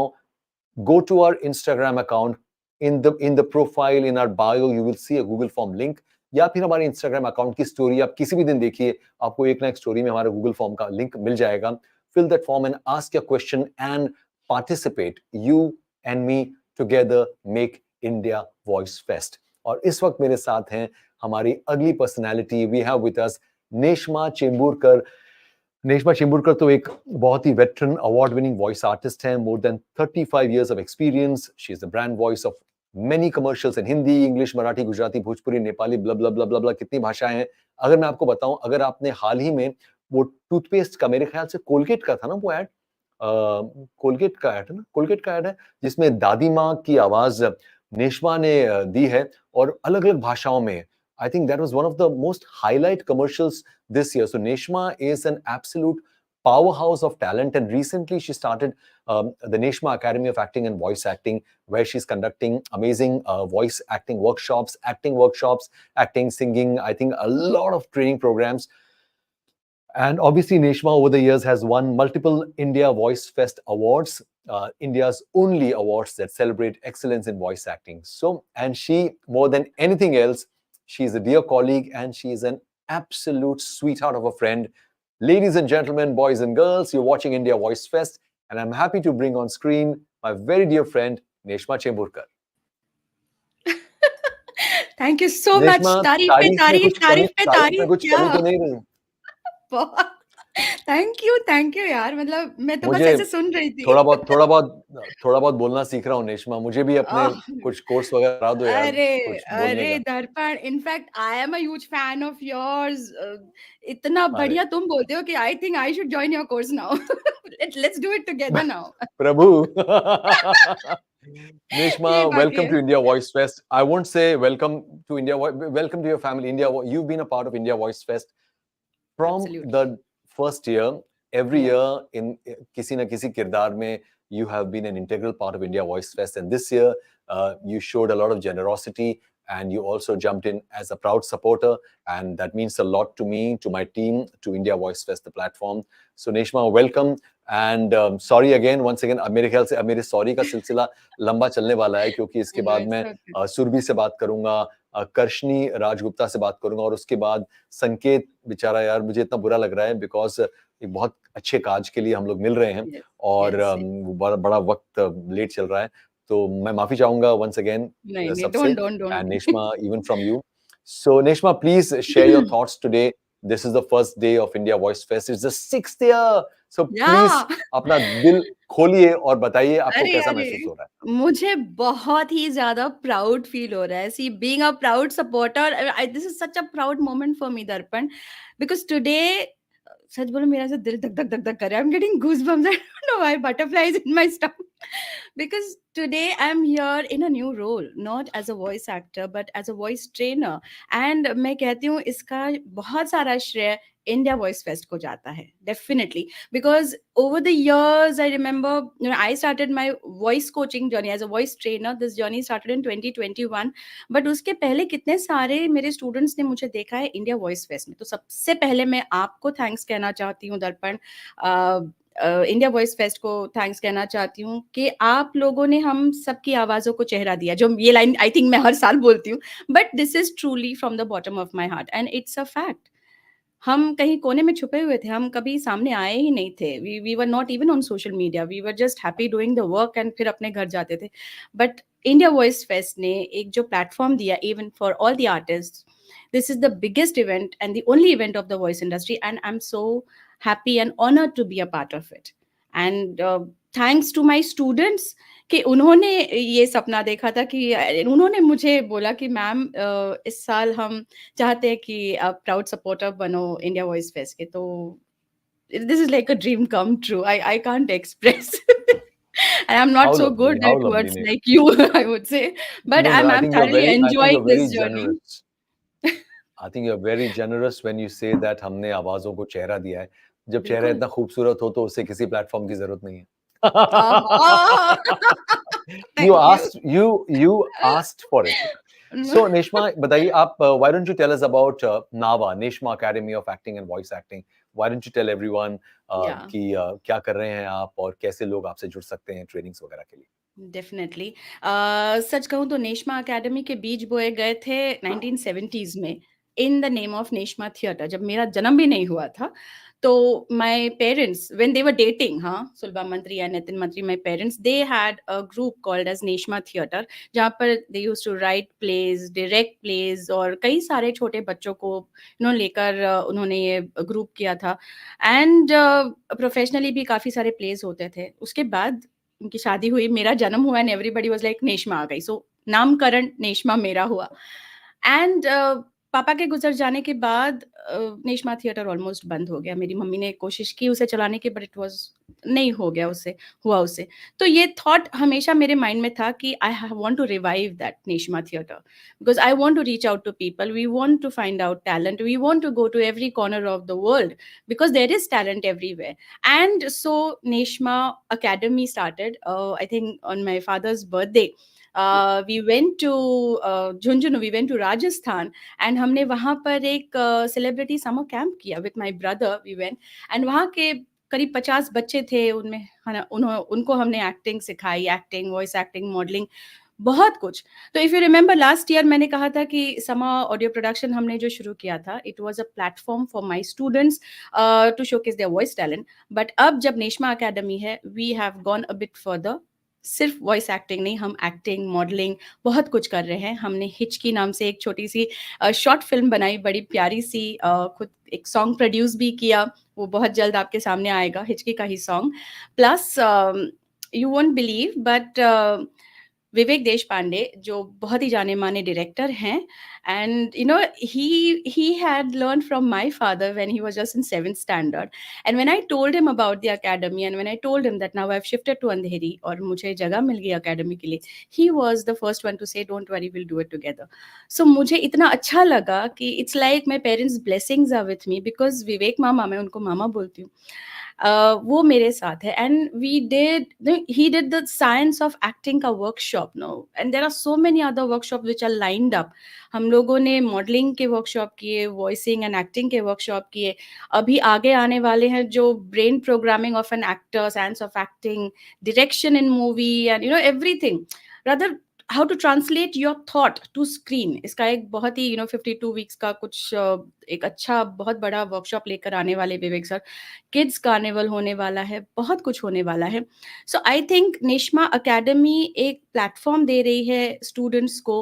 go to our Instagram account. In the profile, in our bio, you will see a Google form link. या फिर हमारे Instagram account की story आप किसी भी दिन देखिए, आपको एक ना एक स्टोरी में हमारे गूगल फॉर्म का लिंक मिल जाएगा। Fill that form and ask your question and participate. You and me together make India voice fest. और इस वक्त मेरे साथ हैं हमारी अगली personality. We have with us Neshma Chemburkar. Neshma Chemburkar तो एक बहुत ही veteran award winning voice artist हैं, more than 35 years of experience. She is the brand voice of many commercials in Hindi, English, Marathi, Gujarati, Bhojpuri, Nepali, blah blah blah blah blah, कितनी भाषाएं हैं। अगर मैं आपको बताऊं, अगर आपने हाल ही में वो टूथपेस्ट का, मेरे ख्याल से कोलगेट का था ना वो ऐड, कोलगेट का ऐड है ना, कोलगेट का ऐड है, जिसमें दादी माँ की आवाज नेश्मा ने दी है, और अलग अलग भाषाओं में। I think that was one of the most highlight commercials this year. So Neshma is an absolute powerhouse of talent, and recently she started the Neshma Academy of Acting and Voice Acting, where she's conducting amazing voice acting workshops, acting, singing, I think a lot of training programs. And obviously Neshma over the years has won multiple India Voice Fest awards, India's only awards that celebrate excellence in voice acting. So, and she, more than anything else, she's a dear colleague, and she is an absolute sweetheart of a friend. Ladies and gentlemen, boys and girls, you're watching India Voice Fest, and I'm happy to bring on screen my very dear friend, Neshma Chemburkar. Thank you so much. तारीफ पे तारीफ कमी तो नहीं रही। Thank you यार, मतलब मैं तो बस ऐसे सुन रही थी। थोड़ा बहुत बोलना सीख रहा हूँ नेश्मा, मुझे भी अपने कुछ कोर्स वगैरह करा दो यार। अरे दर्पण, in fact I am a huge fan of yours. इतना बढ़िया तुम बोलते हो कि I think I should join your course now. Let's do it together now. Prabhu. Neshma, welcome to India Voice Fest. I won't say welcome to India, welcome to your family, India. You've been a part of India Voice Fest from Absolutely. the first year. Every year in किसी न किसी किरदार में you have been an integral part of India Voice Fest, and this year you showed a lot of generosity, and you also jumped in as a proud supporter, and that means a lot to me, to my team, to India Voice Fest, the platform. So Neshma, welcome, and sorry again, once again, मेरे ख्याल से अब मेरे sorry का सिलसिला लंबा चलने वाला है, क्योंकि इसके बाद मैं सुरभि से बात करूंगा, कर्शनी राजगुप्ता से बात करूंगा, और उसके बाद संकेत, बेचारा यार मुझे इतना बुरा लग रहा है, बिकॉज एक बहुत अच्छे काज के लिए हम लोग मिल रहे हैं, और बड़ा वक्त लेट चल रहा है, तो मैं माफी चाहूंगा once again सबसे, and Neshma, even from you. So Neshma, please share your thoughts today. This is the first day of India Voice Fest. It's the 6th year. So please अपना दिल खोलिए और बताइए आपको कैसा महसूस हो रहा है। मुझे बहुत ही ज्यादा प्राउड फील हो रहा है। See, being a proud supporter, this is such a proud moment for me, Darpan, because today, सच बोलो मेरा से दिल धक धक धक धक कर रहा है। I'm getting goosebumps. I don't know why, butterflies in my stomach. because today I'm here in a new role, not as a voice actor but as a voice trainer. And मैं कहती हूँ इसका बहुत सारा श्रेय India Voice Fest को जाता है, definitely, because over the years I remember, I started my voice coaching journey as a voice trainer. This journey started in 2021, but उसके पहले कितने सारे मेरे स्टूडेंट्स ने मुझे देखा है इंडिया वॉइस फेस्ट में. तो सबसे पहले मैं आपको थैंक्स कहना चाहती हूँ दर्पण, इंडिया वॉइस फेस्ट को थैंक्स कहना चाहती हूँ कि आप लोगों ने हम सबकी आवाज़ों को चेहरा दिया. जो ये लाइन आई थिंक मैं हर साल बोलती हूँ, but this is truly from the bottom of my heart and it's a fact. हम कहीं कोने में छुपे हुए थे, हम कभी सामने आए ही नहीं थे. We were not even on social media, we were just happy doing the work and फिर अपने घर जाते थे. बट इंडिया वॉइस फेस्ट ने एक जो प्लेटफॉर्म दिया even for all the artist, this is the biggest event and the only event of the voice industry, and I'm so happy and honored to be a part of it. And thanks to my students कि उन्होंने ये सपना देखा था, कि उन्होंने मुझे बोला कि मैम इस साल हम चाहते हैं कि आप प्राउड सपोर्टर बनो इंडिया वॉइस फेस्ट के. तो this is like a dream come true. I can't express. And I'm not so good at words like you, I would say, but I'm thoroughly enjoying this journey. I think you're very generous when you say that हमने आवाजों को चेहरा दिया है. जब चेहरा इतना खूबसूरत हो तो उसे किसी प्लेटफॉर्म की जरूरत नहीं है. You asked for it. So Neshma, बताइए आप, why don't you tell us about NAVA, Neshma Academy of Acting and Voice Acting? Why don't you tell everyone कि क्या कर रहे हैं आप और कैसे लोग आपसे जुड़ सकते हैं ट्रेनिंग्स वगैरह के लिए? डेफिनेटली. सच कहूँ तो नेशमा अकेडमी के बीज बोए गए थे 1970s में in the name of Neshma theatre, जब मेरा जन्म भी नहीं हुआ था. तो my parents when they were dating, Sulabha Mantri and Nitin Mantri, my parents they had a group called as Neshma theatre, जहाँ पर they used to write plays, direct plays, और कई सारे छोटे बच्चों को लेकर उन्होंने ये ग्रुप किया था. एंड प्रोफेशनली भी काफ़ी सारे प्लेज होते थे. उसके बाद उनकी शादी हुई, मेरा जन्म हुआ and everybody was like Neshma आ गई, सो नामकरण नेशमा मेरा हुआ. एंड पापा के गुजर जाने के बाद नेशमा थिएटर ऑलमोस्ट बंद हो गया. मेरी मम्मी ने कोशिश की उसे चलाने की, बट इट वाज नहीं हो गया उसे. तो ये थॉट हमेशा मेरे माइंड में था कि I want to revive that Neshma theatre, because I want to reach out to people, we want to find out talent, we want to go to every corner of the world, because there is talent everywhere. And so Neshma academy started, I think on my father's birthday. We went to Jhunjhunu, we went to Rajasthan, and हमने वहाँ पर एक celebrity summer camp किया with my brother. We went, and वहाँ के करीब 50 बच्चे थे, उनमें उनको हमने एक्टिंग सिखाई, एक्टिंग, वॉइस एक्टिंग, मॉडलिंग, बहुत कुछ. तो if you remember last year मैंने कहा था कि समर ऑडियो प्रोडक्शन हमने जो शुरू किया था, it was a platform for my students to showcase their voice talent. But अब जब नेशमा अकेडमी है, we have gone a bit further. सिर्फ वॉइस एक्टिंग नहीं, हम एक्टिंग, मॉडलिंग, बहुत कुछ कर रहे हैं. हमने हिचकी नाम से एक छोटी सी शॉर्ट फिल्म बनाई, बड़ी प्यारी सी, खुद एक सॉन्ग प्रोड्यूस भी किया, वो बहुत जल्द आपके सामने आएगा, हिचकी का ही song. Plus you won't believe, but Vivek Deshpande जो बहुत ही जाने माने डायरेक्टर हैं, and he had learned from my father when he was just in 7th standard. And when I told him about the academy, and when I told him that now I've shifted to Andheri और मुझे जगह मिल गई academy के लिए, he was the first one to say don't worry, we'll do it together. So मुझे इतना अच्छा लगा कि it's like my parents' blessings are with me, because विवेक मामा, मैं उनको मामा बोलती हूँ, वो मेरे साथ है. And he did the science of acting का workshop no, and there are so many other workshop which are lined up. हम लोगों ने मॉडलिंग के वर्कशॉप किए, वॉइसिंग एंड एक्टिंग के वर्कशॉप किए. अभी आगे आने वाले हैं जो brain programming of an actor, science of acting, direction in movie, and everything, rather how to translate your thought to screen. इसका एक बहुत ही 52 वीक्स का कुछ एक अच्छा बहुत बड़ा वर्कशॉप लेकर आने वाले विवेक सर. किड्स कार्निवल होने वाला है, बहुत कुछ होने वाला है. सो आई थिंक नेशमा अकेडमी एक प्लेटफॉर्म दे रही है स्टूडेंट्स को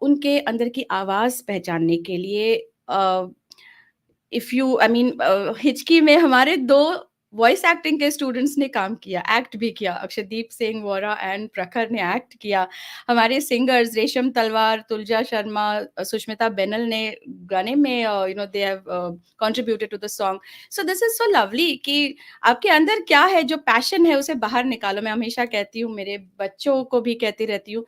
उनके अंदर की आवाज़ पहचानने के लिए. इफ़ यू आई मीन हिचकी में हमारे 2 वॉइस एक्टिंग के स्टूडेंट्स ने काम किया, एक्ट भी किया। अक्षदीप सिंह वोरा एंड प्रखर ने एक्ट किया। हमारे सिंगर्स रेशम तलवार, तुलजा शर्मा, सुष्मिता बेनल ने गाने में they have contributed to the song. So this is so lovely कि आपके अंदर क्या है, जो पैशन है उसे बाहर निकालो। मैं हमेशा कहती हूँ, मेरे बच्चों को भी कहती रहती हूँ,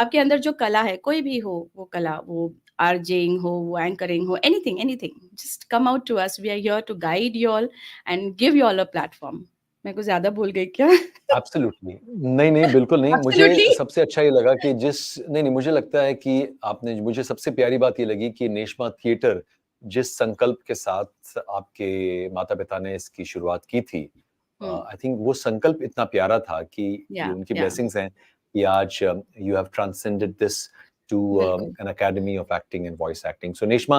आपके अंदर जो कला है, कोई भी हो वो कला, वो आरजेइंग हो, वो एंकरिंग हो, anything anything, just come out to us, we are here to guide you all and give you all a platform. मैं कुछ ज्यादा भूल गई क्या? एब्सोल्युटली नहीं, बिल्कुल नहीं। मुझे Absolutely. सबसे अच्छा ये लगा कि नहीं, मुझे लगता है कि आपने, मुझे सबसे प्यारी बात ये लगी कि नेशमा थिएटर जिस संकल्प के साथ आपके माता-पिता ने इसकी शुरुआत की थी, आई थिंक वो संकल्प इतना प्यारा था कि ये Yeah, उनकी yeah. ब्लेसिंग्स हैं कि आज you have transcended this to बिल्कुल। an academy of acting and voice acting. So Neshma,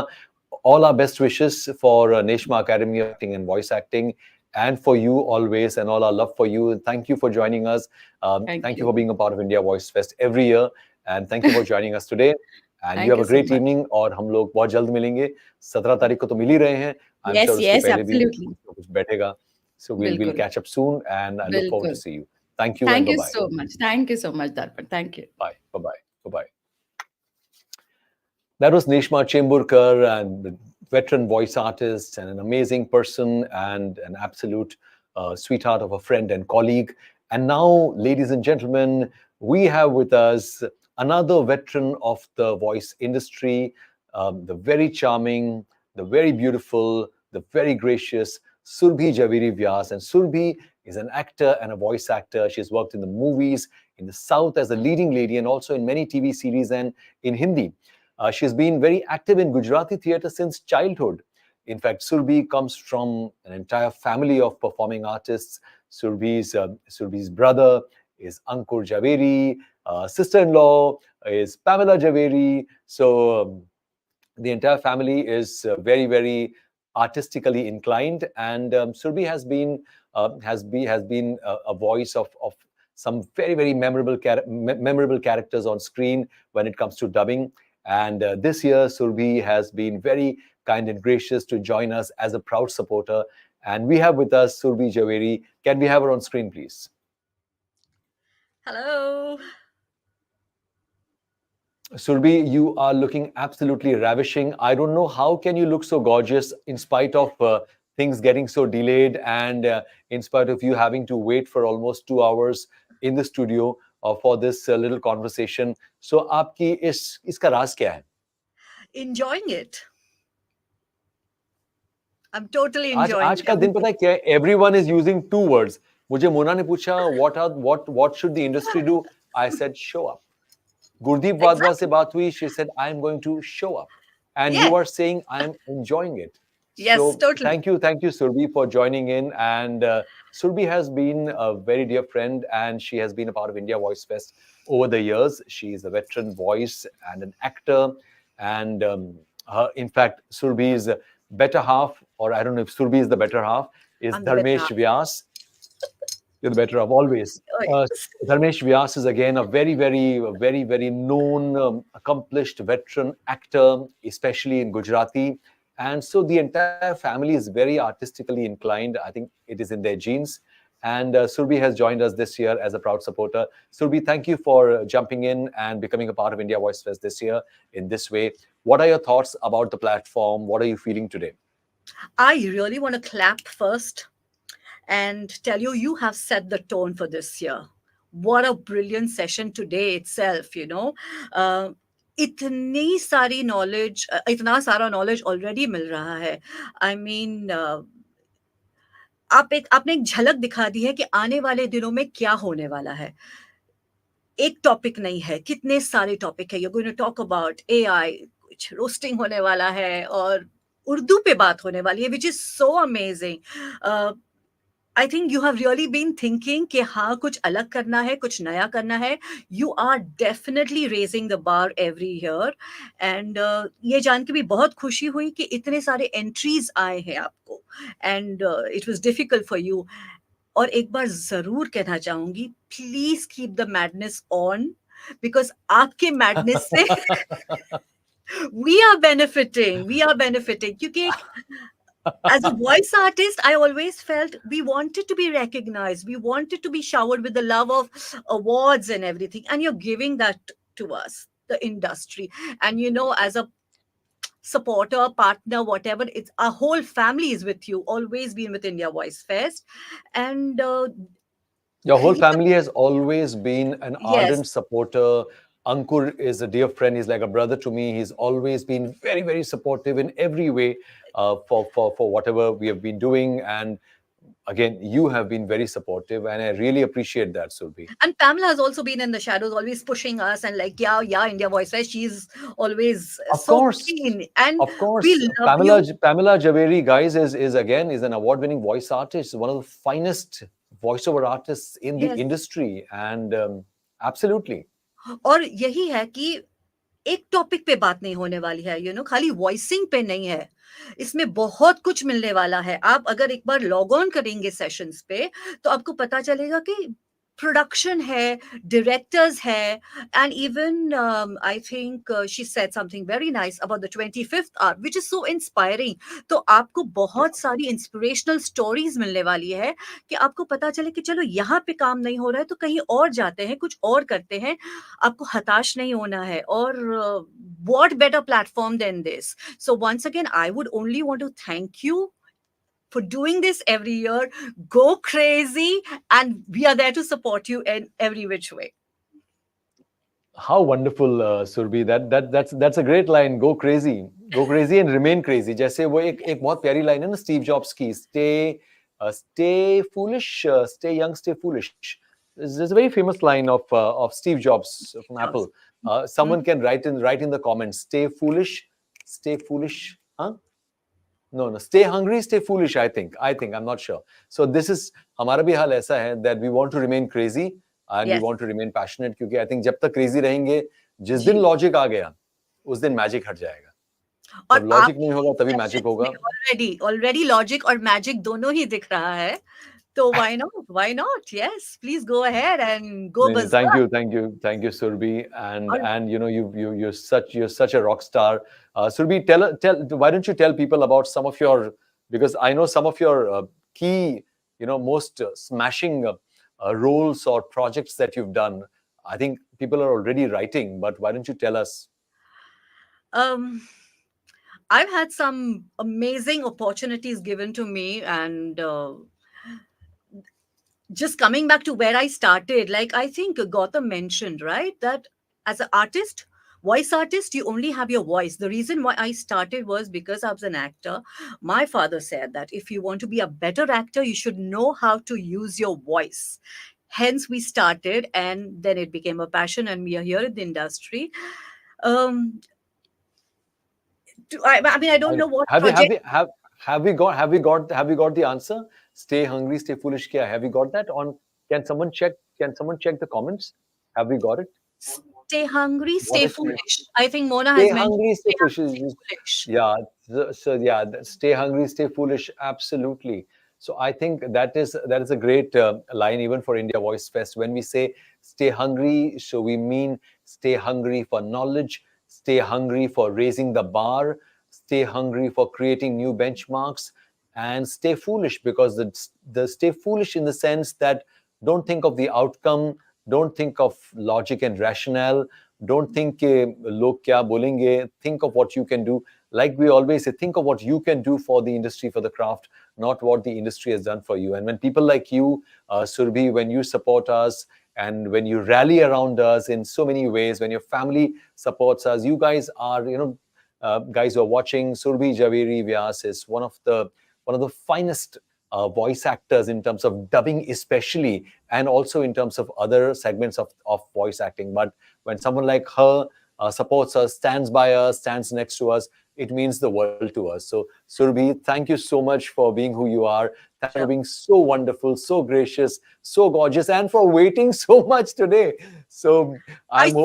all our best wishes for Neshma Academy of Acting and Voice Acting, and for you always, and all our love for you. Thank you for joining us. Thank you for being a part of India Voice Fest every year, and thank you for joining us today. And Thank you have you a so great much. evening. और हम लोग बहुत जल्द मिलेंगे। 17 तारीख को तो मिल ही रहे हैं। I'm Yes, sure उसके yes, पहले भी absolutely. कुछ बैठेगा। So we'll बिल्कुल, catch up soon, and I look forward to बिल्कुल। see you. Thank you and Thank you bye-bye. so much. Thank you so much, Darpan. Thank you. Bye. Bye-bye. Bye-bye. That was Neshma Chemburkar, and a veteran voice artist and an amazing person and an absolute sweetheart of a friend and colleague. And now, ladies and gentlemen, we have with us another veteran of the voice industry, the very charming, the very beautiful, the very gracious Surabhi Javeri Vyas. And Surabhi is an actor and a voice actor. She's worked in the movies, in the South as a leading lady, and also in many TV series and in Hindi. She's been very active in Gujarati theatre since childhood. In fact, Surabhi comes from an entire family of performing artists. Surabhi's brother is Ankur Javeri, sister-in-law is Pamela Javeri. So the entire family is very, very artistically inclined, and Surabhi has been a voice of some very, very memorable characters on screen when it comes to dubbing. And this year, Surabhi has been very kind and gracious to join us as a proud supporter. And we have with us Surabhi Javeri. Can we have her on screen, please? Hello. Surabhi, you are looking absolutely ravishing. I don't know how can you look so gorgeous in spite of things getting so delayed, and in spite of you having to wait for almost 2 hours in the studio for this little conversation. So, आपकी इसका राज क्या है? Enjoying it. I'm totally आज enjoying का दिन पता है क्या है? Everyone is using 2 words. मुझे मोना ने पूछा what should the industry do? I said show up. Gurdeep Wadhwa से बात हुई. She said I am going to show up, and you are saying I am enjoying it. Yes, so, totally. Thank you, Surabhi, for joining in. And Surabhi has been a very dear friend, and she has been a part of India Voice Fest over the years. She is a veteran voice and an actor. And in fact, Surabhi's better half, or I don't know if Surabhi is the better half, is Dharmesh Vyas. You're the better half, always. Dharmesh Vyas is again a very, very known, accomplished veteran actor, especially in Gujarati. And so the entire family is very artistically inclined. I think it is in their genes. And Surabhi has joined us this year as a proud supporter. Surabhi, thank you for jumping in and becoming a part of India Voice Fest this year in this way. What are your thoughts about the platform? What are you feeling today? I really want to clap first and tell you, you have set the tone for this year. What a brilliant session today itself, you know. इतनी सारी knowledge, इतना सारा knowledge already मिल रहा है. I mean आपने एक झलक दिखा दी है कि आने वाले दिनों में क्या होने वाला है. एक टॉपिक नहीं है, कितने सारे टॉपिक है. You going to talk about AI, कुछ रोस्टिंग होने वाला है और उर्दू पे बात होने वाली है, which is so amazing. I think you have really been thinking कि हाँ कुछ अलग करना है, कुछ नया करना है. You are definitely raising the bar every year, and ये जान के भी बहुत खुशी हुई कि इतने सारे entries आए हैं आपको, and it was difficult for you. और एक बार जरूर कहना चाहूंगी, please keep the madness on, because आपके madness से we are benefiting, क्योंकि As a voice artist, I always felt we wanted to be recognized. We wanted to be showered with the love of awards and everything. And you're giving that to us, the industry. And as a supporter, partner, whatever, it's our whole family is with you, always been with India Voice Fest. And Your whole family has always been an yes, ardent supporter. Ankur is a dear friend. He's like a brother to me. He's always been very, very supportive in every way for whatever we have been doing. And again, you have been very supportive, and I really appreciate that, Surbi. and Pamela has also been in the shadows, always pushing us and like, yeah, India Voice Fest. She's always Of so course, keen, and of course. we love you. Pamela Javeri, guys, is again is an award-winning voice artist, one of the finest voiceover artists in the Yes. industry, and absolutely. और यही है कि एक topic पे बात नहीं होने वाली है, खाली वॉइसिंग पे नहीं है, इसमें बहुत कुछ मिलने वाला है। आप अगर एक बार लॉग ऑन करेंगे सेशंस पे, तो आपको पता चलेगा कि प्रोडक्शन है, डायरेक्टर्स है, and even I think she said something very nice about the 25th hour, which is so inspiring. तो आपको बहुत सारी इंस्पिरेशनल स्टोरीज मिलने वाली है कि आपको पता चले कि चलो यहाँ पे काम नहीं हो रहा है तो कहीं और जाते हैं, कुछ और करते हैं, आपको हताश नहीं होना है। और what better platform than this? So once again, I would only want to thank you for doing this every year. Go crazy, and we are there to support you in every which way. How wonderful, Surbi. That's a great line. Go crazy and remain crazy. जैसे वो एक बहुत प्यारी line है ना Steve jobs की, stay foolish, stay young, stay foolish. There's a very famous line of Steve Jobs from Apple. Someone can write in the comments, stay foolish, huh? No, stay hungry, stay foolish, I think, I'm not sure. So this is, हमारा भी हाल ऐसा है that we want to remain crazy and we Yes. want to remain passionate, क्योंकि I think जब तक crazy रहेंगे, जिस जी। दिन logic आ गया, उस दिन magic हट जाएगा। और जब logic आप नहीं होगा, तभी magic होगा। already logic और magic दोनों ही दिख रहा है। तो why not? Yes, please go ahead and go नहीं, berserk. thank you, Surbi, और and you're such a rock star. Surbi, why don't you tell people about some of your, because I know some of your key, most smashing roles or projects that you've done. I think people are already writing, but why don't you tell us? I've had some amazing opportunities given to me, and just coming back to where I started, like I think Gautam mentioned, right, that as an artist, voice artist, you only have your voice. The reason why I started was because I was an actor. My father said that if you want to be a better actor, you should know how to use your voice. Hence, we started, and then it became a passion, and we are here in the industry. I mean, I don't know what project. Have we got the answer? Stay hungry, stay foolish. Kya? Have we got that on? Can someone check the comments? Have we got it? Stay hungry, stay foolish. I think Mona Stay has hungry, mentioned. stay foolish. Yeah. So yeah, stay hungry, stay foolish. Absolutely. So I think that is a great line even for India Voice Fest. When we say stay hungry, so we mean stay hungry for knowledge, stay hungry for raising the bar, stay hungry for creating new benchmarks, and stay foolish, because the stay foolish in the sense that don't think of the outcome, don't think of logic and rationale, don't think log kya bolenge, think of what you can do. Like we always say, think of what you can do for the industry, for the craft, not what the industry has done for you. And when people like you, Surbi, when you support us and when you rally around us in so many ways, when your family supports us, you guys are, guys who are watching, Surbi Javeri Vyas is one of the finest voice actors in terms of dubbing especially, and also in terms of other segments of voice acting. But when someone like her supports us, stands by us, stands next to us, it means the world to us. So Surbi, thank you so much for being who you are. Thank you for being so wonderful, so gracious, so gorgeous, and for waiting so much today. So I'm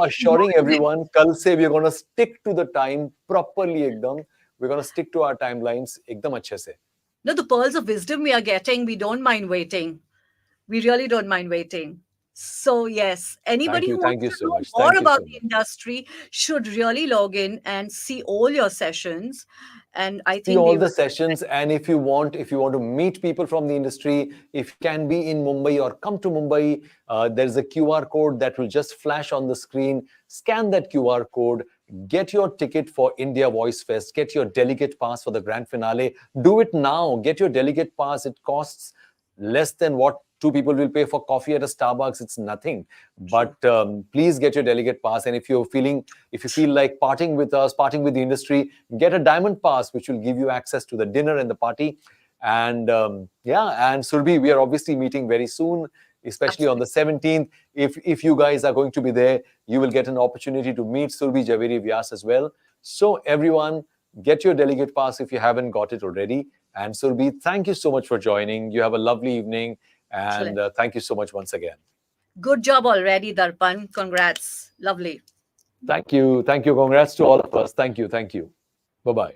assuring everyone, kal se we're going to stick to the time properly ekdam. We're going to stick to our timelines ekdam achhe se. No, the pearls of wisdom we are getting, we don't mind waiting. We really don't mind waiting. So yes, anybody who Thank wants you to so know much. more Thank you about so the much. industry should really log in and see all your sessions. And I See think all they the will. sessions, and if you want to meet people from the industry, if you can be in Mumbai or come to Mumbai, there's a QR code that will just flash on the screen. Scan that QR code, get your ticket for India Voice Fest, get your delegate pass for the grand finale. Do it now. Get your delegate pass. It costs less than what two people will pay for coffee at a Starbucks. It's nothing. But please get your delegate pass. And if you feel like parting with us, parting with the industry, get a diamond pass, which will give you access to the dinner and the party. And and Surabhi, we are obviously meeting very soon, especially on the 17th. If you guys are going to be there, you will get an opportunity to meet Surabhi, Javeri, Vyas as well. So everyone, get your delegate pass if you haven't got it already. And Surabhi, thank you so much for joining. You have a lovely evening, and thank you so much once again. Good job already, Darpan. Congrats. Lovely. Thank you. Congrats to all of us. Thank you. Bye-bye.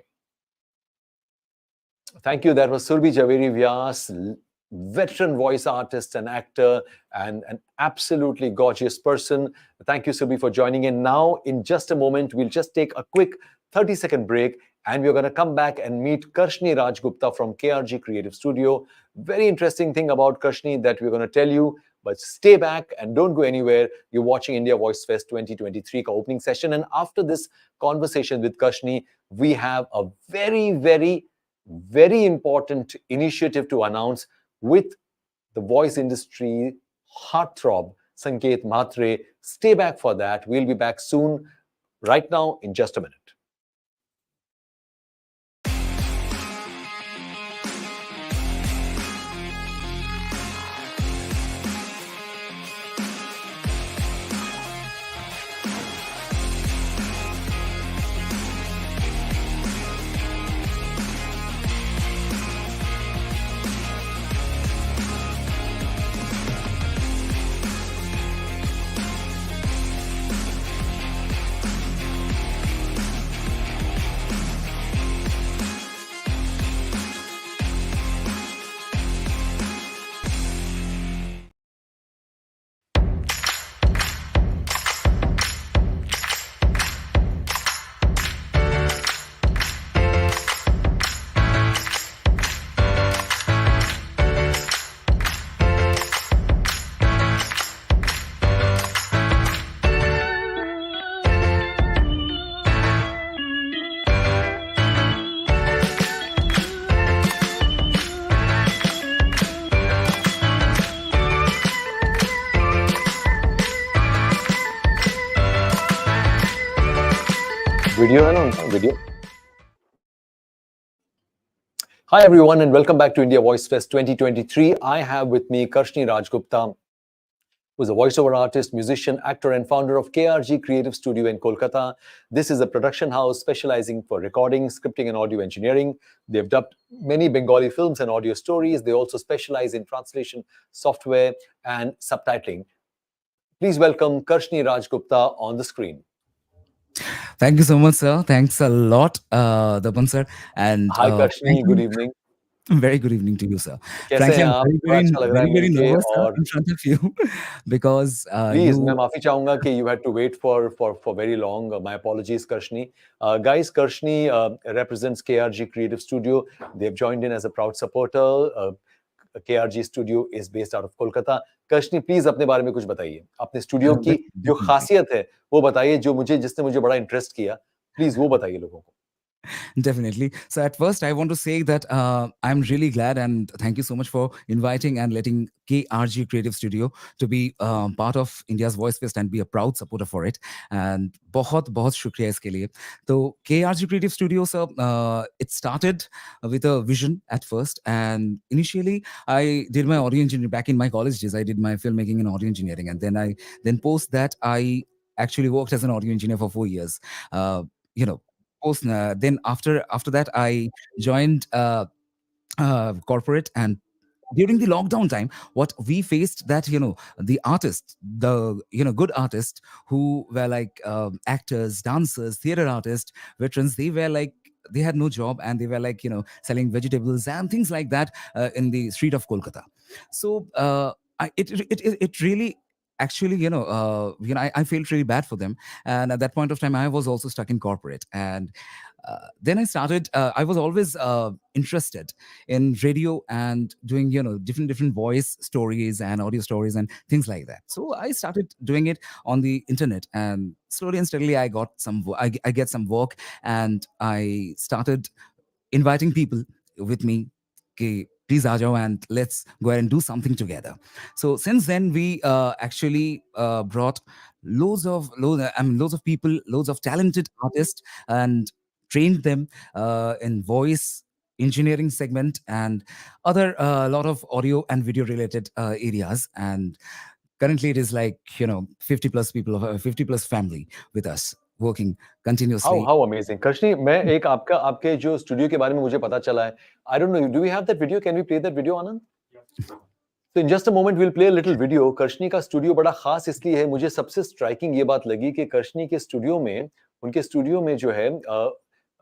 Thank you. That was Surabhi Javeri Vyas, veteran voice artist and actor, and an absolutely gorgeous person. Thank you, Surabhi, for joining in. Now, in just a moment, we'll just take a quick 30-second break, and we're going to come back and meet Karshni Rajgupta from KRG Creative Studio. Very interesting thing about Karshni that we're going to tell you. But stay back and don't go anywhere. You're watching India Voice Fest 2023 opening session. And after this conversation with Karshni, we have a very, very, very important initiative to announce with the voice industry heartthrob, Sanket Mhatre. Stay back for that. We'll be back soon. Right now, in just a minute. Video है ना उनका video. Hi everyone and welcome back to India Voice Fest 2023. I have with me Karshni Rajgupta, who's a voiceover artist, musician, actor, and founder of KRG Creative Studio in Kolkata. This is a production house specializing for recording, scripting, and audio engineering. They've dubbed many Bengali films and audio stories. They also specialize in translation software and subtitling. Please welcome Karshni Rajgupta on the screen. Thank you so much, sir. Thanks a lot, Darpan sir. And Hi, Karshni. Good evening. Very good evening to you, sir. कैसे Frankly, हैं I'm आप? very, बड़ा अच्छा लग रहा है very मिलके nervous sir, और in front of you because Please, you. मैं माफी चाहूंगा कि you had to wait for very long. My apologies, Karshni. Guys, Karshni represents KRG Creative Studio. They've joined in as a proud supporter. KRG Studio is based out of Kolkata. Karshni, please अपने बारे में कुछ बताइए. अपने studio की जो खासियत है, वो बताइए जिसने मुझे बड़ा इंटरेस्ट किया. Please वो बताइए लोगों को. Definitely. So at first, I want to say that I'm really glad and thank you so much for inviting and letting KRG Creative Studio to be part of India's Voice Fest and be a proud supporter for it. And बहुत बहुत शुक्रिया इसके लिए. So KRG Creative Studio, sir, it started with a vision at first, and initially I did my audio engineering back in my college days. I did my filmmaking and audio engineering, and then post that I actually worked as an audio engineer for 4 years. You know. Then after that, I joined corporate, and during the lockdown time, what we faced that the artists, the good artists who were like actors, dancers, theater artists, veterans, they were like they had no job and they were like selling vegetables and things like that in the street of Kolkata. So it really actually, I felt really bad for them. And at that point of time, I was also stuck in corporate. And then I started. I was always interested in radio and doing, different voice stories and audio stories and things like that. So I started doing it on the internet, and slowly and steadily, I got some. I get some work, and I started inviting people with me. Okay, please aa and let's go ahead and do something together. So since then, we actually brought loads of people, loads of talented artists, and trained them in voice engineering segment and other lot of audio and video related areas. And currently, it is like 50 plus people, 50 plus family with us working continuously. How amazing. Karshni, मैं एक आपके जो studio के बारे में मुझे पता चला है. I don't know, do we have that video? Can we play that video, Anand? So in just a moment we'll play a little video. कर्शनी का स्टूडियो बड़ा खास इसलिए है, मुझे सबसे स्ट्राइकिंग ये बात लगी कि कर्शनी के स्टूडियो में, उनके स्टूडियो में जो है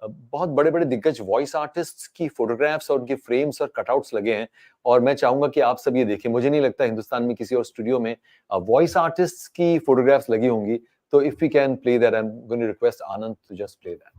बहुत बड़े-बड़े दिग्गज वॉइस आर्टिस्ट्स की फोटोग्राफ्स और उनके फ्रेम्स और कटआउट्स लगे हैं. और मैं चाहूंगा कि आप सब ये देखें. मुझे नहीं लगता हिंदुस्तान में किसी और स्टूडियो में वॉइस आर्टिस्ट्स की फोटोग्राफ्स लगी होंगी. So if we can play that, I'm going to request Anand to just play that.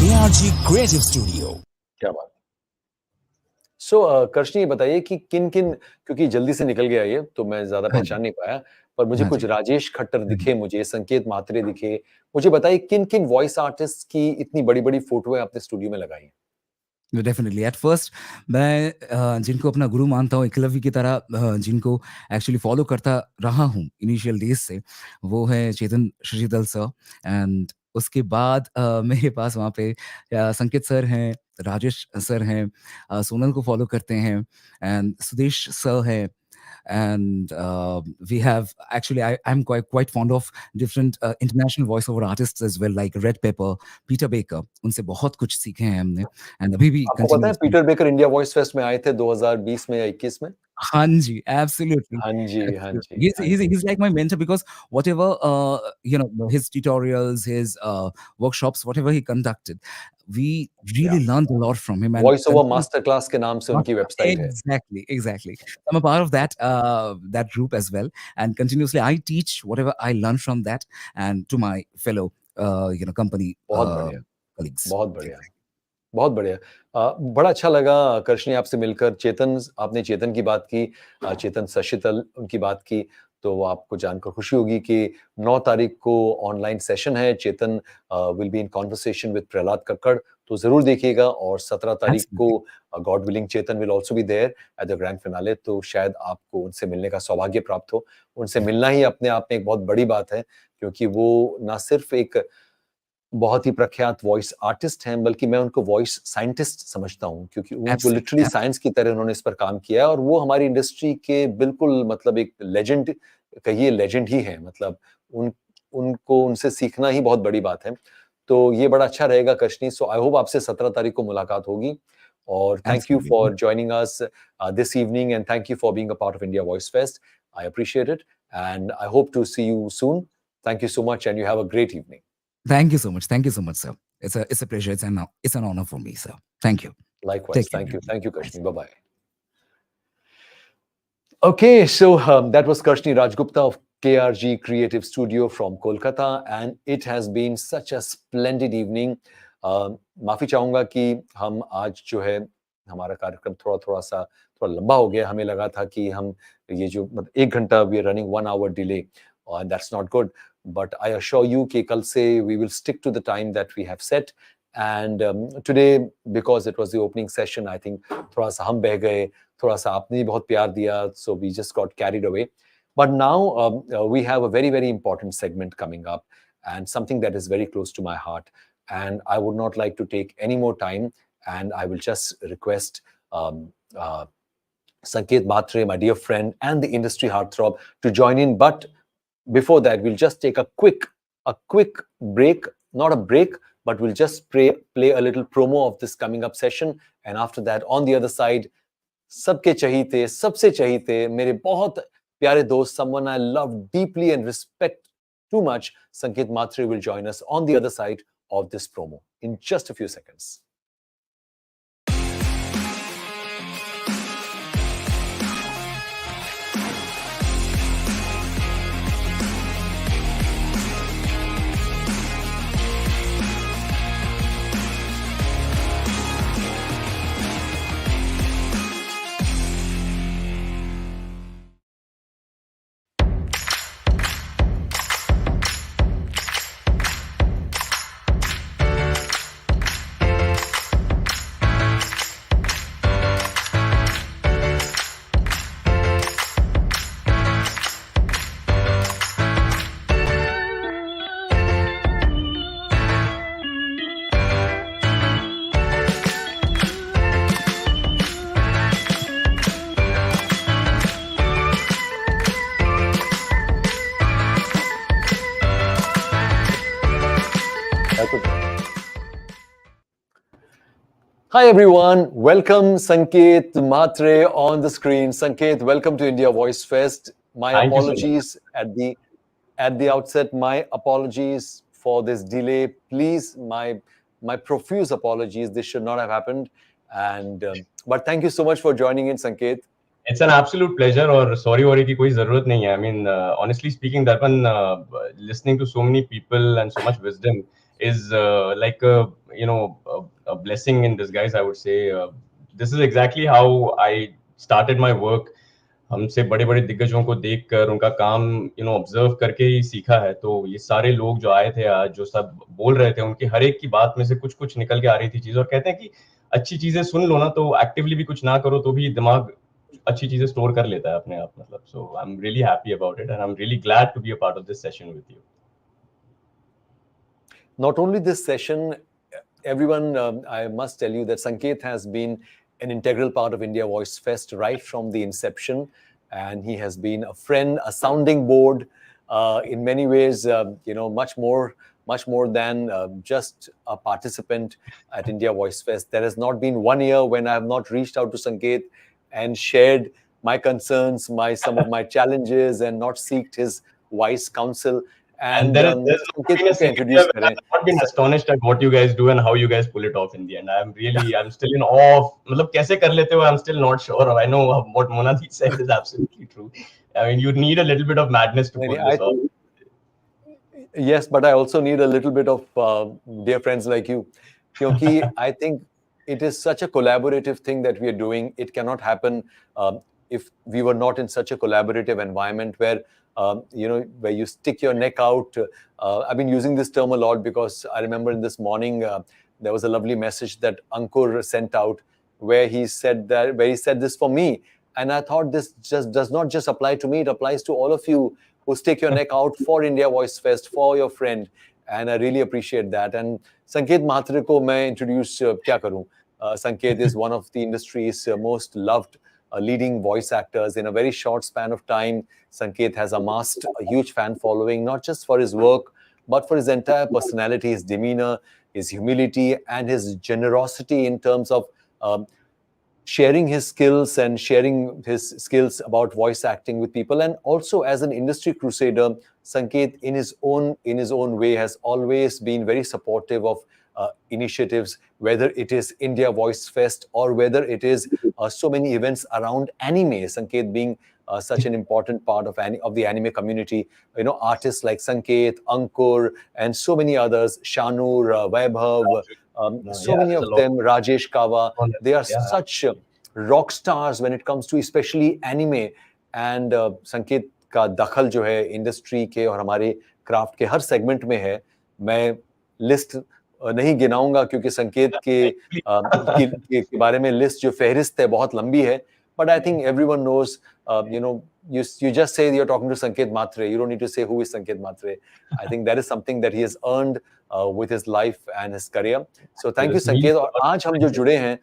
KRG Creative Studio. क्या बात. So कर्शनी, बताइए कि किन-किन, क्योंकि जल्दी से निकल गया ये, तो मैं ज्यादा पहचान नहीं पाया, पर मुझे कुछ राजेश खट्टर दिखे, मुझे संकेत मात्रे दिखे. मुझे बताइए किन-किन वॉइस आर्टिस्ट की इतनी बड़ी-बड़ी फोटोएं आपने स्टूडियो में लगाई? डेफिनेटली एट फर्स्ट मैं जिनको अपना गुरु मानता हूँ, एकलव्य की तरह जिनको एक्चुअली फॉलो करता रहा हूँ इनिशियल डेज से, वो है चेतन शशिदल सर. एंड उसके बाद मेरे पास वहाँ पे संकेत सर हैं, राजेश सर हैं, सोनल को फॉलो करते हैं, एंड सुदेश सर हैं. And we have actually I'm quite fond of different international voiceover artists as well, like Red Pepper, Peter Baker. उनसे बहुत कुछ सीखे हैं हमने. And अभी भी आपको पता है Peter baker India voice fest में आए थे 2020 में या 21 में? हाँ जी, absolutely. हाँ जी. He's like my mentor because whatever his tutorials, his workshops, whatever he conducted, we really learned a lot from him. Voice over masterclass के नाम से उनकी वेबसाइट है. Exactly. I'm a part of that group as well, and continuously I teach whatever I learn from that and to my fellow company colleagues. बहुत बढ़िया. बड़ा अच्छा लगा कर्शनी आपसे मिलकर. आपने चेतन की बात की, चेतन शशिदल उनकी बात की, तो आपको जानकर खुशी होगी कि 9 तारीख को ऑनलाइन सेशन है. Chetan will be in conversation with Prahlad Kakkar, तो जरूर देखिएगा. और 17 तारीख को god willing Chetan will also be there at the grand finale, तो शायद आपको उनसे मिलने का सौभाग्य प्राप्त हो. उनसे मिलना ही अपने आप में एक बहुत बड़ी बात है, क्योंकि वो ना सिर्फ एक बहुत ही प्रख्यात वॉइस आर्टिस्ट हैं, बल्कि मैं उनको वॉइस साइंटिस्ट समझता हूं, क्योंकि उनको लिटरली साइंस की तरह उन्होंने इस पर काम किया है. और वो हमारी इंडस्ट्री के बिल्कुल मतलब एक लेजेंड, कहिए लेजेंड ही है. मतलब उनको उनसे सीखना ही बहुत बड़ी बात है. तो ये बड़ा अच्छा रहेगा कर्शनी. सो आई होप आपसे 17 तारीख को मुलाकात होगी. और thank you for joining us this evening, and thank you for being a part of India voice Fest. I appreciate it, and I hope to see you soon. Thank you so much, and you have a great evening. Thank you so much, sir. It's a pleasure. It's an honor for me, sir. Thank you. Likewise. Thank you, Karshni. Bye bye. Okay, so that was Karshni Rajgupta of KRG Creative Studio from Kolkata, and it has been such a splendid evening. माफी चाहूंगा कि हम आज जो है हमारा कार्यक्रम थोड़ा लंबा हो गया. हमें लगा था कि हम ये जो 1 घंटा we are running 1 hour delay, and that's not good. But I assure you कि कल से we will stick to the time that we have set. And today, because it was the opening session, I think थोड़ा सा हम बह गए, थोड़ा सा आपने बहुत प्यार दिया, so we just got carried away. But now we have a very, very important segment coming up, and something that is very close to my heart. And I would not like to take any more time, and I will just request Sanket Matre, my dear friend and the industry heartthrob, to join in. But before that, we'll just take a quick break, not a break, but we'll just play a little promo of this coming up session. And after that, on the other side, सबके चहीते, सबसे चहीते, मेरे बहुत प्यारे दोस्त, someone I love deeply and respect too much, Sanket Mhatre will join us on the other side of this promo in just a few seconds. Hi everyone, welcome Sanket Mhatre on the screen. Sanket, welcome to India Voice Fest. My Thank you so apologies at the outset. My apologies for this delay. Please, my profuse apologies. This should not have happened. And but thank you so much for joining in, Sanket. It's an absolute pleasure. और sorry worry की कोई ज़रूरत नहीं है. I mean, honestly speaking, Darpan, listening to so many people and so much wisdom is like a blessing in disguise, I would say. This is exactly how I started my work. हमसे बड़े-बड़े दिग्गजों को देखकर उनका काम observe करके ही सीखा है. तो ये सारे लोग जो आए थे आज, जो सब बोल रहे थे, उनकी हर एक की बात में से कुछ-कुछ निकल के आ रही थी चीज़. और कहते हैं कि अच्छी चीजें सुन लो ना, तो एक्टिवली भी कुछ ना करो तो भी दिमाग अच्छी चीजें स्टोर कर लेता है अपने आप. मतलब so I am really happy about it and I am really glad to be a part of this session with you. Not only this session, everyone, I must tell you that Sanket has been an integral part of India Voice Fest right from the inception, and he has been a friend, a sounding board, in many ways, much more than just a participant at India Voice Fest. There has not been one year when I have not reached out to Sanket and shared my concerns, some of my challenges, and not seeked his wise counsel. And there's not been astonished at what you guys do and how you guys pull it off in the end. I'm still in awe of, मतलब कैसे कर लेते हो? I'm still not sure. I know what Monadi said is absolutely true. I mean, you need a little bit of madness to pull this off. Yes, but I also need a little bit of dear friends like you. Because I think it is such a collaborative thing that we are doing. It cannot happen if we were not in such a collaborative environment where where you stick your neck out. I've been using this term a lot because I remember in this morning there was a lovely message that Ankur sent out where he said this for me, and I thought this just does not just apply to me; it applies to all of you who stick your neck out for India Voice Fest, for your friend, and I really appreciate that. And Sanket Mhatre ko main introduce kya karu? Sanket is one of the industry's most loved leading voice actors. In a very short span of time, Sanket has amassed a huge fan following, not just for his work, but for his entire personality, his demeanor, his humility, and his generosity in terms of sharing his skills about voice acting with people. And also as an industry crusader, Sanket in his own way has always been very supportive of initiatives, whether it is India Voice Fest or whether it is so many events around anime. Sanket being such an important part of the anime community. Artists like Sanket, Ankur, and so many others, Shanur, Vaibhav, so many of them, Rajesh Kawa, they are such rock stars when it comes to especially anime. And Sanket का दखल जो है industry के और हमारे craft के हर segment में है. मैं लिस्ट नहीं गिनाऊंगा क्योंकि संकेत के बारे में लिस्ट जो फहरिस्त है बहुत लंबी है. But I think everyone knows, you just say you're talking to Sanket Mhatre. You don't need to say who is Sanket Mhatre. I think that is something that he has earned with his life and his career. So thank you, Sanket. और आज हम जो जुड़े हैं,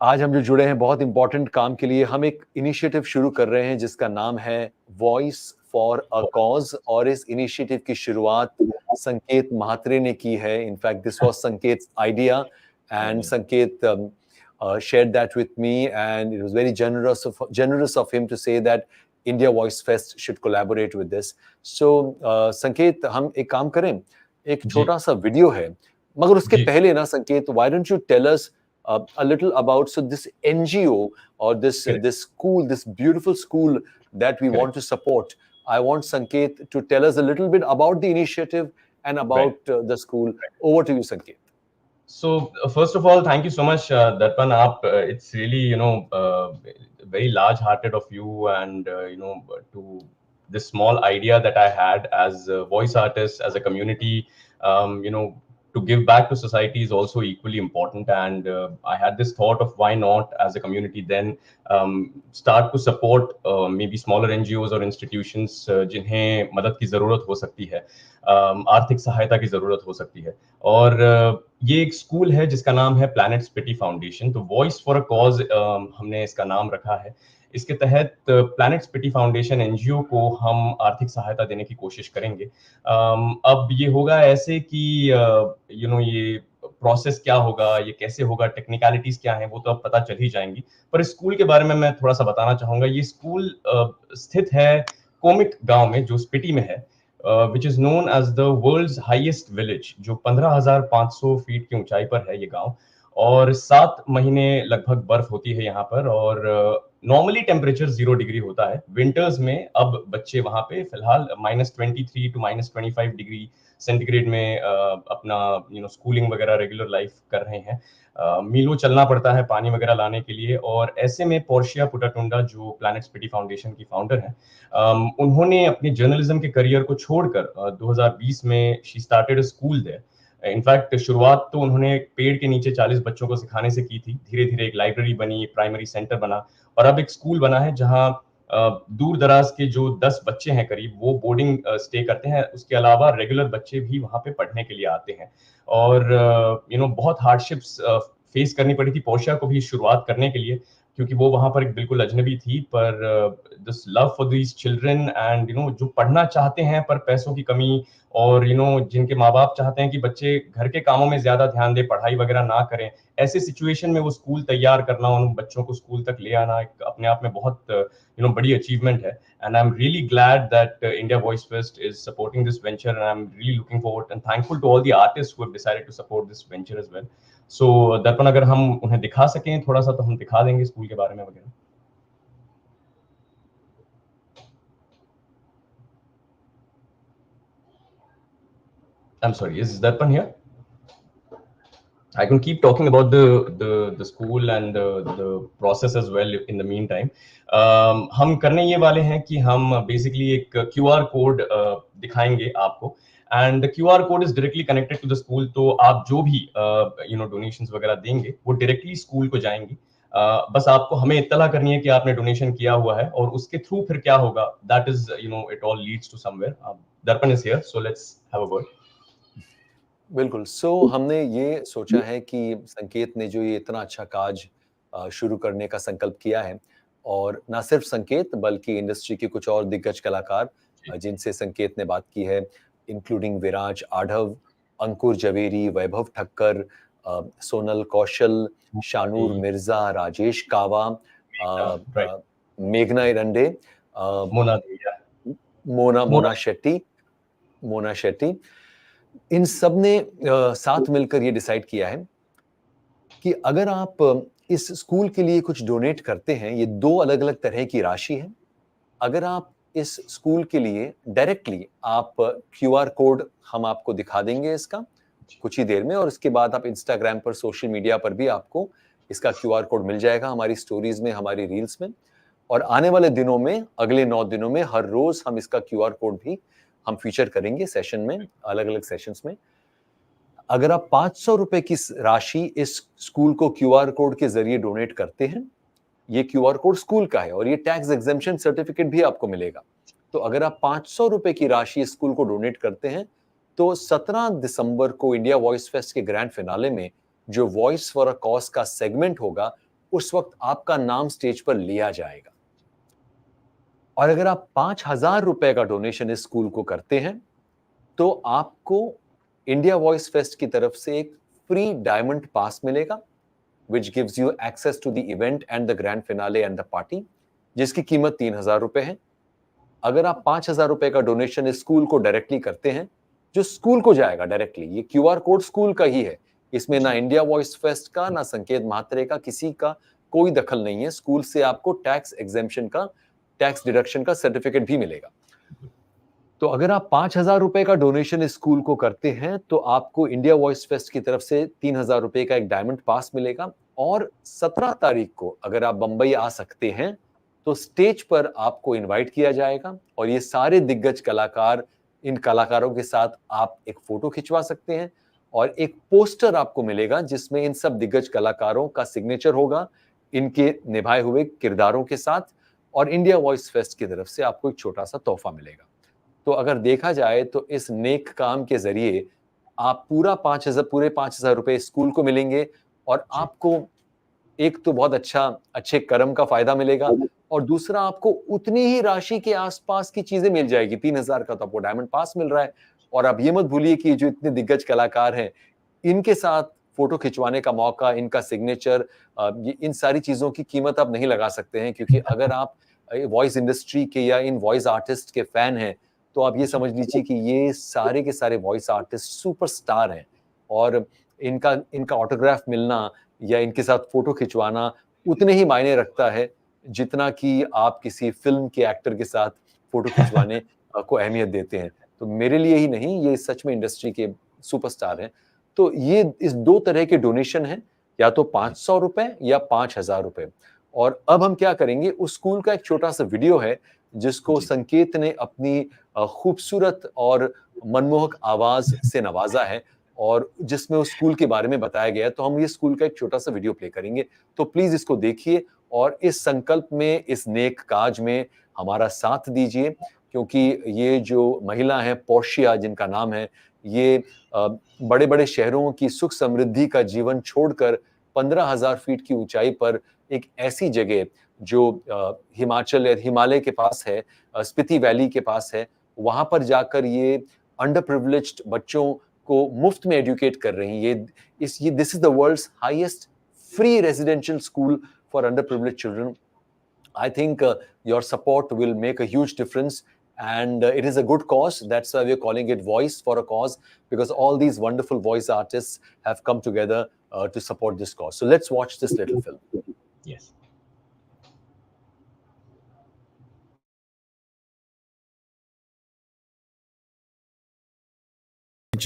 आज हम जो जुड़े हैं बहुत इंपॉर्टेंट काम के लिए. हम एक इनिशिएटिव शुरू कर रहे हैं जिसका नाम है वॉइस फॉर अ कॉज, और इस इनिशिएटिव की शुरुआत संकेत महात्रे ने की है. इनफैक्ट दिस वाज संकेत आइडिया एंड संकेत shared that with me, and it was very generous of him to say that India Voice Fest should collaborate with this. So संकेत, हम एक काम करें, एक छोटा सा वीडियो है, मगर उसके पहले ना संकेत, why don't you tell us a little about this NGO or this school, this beautiful school that we want to support. I want Sanket to tell us a little bit about the initiative and about the school. Over to you, Sanket. So first of all, thank you so much, Darpan. It's really very large-hearted of you, and to this small idea that I had as a voice artist, as a community, to give back to society is also equally important. And I had this thought of why not, as a community, then start to support maybe smaller NGOs or institutions जिन्हें मदद की जरूरत हो सकती है, आर्थिक सहायता की जरूरत हो सकती है. और ये एक स्कूल है जिसका नाम है प्लैनेट स्पिटी फाउंडेशन. तो वॉइस फॉर अ कॉज हमने इसका नाम रखा है. इसके तहत प्लैनेट स्पिटी फाउंडेशन एनजीओ को हम आर्थिक सहायता देने की कोशिश करेंगे. अब ये होगा ऐसे कि ये प्रोसेस क्या होगा, ये कैसे होगा, टेक्निकलिटीज क्या हैं, वो तो अब पता चल ही जाएंगी. पर इस स्कूल के बारे में मैं थोड़ा सा बताना चाहूंगा. ये स्कूल स्थित है कोमिक गांव में, जो स्पिटी में है, which is known as the world's highest village, जो 15,500 फीट की ऊंचाई पर है ये गांव. और 7 महीने लगभग बर्फ होती है यहाँ पर, और नॉर्मली टेम्परेचर 0 डिग्री होता है. विंटर्स में अब बच्चे वहाँ पे फिलहाल -23 to -25 डिग्री सेंटीग्रेड में अपना स्कूलिंग वगैरह रेगुलर लाइफ कर रहे हैं. मीलों चलना पड़ता है पानी वगैरह लाने के लिए. और ऐसे में पोर्शिया पुटाटुंडा, जो प्लैनेट स्पिटी फाउंडेशन की फाउंडर हैं, उन्होंने अपने जर्नलिज्म के करियर को छोड़कर 2020 में she started a school there. In fact शुरुआत तो उन्होंने एक पेड़ के नीचे 40 बच्चों को सिखाने से की थी. धीरे धीरे एक लाइब्रेरी बनी, प्राइमरी सेंटर बना, और अब एक स्कूल बना है जहां दूर दराज के जो 10 बच्चे हैं करीब, वो बोर्डिंग स्टे करते हैं. उसके अलावा रेगुलर बच्चे भी वहां पे पढ़ने के लिए आते हैं. और बहुत हार्डशिप्स फेस करनी पड़ी थी पोर्शिया को भी शुरुआत करने के लिए, क्योंकि वो वहां पर एक बिल्कुल अजनबी थी. पर this love for these children and जो पढ़ना चाहते हैं पर पैसों की कमी, और जिनके माँ बाप चाहते हैं कि बच्चे घर के कामों में ज्यादा ध्यान दें, पढ़ाई वगैरह ना करें, ऐसे सिचुएशन में वो स्कूल तैयार करना, उन बच्चों को स्कूल तक ले आना, एक अपने आप में बहुत बड़ी अचीवमेंट है. And I am really glad that India voice fest is supporting this venture, and I am really looking forward and thankful to all the artists who have decided to support this venture as well. So Darpan, अगर हम उन्हें दिखा सकें थोड़ा सा, तो हम दिखा देंगे स्कूल के बारे में वगैरह. I'm sorry, is Darpan here? I can keep talking about the school and the process as well in the meantime. हम करने ये वाले हैं कि हम basically एक QR code दिखाएंगे आपको, and the QR code is directly connected to the school. तो आप जो भी donations वगैरह देंगे, वो directly school को जाएंगी. बस आपको हमें इत्तला करनी है कि आपने डोनेशन किया हुआ है, और उसके थ्रू फिर क्या होगा, that is it all leads to somewhere. Darpan is here, so let's have a word. बिल्कुल. हमने ये सोचा है कि संकेत ने जो ये इतना अच्छा काज शुरू करने का संकल्प किया है, और ना सिर्फ संकेत बल्कि इंडस्ट्री के कुछ और दिग्गज कलाकार जिनसे संकेत ने बात की है, इंक्लूडिंग विराज आढ़व, अंकुर जवेरी, वैभव ठक्कर, सोनल कौशल, शानूर मिर्जा, राजेश कावा, मेघना इरंडे, मोना शेट्टी, इन सब ने साथ मिलकर ये डिसाइड किया है कि अगर आप इस स्कूल के लिए कुछ डोनेट करते हैं, ये 2 अलग-अलग तरह की राशि है. अगर आप इस स्कूल के लिए डायरेक्टली, आप QR कोड हम आपको दिखा देंगे इसका कुछ ही देर में, और इसके बाद आप इंस्टाग्राम पर, सोशल मीडिया पर भी आपको इसका QR कोड मिल जाएगा, हमारी स्टोरीज में, हमारी रील्स में. और आने वाले दिनों में, अगले 9 दिनों में, हर रोज हम इसका QR कोड भी हम फीचर करेंगे सेशन में, अलग-अलग सेशंस में. अगर आप 500 रुपए की राशि इस स्कूल को QR कोड के जरिए डोनेट करते हैं, ये QR कोड स्कूल का है और ये टैक्स एग्जेम्पशन सर्टिफिकेट भी आपको मिलेगा. तो अगर आप 500 रुपए की राशि इस स्कूल को डोनेट करते हैं, तो 17 दिसंबर को इंडिया वॉइस फेस्ट के ग्रैंड फिनाले में जो वॉइस फॉर अ कॉज का सेगमेंट होगा, उस वक्त आपका नाम स्टेज पर लिया जाएगा. और अगर आप 5,000 रुपए का डोनेशन इस स्कूल को करते हैं तो आपको इंडिया वॉइस फेस्ट की तरफ से एक फ्री डायमंड पास मिलेगा, which gives you access to the event and the grand finale and the party, जिसकी कीमत 3,000 रुपए है। अगर आप 5,000 रुपए का डोनेशन इस स्कूल को डायरेक्टली करते हैं, जो स्कूल को जाएगा डायरेक्टली, ये QR कोड स्कूल का ही है, इसमें ना इंडिया वॉइस फेस्ट का ना संकेत महात्रे का किसी का कोई दखल नहीं है। स्कूल से आपको टैक्स एग्जेम्पशन का, टैक्स डिडक्शन का सर्टिफिकेट भी मिलेगा। तो अगर आप 5,000 रुपए का डोनेशन इस स्कूल को करते हैं तो आपको इंडिया वॉइस फेस्ट की तरफ से 3,000 रुपए का एक डायमंड पास मिलेगा। और 17 तारीख को अगर आप बंबई आ सकते हैं तो स्टेज पर आपको इनवाइट किया जाएगा और ये सारे दिग्गज कलाकार, इन कलाकारों के साथ आप एक फोटो खिंचवा सकते हैं और एक पोस्टर आपको मिलेगा जिसमें इन सब दिग्गज कलाकारों का सिग्नेचर होगा, इनके निभाए हुए किरदारों के साथ, और इंडिया वॉइस फेस्ट की तरफ से आपको एक छोटा सा तोहफा मिलेगा। तो अगर देखा जाए तो इस नेक काम के जरिए आप पूरे 5,000 रुपए स्कूल को मिलेंगे और आपको एक तो बहुत अच्छे कर्म का फायदा मिलेगा और दूसरा आपको उतनी ही राशि के आसपास की चीजें मिल जाएगी। 3,000 का तो आपको डायमंड पास मिल रहा है और आप ये मत भूलिए कि जो इतने दिग्गज कलाकार हैं इनके साथ फोटो खिंचवाने का मौका, इनका सिग्नेचर, इन सारी चीजों की कीमत आप नहीं लगा सकते हैं, क्योंकि अगर आप वॉइस इंडस्ट्री के या इन वॉइस आर्टिस्ट के फैन हैं तो आप ये समझ लीजिए कि ये सारे के सारे वॉइस आर्टिस्ट सुपरस्टार हैं और इनका ऑटोग्राफ मिलना या इनके साथ फोटो खिंचवाना उतने ही मायने रखता है जितना कि आप किसी फिल्म के एक्टर के साथ फोटो खिंचवाने को अहमियत देते हैं। तो मेरे लिए ही नहीं, ये सच में इंडस्ट्री के सुपरस्टार हैं। तो ये इस दो तरह के डोनेशन हैं, या तो 500 रुपए या 5,000 रुपए। और अब हम क्या करेंगे, उस स्कूल का एक छोटा सा वीडियो है जिसको संकेत ने अपनी खूबसूरत और मनमोहक आवाज से नवाजा है और जिसमें उस स्कूल के बारे में बताया गया है। तो हम ये स्कूल का एक छोटा सा वीडियो प्ले करेंगे, तो प्लीज इसको देखिए और इस संकल्प में, इस नेक काज में हमारा साथ दीजिए, क्योंकि ये जो महिला है पोर्शिया जिनका नाम है, ये बड़े बड़े शहरों की सुख समृद्धि का जीवन छोड़कर 15,000 फीट की ऊंचाई पर एक ऐसी जगह जो हिमालय के पास है, स्पीति वैली के पास है, वहां पर जाकर ये अंडर प्रिविलेज्ड बच्चों को मुफ्त में एजुकेट कर रही है। This is the world's highest free residential school for underprivileged children. I think your support will make a huge difference and it is a good cause. That's why we're calling it Voice for a Cause, because all these wonderful voice artists have come together to support this cause. So let's watch this little film. Yes.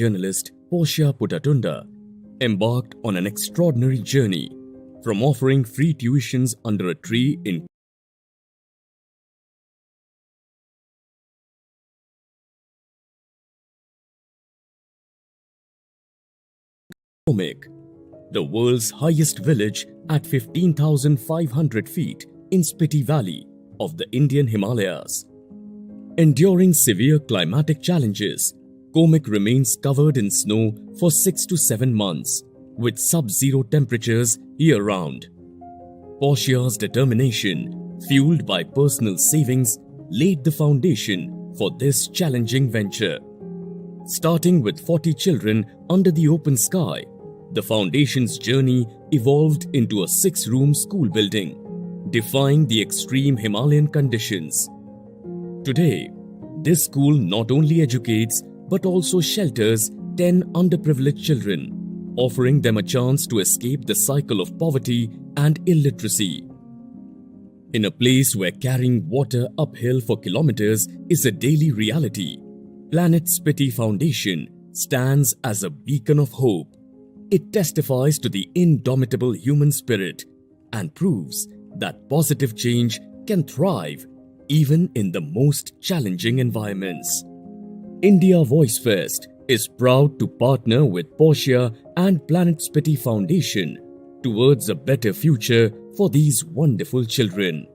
Journalist Portia Putatunda embarked on an extraordinary journey, from offering free tuitions under a tree in the world's highest village at 15,500 feet in Spiti Valley of the Indian Himalayas. Enduring severe climatic challenges, Komik remains covered in snow for 6 to 7 months, with sub-zero temperatures year-round. Portia's determination, fueled by personal savings, laid the foundation for this challenging venture. Starting with 40 children under the open sky, the foundation's journey evolved into a 6-room school building, defying the extreme Himalayan conditions. Today, this school not only educates but also shelters 10 underprivileged children, offering them a chance to escape the cycle of poverty and illiteracy. In a place where carrying water uphill for kilometers is a daily reality, Planet Spiti Foundation stands as a beacon of hope. It testifies to the indomitable human spirit and proves that positive change can thrive even in the most challenging environments. India Voice Fest is proud to partner with Portia and Planet Spiti Foundation towards a better future for these wonderful children.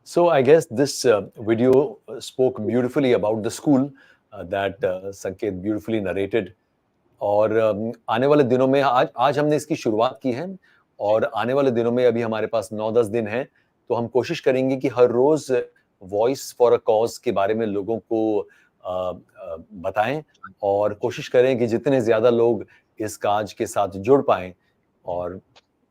So I guess this video spoke beautifully about the school that Sanket beautifully narrated. और आने वाले दिनों में आज हमने इसकी शुरुआत की है और आने वाले दिनों में अभी हमारे पास 9-10 दिन हैं, तो हम कोशिश करेंगे कि हर रोज वॉइस फॉर अ कॉज के बारे में लोगों को बताएं और कोशिश करें कि जितने ज्यादा लोग इस काज के साथ जुड़ पाएं। और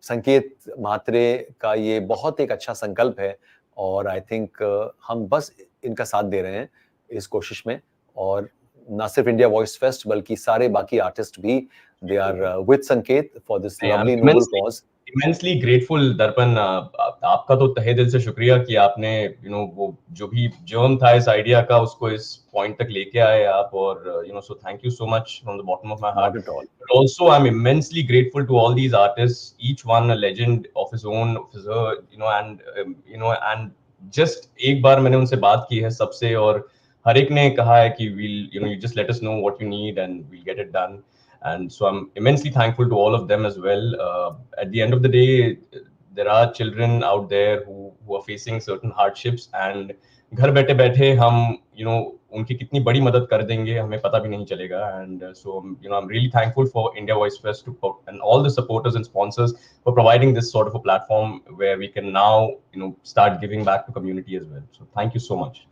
संकेत म्हेत्रे का ये बहुत एक अच्छा संकल्प है और आई थिंक हम बस इनका साथ दे रहे हैं इस कोशिश में। और ना सिर्फ इंडिया वॉइस फेस्ट बल्कि सारे बाकी आर्टिस्ट भी दे आर विद संकेत for this lovely noble cause. Immensely grateful दर्पण, आपका तो तहे दिल से शुक्रिया कि आपने वो जो भी जर्म था इस आइडिया का उसको इस पॉइंट तक लेके आए आप, और सो thank you so much from the bottom of my heart. But also I'm immensely grateful to all these artists, each one a legend of his own, and just एक बार मैंने उनसे बात की है सबसे, और हर एक ने कहा है कि you just let us know what you need and we'll get it done. And so I'm immensely thankful to all of them as well. At the end of the day, there are children out there who are facing certain hardships, and घर बैठे बैठे हम उनकी कितनी बड़ी मदद कर देंगे हमें पता भी नहीं चलेगा। And so I'm really thankful for India Voice Fest and all the supporters and sponsors for providing this sort of a platform where we can now start giving back to community as well. So thank you so much.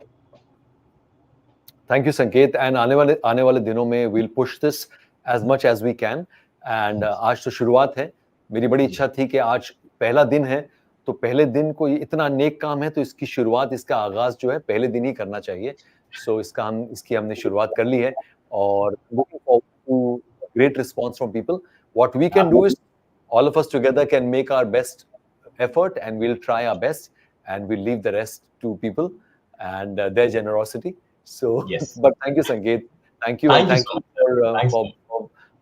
Thank you संकेत। And आने वाले दिनों में we'll push this as much as we can. And आज तो शुरुआत है। मेरी बड़ी इच्छा थी कि आज पहला दिन है, तो पहले दिन को इतना नेक काम है तो इसकी शुरुआत, इसका आगाज जो है पहले दिन ही करना चाहिए। सो इसकी हमने शुरुआत कर ली है और looking forward to great response from people. What we can do is all of us together can make our best effort and we'll try our best and we'll leave the rest to people and their generosity. So, yes. But thank you, Sanket. Thank you, and thank you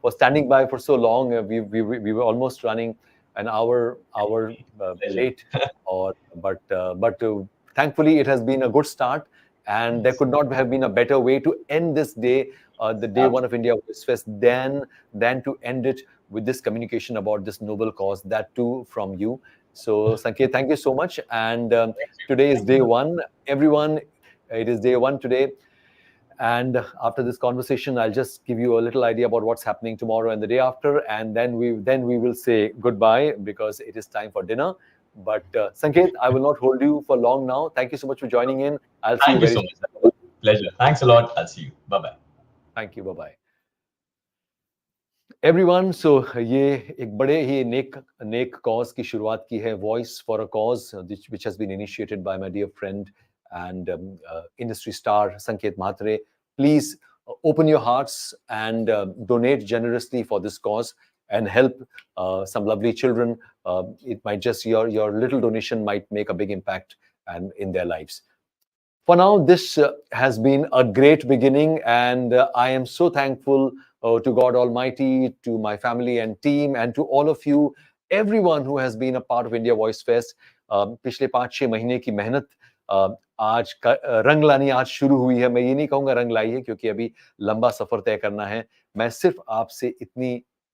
for standing by for so long. We were almost running an hour late, but thankfully it has been a good start, and there could not have been a better way to end this day, the day one of India Voice Fest, than to end it with this communication about this noble cause, that too from you. So, Sanket, thank you so much. And today is day one. Everyone. It is day one today, and after this conversation, I'll just give you a little idea about what's happening tomorrow and the day after, and then we will say goodbye because it is time for dinner. But Sanket, I will not hold you for long now. Thank you so much for joining in. I'll see you very soon. Thank you so much. Pleasure. Thanks a lot. I'll see you. Bye bye. Thank you. Bye bye. Everyone, so ये एक बड़े ही नेक cause की शुरुआत की है, Voice for a Cause, which has been initiated by my dear friend and industry star Sanket Mhetre. Please open your hearts and donate generously for this cause and help some lovely children. It might just your little donation might make a big impact and in their lives. For now, this has been a great beginning, and I am so thankful to God Almighty, to my family and team, and to all of you, everyone who has been a part of India Voice Fest. पिछले 5-6 महीने की मेहनत आज रंग लानी आज शुरू हुई है। मैं ये नहीं कहूंगा रंग लाई है क्योंकि अभी लंबा सफर तय करना है। मैं सिर्फ आपसे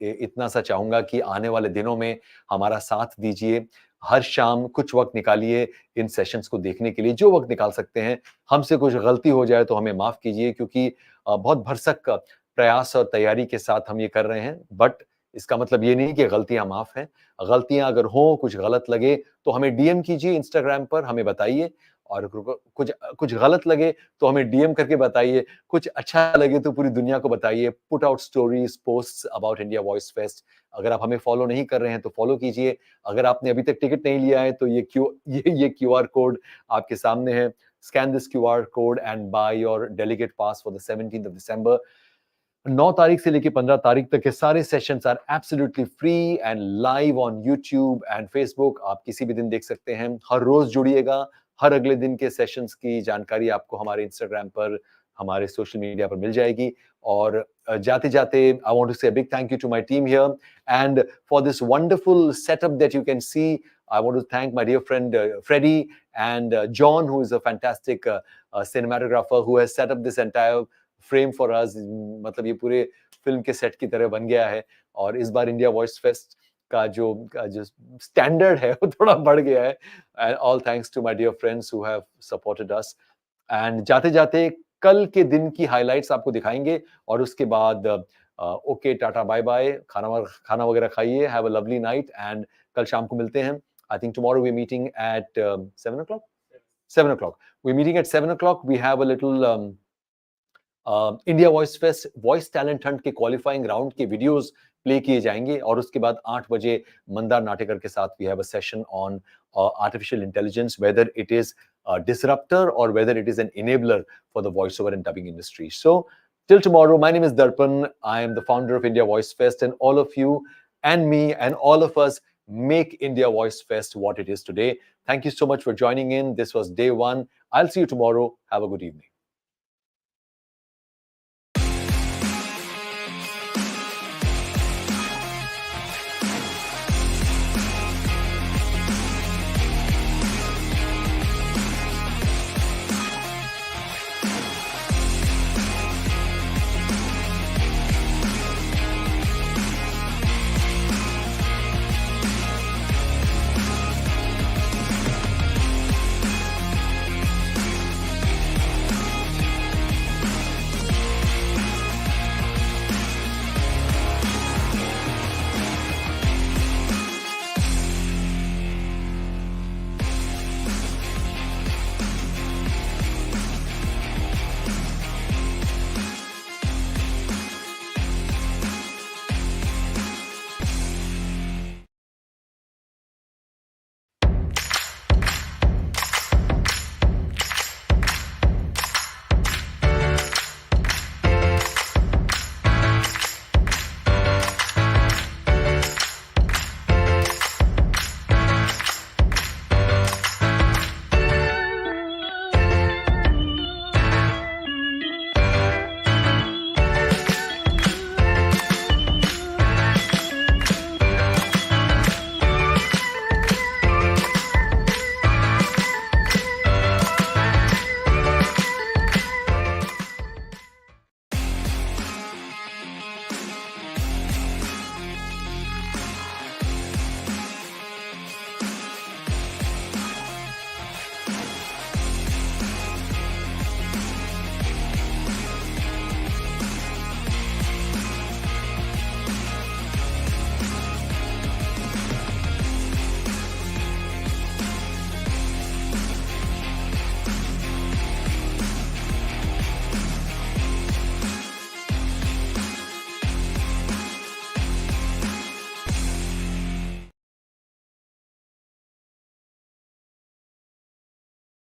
इतना सा चाहूंगा कि आने वाले दिनों में हमारा साथ दीजिए। हर शाम कुछ वक्त निकालिए इन सेशंस को देखने के लिए, जो वक्त निकाल सकते हैं। हमसे कुछ गलती हो जाए तो हमें माफ कीजिए, क्योंकि बहुत भरसक प्रयास और तैयारी के साथ हम ये कर रहे हैं। बट इसका मतलब ये नहीं कि गलतियां माफ हैं। गलतियां अगर हो, कुछ गलत लगे तो हमें डीएम कीजिए इंस्टाग्राम पर, हमें बताइए। और कुछ गलत लगे तो हमें डीएम करके बताइए, कुछ अच्छा लगे तो पूरी दुनिया को बताइए। Put out stories, posts about India voice fest. अगर आप हमें फॉलो नहीं कर रहे हैं तो फॉलो कीजिए। अगर आपने अभी तक टिकट नहीं लिया है तो ये क्यूआर कोड आपके सामने है। Scan this QR code and by your delegate pass for the 17th of December. 9 तारीख से लेकर 15 तारीख तक के सारे sessions are absolutely free and live on YouTube and Facebook. आप किसी भी दिन देख सकते हैं। हर रोज जुड़िएगा। हर अगले दिन के सेशंस की जानकारी आपको हमारे इंस्टाग्राम पर, हमारे सोशल मीडिया पर मिल जाएगी। और जाते जाते आई want to say a big thank you to my team here and for this wonderful setup that you can see. I want to thank my dear friend Freddie and John, who is a fantastic cinematographer who has set up this entire frame for us. मतलब ये पूरे film के set की तरह बन गया है। और इस बार इंडिया वॉइस फेस्ट का जो स्टैंडर्ड है वो थोड़ा बढ़ गया है, and all thanks to my dear friends who have supported us. And जाते जाते कल के दिन की हाइलाइट्स आपको दिखाएंगे, और उसके बाद ओके टाटा बाय बाय, खाना वगैरह खाइए, have a lovely night, and कल शाम को मिलते हैं। I think tomorrow we are meeting at 7 o'clock. 7 o'clock. We're meeting at 7 o'clock. We have a little India voice fest voice talent Hunt के qualifying round के वीडियोस प्ले किए जाएंगे, और उसके बाद 8 बजे मंदार नाटेकर के साथ we have a session on artificial intelligence, whether it is disruptor or whether it is an enabler for the voiceover and dubbing industry. So till tomorrow, my name is Darpan. I am the founder of India Voice Fest, and all of you and me and all of us make India Voice Fest what it is today. Thank you so much for joining in. This was day one. I'll see you tomorrow. Have a good evening.